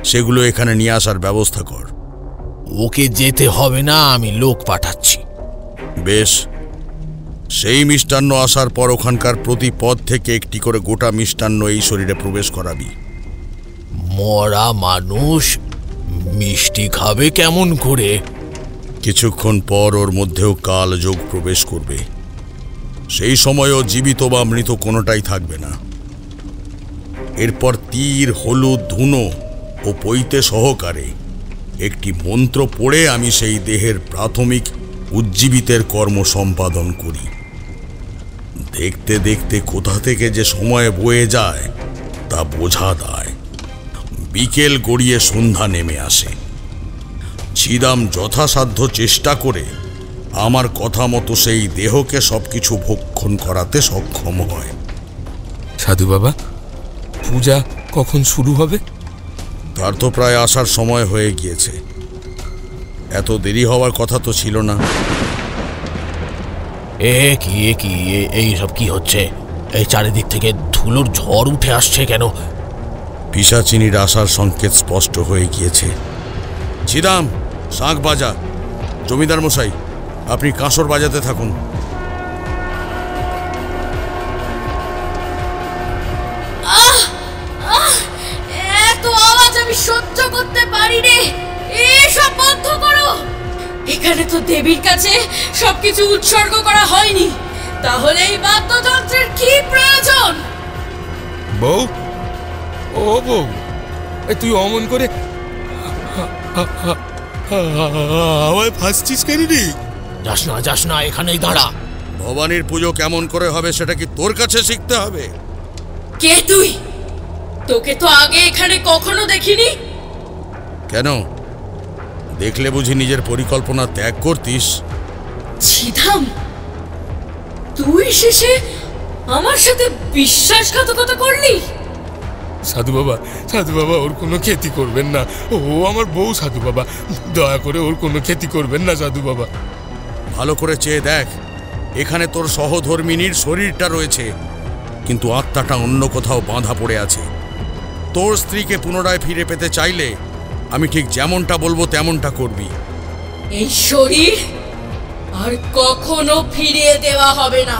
সেগুলো এখানে নিয়ে আসার ব্যবস্থা কর। ওকে যেতে হবে না, আমি লোক পাঠাচ্ছি। বেশ, সেই মিষ্টান্ন আসার পর ওখানকার প্রতি পদ থেকে একটি করে গোটা মিষ্টান্ন এই শরীরে প্রবেশ করাবি। মরা মানুষ মিষ্টি খাবে কেমন করে? কিছুক্ষণ পর ওর মধ্যেও কাল যোগ প্রবেশ করবে। সেই সময়ও জীবিত বা মৃত কোনোটাই থাকবে না। এরপর তীর, হলুদ, ধুনো ও পৈতে সহকারে একটি মন্ত্র পড়ে আমি সেই দেহের প্রাথমিক উজ্জীবিতের কর্ম সম্পাদন করি। দেখতে দেখতে কোথা থেকে যে সময় বয়ে যায় তা বোঝা দায়। বিকেল গড়িয়ে সন্ধ্যা নেমে আসে। ছিদাম যথাসাধ্য চেষ্টা করে আমার কথা মতো সেই দেহকে সবকিছু ভক্ষণ করাতে সক্ষম হয়। সাধু বাবা, পূজা কখন শুরু হবে? তার তো প্রায় আসার সময় হয়ে গিয়েছে। এত দেরি হওয়ার কথা তো ছিল না। এই সব কি হচ্ছে? এই চারিদিক থেকে ধুলোর ঝড় উঠে আসছে কেন? পিশাচিনীর আসার সংকেত স্পষ্ট হয়ে গিয়েছে। ছিদাম, শাঁখ বাজা। জমিদার মশাই, আপনি কাঁসর বাজাতে থাকুন। এত আওয়াজ আমি সহ্য করতে পারি রে। এসব বন্ধ করো। এখানে তো দেবীর কাছে সবকিছু উৎসর্গ করা হয়নি, তাহলে এই বাদ্যযন্ত্রের কি প্রয়োজন? বউ, ও বউ, তুই অমন করে আমায় ফাঁসছিস কেন রে? যাস না, এখানেই দাঁড়া। ভবানীর পুজো কেমন করে হবে সেটা কি তোর কাছে শিখতে হবে? কে তুই? তোকে তো আগে এখানে কখনো দেখিনি। কেন, দেখলে বুঝি নিজের পরিকল্পনা ত্যাগ করতিস? ছিদাম, তুই শেষে আমার সাথে বিশ্বাসঘাতকতা করলি? সাধু বাবা, ওর কোনো ক্ষতি করবেন না। ও আমার বউ সাধু বাবা, দয়া করে ওর কোনো ক্ষতি করবেন না সাধু বাবা। ভালো করে চেয়ে দেখ, এখানে তোর সহধর্মিনীর শরীরটা রয়েছে, কিন্তু আত্মাটা অন্য কোথাও বাঁধা পড়ে আছে। তোর স্ত্রীকে পুনরায় ফিরে পেতে চাইলে আমি ঠিক যেমনটা বলবো তেমনটা করবি। এই শরীর আর কখনো ফিরিয়ে দেওয়া হবে না।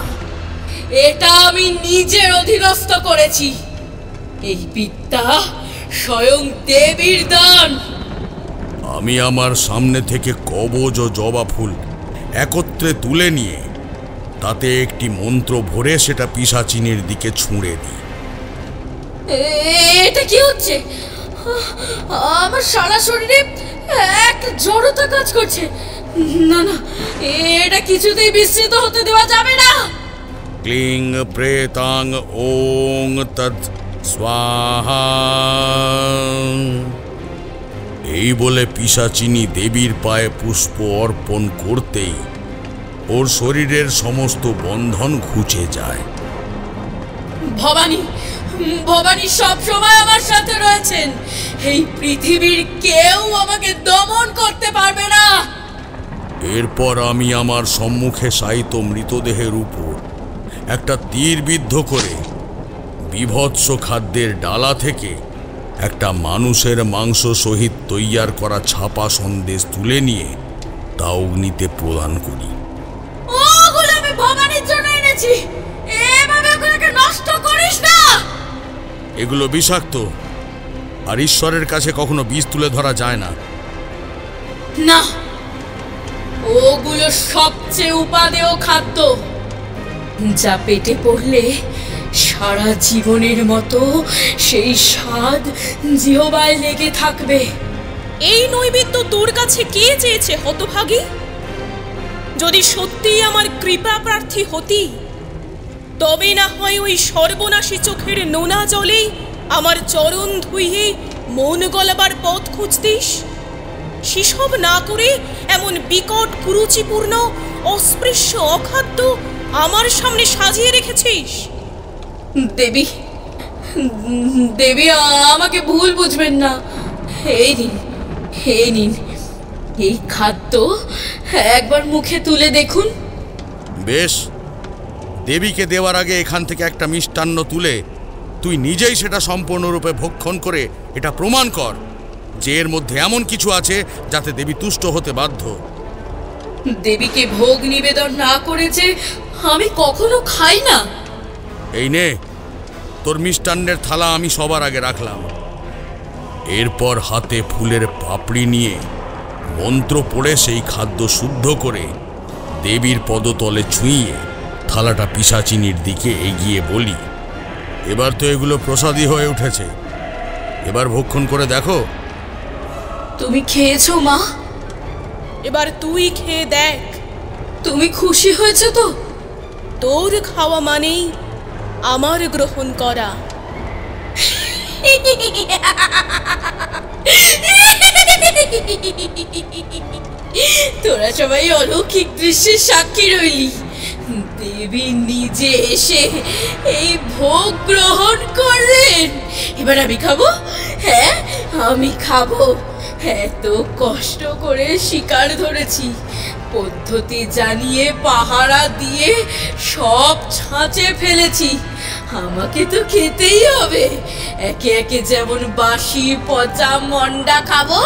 এটা আমি নিজের অধীনস্থ করেছি। এই বিদ্যা স্বয়ং দেবীর দান। আমি আমার সামনে থেকে কবজ ও জবা ফুল একত্রে তুলে নিয়ে তাতে একটি মন্ত্র ভরে সেটা পিশাচিনীর দিকে ছুঁড়ে দিই। এটা কি হচ্ছে? আমার সারা শরীরে এক জড়তা কাজ করছে। না, এটা কিছুতেই বিস্তৃত হতে দেওয়া যাবে না। ক্লিং প্রেতাং ওং তৎ স্বাহা। এই বলে পিশাচিনী দেবীর পায়ে পুষ্প অর্পণ করতেই ওর শরীরের সমস্ত বন্ধন ঘুচে যায়। ভবানী সব সময় আমার সাথে রয়েছেন। এই পৃথিবীর কেউ আমাকে দমন করতে পারবে না। এরপর আমি আমার সম্মুখে শায়িত মৃতদেহের উপর একটা তীর বিদ্ধ করে বিভৎস খাদ্যের ডালা থেকে একটা মানুষের মাংস সহিত তৈয়ার করা ছাপা সন্দেশ তুলে নিয়ে তা অগ্নিতে প্রদান করি। ওগুলো আমি ভবানীর জন্য এনেছি। এভাবে ওগুলোকে নষ্ট করিস না। এগুলো বিষাক্ত, আর ঈশ্বরের কাছে কখনো বিষ তুলে ধরা যায় না। না, ওগুলো সবচেয়ে উপাদেয় খাদ্য, যা পেটে পড়লে সারা জীবনের মতো সেই স্বাদ জিহ্বায় লেগে থাকবে। এই নৈবেদ্য তোর কাছে কে চেয়েছে হতভাগী? যদি সত্যিই আমার কৃপা প্রার্থী হতি, তবে না হয় ওই সর্বনাশী চোখের নোনা জলেই আমার চরণ ধুইয়ে মন গলাবার পথ খুঁজতিস। সেসব না করে এমন বিকট কুরুচিপূর্ণ অস্পৃশ্য অখাদ্য আমার সামনে সাজিয়ে রেখেছিস। দেবী, দেবী, আমাকে ভুল বুঝবেন না। এই নিন, এই নিন, এই খাদ্য একবার মুখে তুলে দেখুন। বেশ, দেবীকে দেওয়ার আগে এখান থেকে একটা মিষ্টান্ন তুলে তুই নিজেই সেটা সম্পূর্ণরূপে ভক্ষণ করে এটা প্রমাণ কর যে এর মধ্যে এমন কিছু আছে যাতে দেবী তুষ্ট হতে বাধ্য। দেবীকে ভোগ নিবেদন না করেছে আমি কখনো খাই না। এই নে, তোর মিষ্টান্নের থালা আমি সবার আগে রাখলাম। এরপর হাতে ফুলের পাপড়ি নিয়ে মন্ত্র পড়ে সেই খাদ্য শুদ্ধ করে দেবীর পদতলে ছুঁয়ে থালাটা পিশাচিনীর দিকে এগিয়ে বলি, এবার তো এগুলো প্রসাদী হয়ে উঠেছে, এবার ভক্ষণ করে দেখো। তুমি খেয়েছো মা? এবার তুই খেয়ে দেখ। তুমি খুশি হয়েছে তো? তোর খাওয়া মানেই আমার গ্রহণ করা। তোরা সবাই অলৌকিক দৃশ্যের সাক্ষী রইলি। দেবী নিজে এসে এই ভোগ গ্রহণ করলেন। এবার আমি খাবো। হ্যাঁ, আমি খাবো। এত কষ্ট করে শিকার ধরেছি, পদ্ধতি জানিয়ে পাহারা দিয়ে সব ছাঁচে ফেলেছি। আমাকে তো খেতেই হবে। একে একে যেমন বাসি পচা মন্ডা খাবো,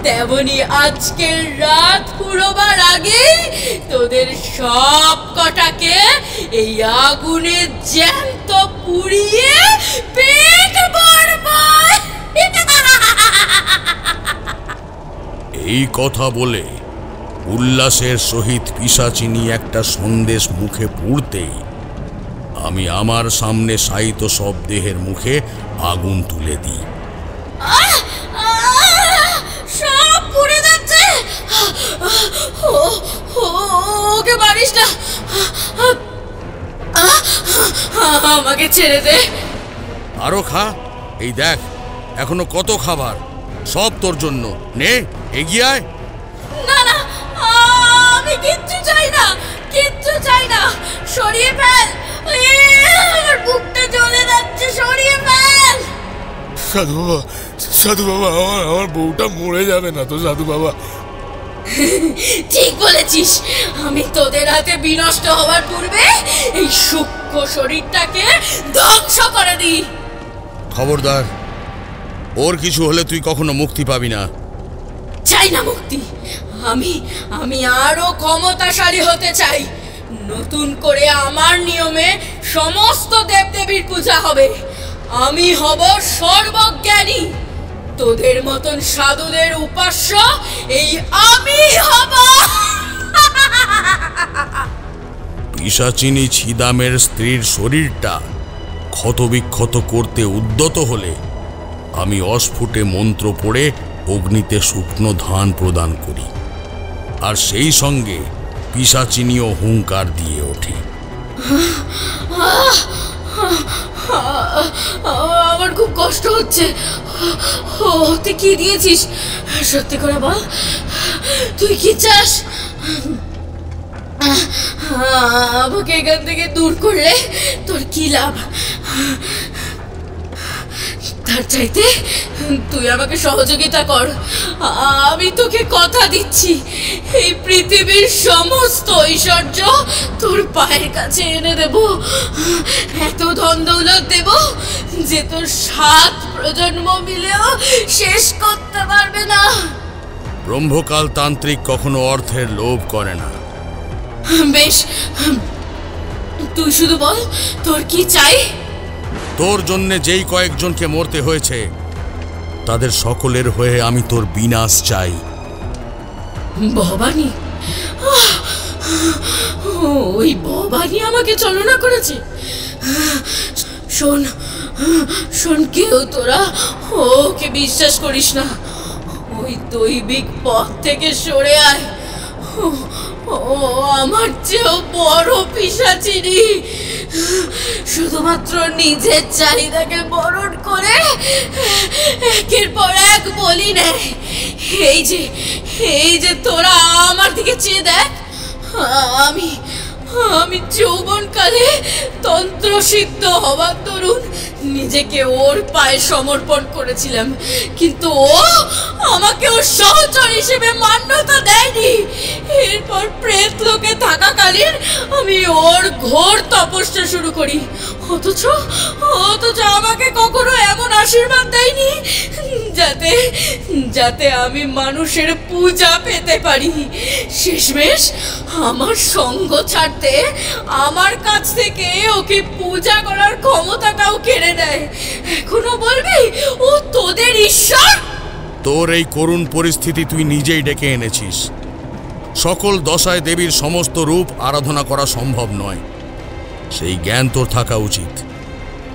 তেমনি আজকের রাত পুরোবার আগে তোদের সব কটাকে এই আগুনে জ্যান্ত পুড়িয়ে পেট ভরবো। এই কথা বলে উল্লাসের সহিত পিশাচিনী একটা সন্দেশ মুখে পুড়তেই আমি আমার সামনে শায়িত সব দেহের মুখে আগুন তুলে দিই। সব পুড়ে যাচ্ছে। ওকে মারিস না, আমাকে ছেড়ে দে। আরো খা, এই দেখ এখনো কত খাবার, সব তোর জন্য। নে, এগিয়ে আয়। না না, আমি কিচ্ছু চাই না, কিচ্ছু চাই না। সরিয়ে ফেল, আমার বুকটা জ্বলে যাচ্ছে। সরিয়ে ফেল। সাধু বাবা, সাধু বাবা, আমার বউটা মরে যাবে না তো সাধু বাবা? ঠিক বলেছিস। আমি তোদের হাতে বিনষ্ট হওয়ার পূর্বে এই সূক্ষ্ম শরীরটাকে ধ্বংস করে দিই। খবরদার, ওর কিছু হলে তুই কখনো মুক্তি পাবি না। চাই না মুক্তি। আমি আরো ক্ষমতাশালী হতে চাই। নতুন করে আমার নিয়মে সমস্ত দেবদেবীর পূজা হবে। আমি হব সর্বজ্ঞানী। তোদের মতন সাধুদের উপাস্য এই আমি হব। পিশাচিনী ছিদামের স্ত্রীর শরীরটা ক্ষতবিক্ষত করতে উদ্যত হলে আমি অস্ফুটে মন্ত্র পড়ে অগ্নিতে শুকনো ধান প্রদান করি, আর সেই সঙ্গে পিশাচিনীও হুঙ্কার দিয়ে ওঠে। আমার খুব কষ্ট হচ্ছে। তুই কি দিয়েছিস সত্যি করে বল, তুই কি চাস? আমাকে এখান থেকে দূর করলে তোর কি লাভ? তার চাইতে তুই আমাকে সহযোগিতা কর। আমি তোকে কথা দিচ্ছি, এই পৃথিবীর সমস্ত ঐশ্বর্য তোর পায়ের কাছে এনে দেব। এত ধন দৌলত দেব যে তোর 7 প্রজন্ম মিলেও শেষ করতে পারবে না। ব্রহ্মকাল তান্ত্রিক কখনো অর্থের লোভ করে না। বেশ, তুই শুধু বল তোর কি চাই। তোর জন্য যেই কয়েকজনকে মরতে হয়েছে তাদের সকলের হয়ে আমি তোর বিনাশ চাই। ভবানী, ওই ভবানী আমাকে ছলনা করেছে। শোন শোন, কেউ তোরা ওকে বিশ্বাস করিস না। ওই দৈবিক পথ থেকে সরে আয়। ও আমার চেয়েও বড় পিশাচিনি। শুধুমাত্র নিজের চাহিদাকে বরণ করে একের পর এক বলি নেয়। এই যে তোরা আমার দিকে চেয়ে দেখ। আমি যৌবনকালে তন্ত্রসিদ্ধ হওয়ার দরুন নিজেকে ওর পায়ে সমর্পণ করেছিলাম, কিন্তু ও আমাকে ওর সহচর হিসেবে মান্যতা দেয়নি। এরপর প্রেত লোকে থাকাকালীন আমি ওর ঘোর তপস্যা শুরু করি, অথচ আমাকে কখনো এমন আশীর্বাদ দেয়নি যাতে আমি মানুষের পূজা পেতে পারি। শেষমেশ আমার সঙ্গ ছাড়তে আমার কাছ থেকে ওকে পূজা করার ক্ষমতাটাও কেড়ে নেয়। এখনো বলবি ও তোদের ঈশ্বর? তোর এই করুণ পরিস্থিতি তুই নিজেই ডেকে এনেছিস। সকল দশায় দেবীর সমস্ত রূপ আরাধনা করা সম্ভব নয়, সেই জ্ঞান তোর থাকা উচিত।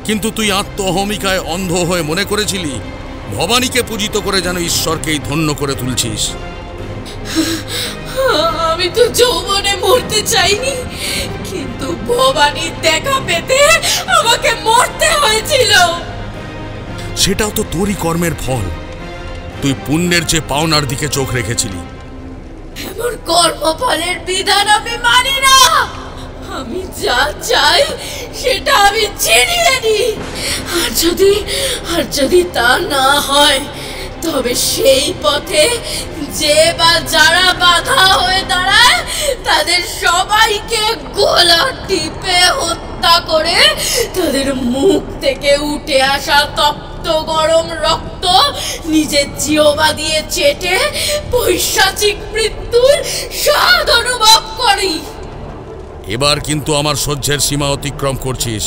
কিন্তু তুই আত্ম অহমিকায় অন্ধ হয়ে মনে করেছিলি ভবানীকে পূজিত করে যেন ঈশ্বরকেই ধন্য করে তুলছিস। আমি তো যৌবনে মরতে চাইনি, কিন্তু ভবানীর দেখা পেতে আমাকে মরতে হয়েছিল। সেটাও তো তোরই কর্মের ফল। তুই পুণ্যের চেয়ে পাওনার দিকে চোখ রেখেছিলি। এমন কর্মফলের বিধান আমি মানি না। আমি যা চাই সেটা আমি ছিনিয়ে নিই, আর যদি তা না হয় তবে সেই পথে যে বা যারা বাধা হয়ে দাঁড়ায় তাদের সবাইকে গলা টিপে হত্যা করে তাদের মুখ থেকে উঠে আসা তপ্ত গরম রক্ত নিজের জিহ্বা দিয়ে চেটে পৈশাচিক মৃত্যুর স্বাদ অনুভব করি। এবার কিন্তু আমার সহ্যের সীমা অতিক্রম করছিস।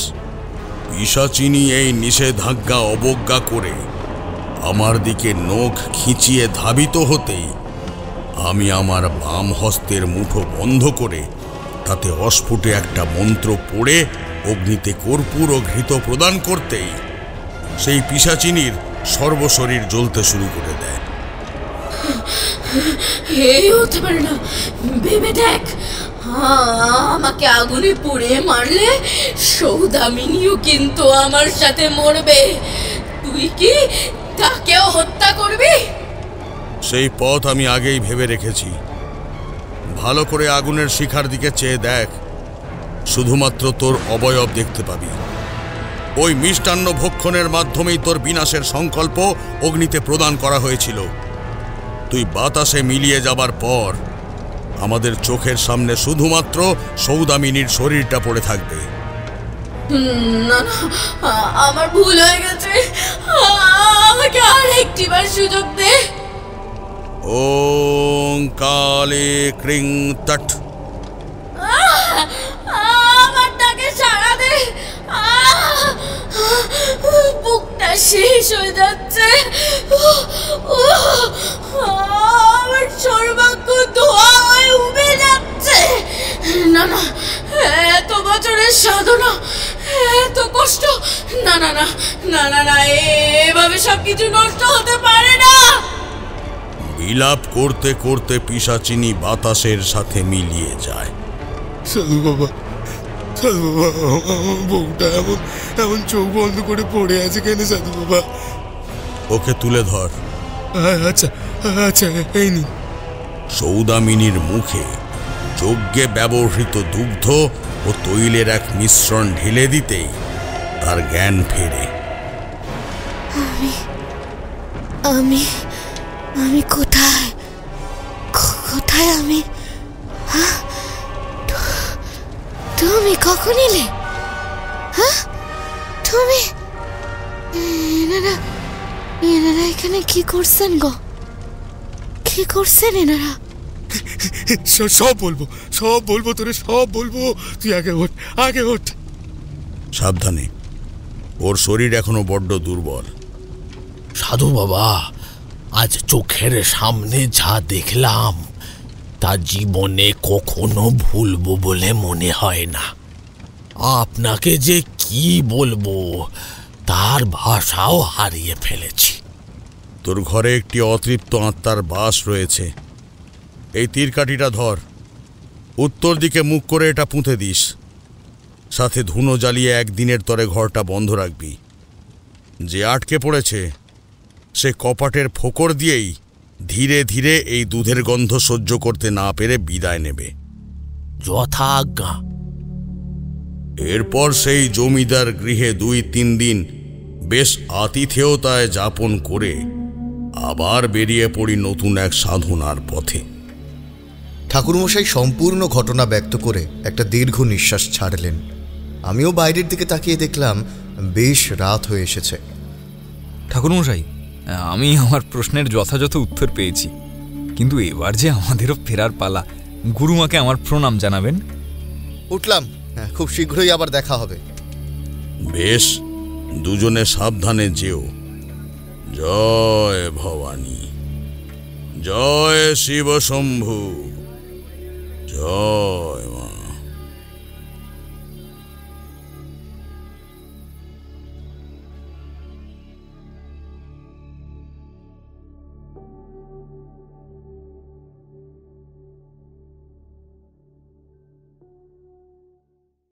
পিশাচিনী এই নিষেধাজ্ঞা অবজ্ঞা করে আমার দিকে নখ খিঁচিয়ে ধাবিত হতেই আমি আমার বাম হস্তের মুঠো বন্ধ করে তাতে অস্ফুটে একটা মন্ত্র পড়ে অগ্নিতে কর্পূর ও ঘৃত প্রদান করতেই সেই পিশাচিনীর সর্বশরীর জ্বলতে শুরু করে দেয়। এই হতে পারে না, ভেবে দেখ। আমাকে আগুনে পুড়ে মারলে সৌদামিনীও কিন্তু আমার সাথে মরবে। তুই কি তাকেও হত্যা করবি? সেই পথ আমি আগেই ভেবে রেখেছি। ভালো করে আগুনের শিখার দিকে চেয়ে দেখ, শুধুমাত্র তোর অবয়ব দেখতে পাবি। ওই মিষ্টান্ন ভক্ষণের মাধ্যমেই তোর বিনাশের সংকল্প অগ্নিতে প্রদান করা হয়েছিল। তুই বাতাসে মিলিয়ে যাবার পর আমাদের চোখের সামনে শুধুমাত্র সৌদামিনীর শরীরটা পড়ে থাকবে। না না, আমার ভুল হয়ে গেছে, আমাকে আর একটিবার সুযোগ দে। ওং কালে ক্রিং তট। আমার ডাকে সাড়া দে, বুকটা শেষ হয়ে যাচ্ছে। আমার সর্বাঙ্গ ধোয়া হয়ে উবে যাচ্ছে। না না, এত বছরের সাধনা, এত কষ্ট, না না না না না না, এভাবে সবকিছু নষ্ট হতে পারে না। বিলাপ করতে করতে পিশাচিনী বাতাসের সাথে মিলিয়ে যায়। সাধু বাবা, সাধু বাবা, আমার বউটা এমন চোখ বন্ধ করে পড়ে আছে কেন সাধু বাবা? ওকে তুলে ধর। আচ্ছা আচ্ছা, এই নি। সৌদামিনীর মুখে যজ্ঞে ব্যবহৃত দুগ্ধ ও তৈলের এক মিশ্রণ ঢেলে দিতেই তার জ্ঞান ফেরে। আমি আমি কোথায় কোথায় আমি? তুমি কখন এলে? হ্যাঁ, তুমি? এনারা এখানে কি করছেন গো? কি করছেন এনারা? সব বলবো তোরে, সব বলবো। তুই আগে ওঠ। সাবধানে, ওর শরীর এখনো বড্ড দুর্বল। সাধু বাবা, আজ চোখের সামনে যা দেখলাম তা জীবনে কখনো ভুলবো বলে মনে হয় না। আপনাকে যে কি বলবো, তার ভাষাও হারিয়ে ফেলেছি। তোর ঘরে একটি অতৃপ্ত আত্মার বাস রয়েছে। এই তীরকাঠিটা ধর, উত্তর দিকে মুখ করে এটা পুঁতে দিস। সাথে ধুনো জ্বালিয়ে একদিনের তরে ঘরটা বন্ধ রাখবি। যে আটকে পড়েছে সে কপাটের ফোকর দিয়েই ধীরে ধীরে এই দুধের গন্ধ সহ্য করতে না পেরে বিদায় নেবে। যথা আজ্ঞা। এরপর সেই জমিদার গৃহে 2-3 দিন বেশ আতিথেয়তায় যাপন করে আবার বেরিয়ে পড়ি নতুন এক সাধনার পথে। ঠাকুরমশাই সম্পূর্ণ ঘটনা ব্যক্ত করে একটা দীর্ঘ নিঃশ্বাস ছাড়লেন। আমিও বাইরের দিকে তাকিয়ে দেখলাম বেশ রাত হয়ে এসেছে। ঠাকুরমশাই, আমি আমার প্রশ্নের যথাযথ উত্তর পেয়েছি, কিন্তু এবার যে আমাদেরও ফেরার পালা। গুরুমাকে আমার প্রণাম জানাবেন। উঠলাম, খুব শীঘ্রই আবার দেখা হবে। বেশ, দুজনে সাবধানে যেও। জয় ভবানী, জয় শিব শম্ভু, জয় মা।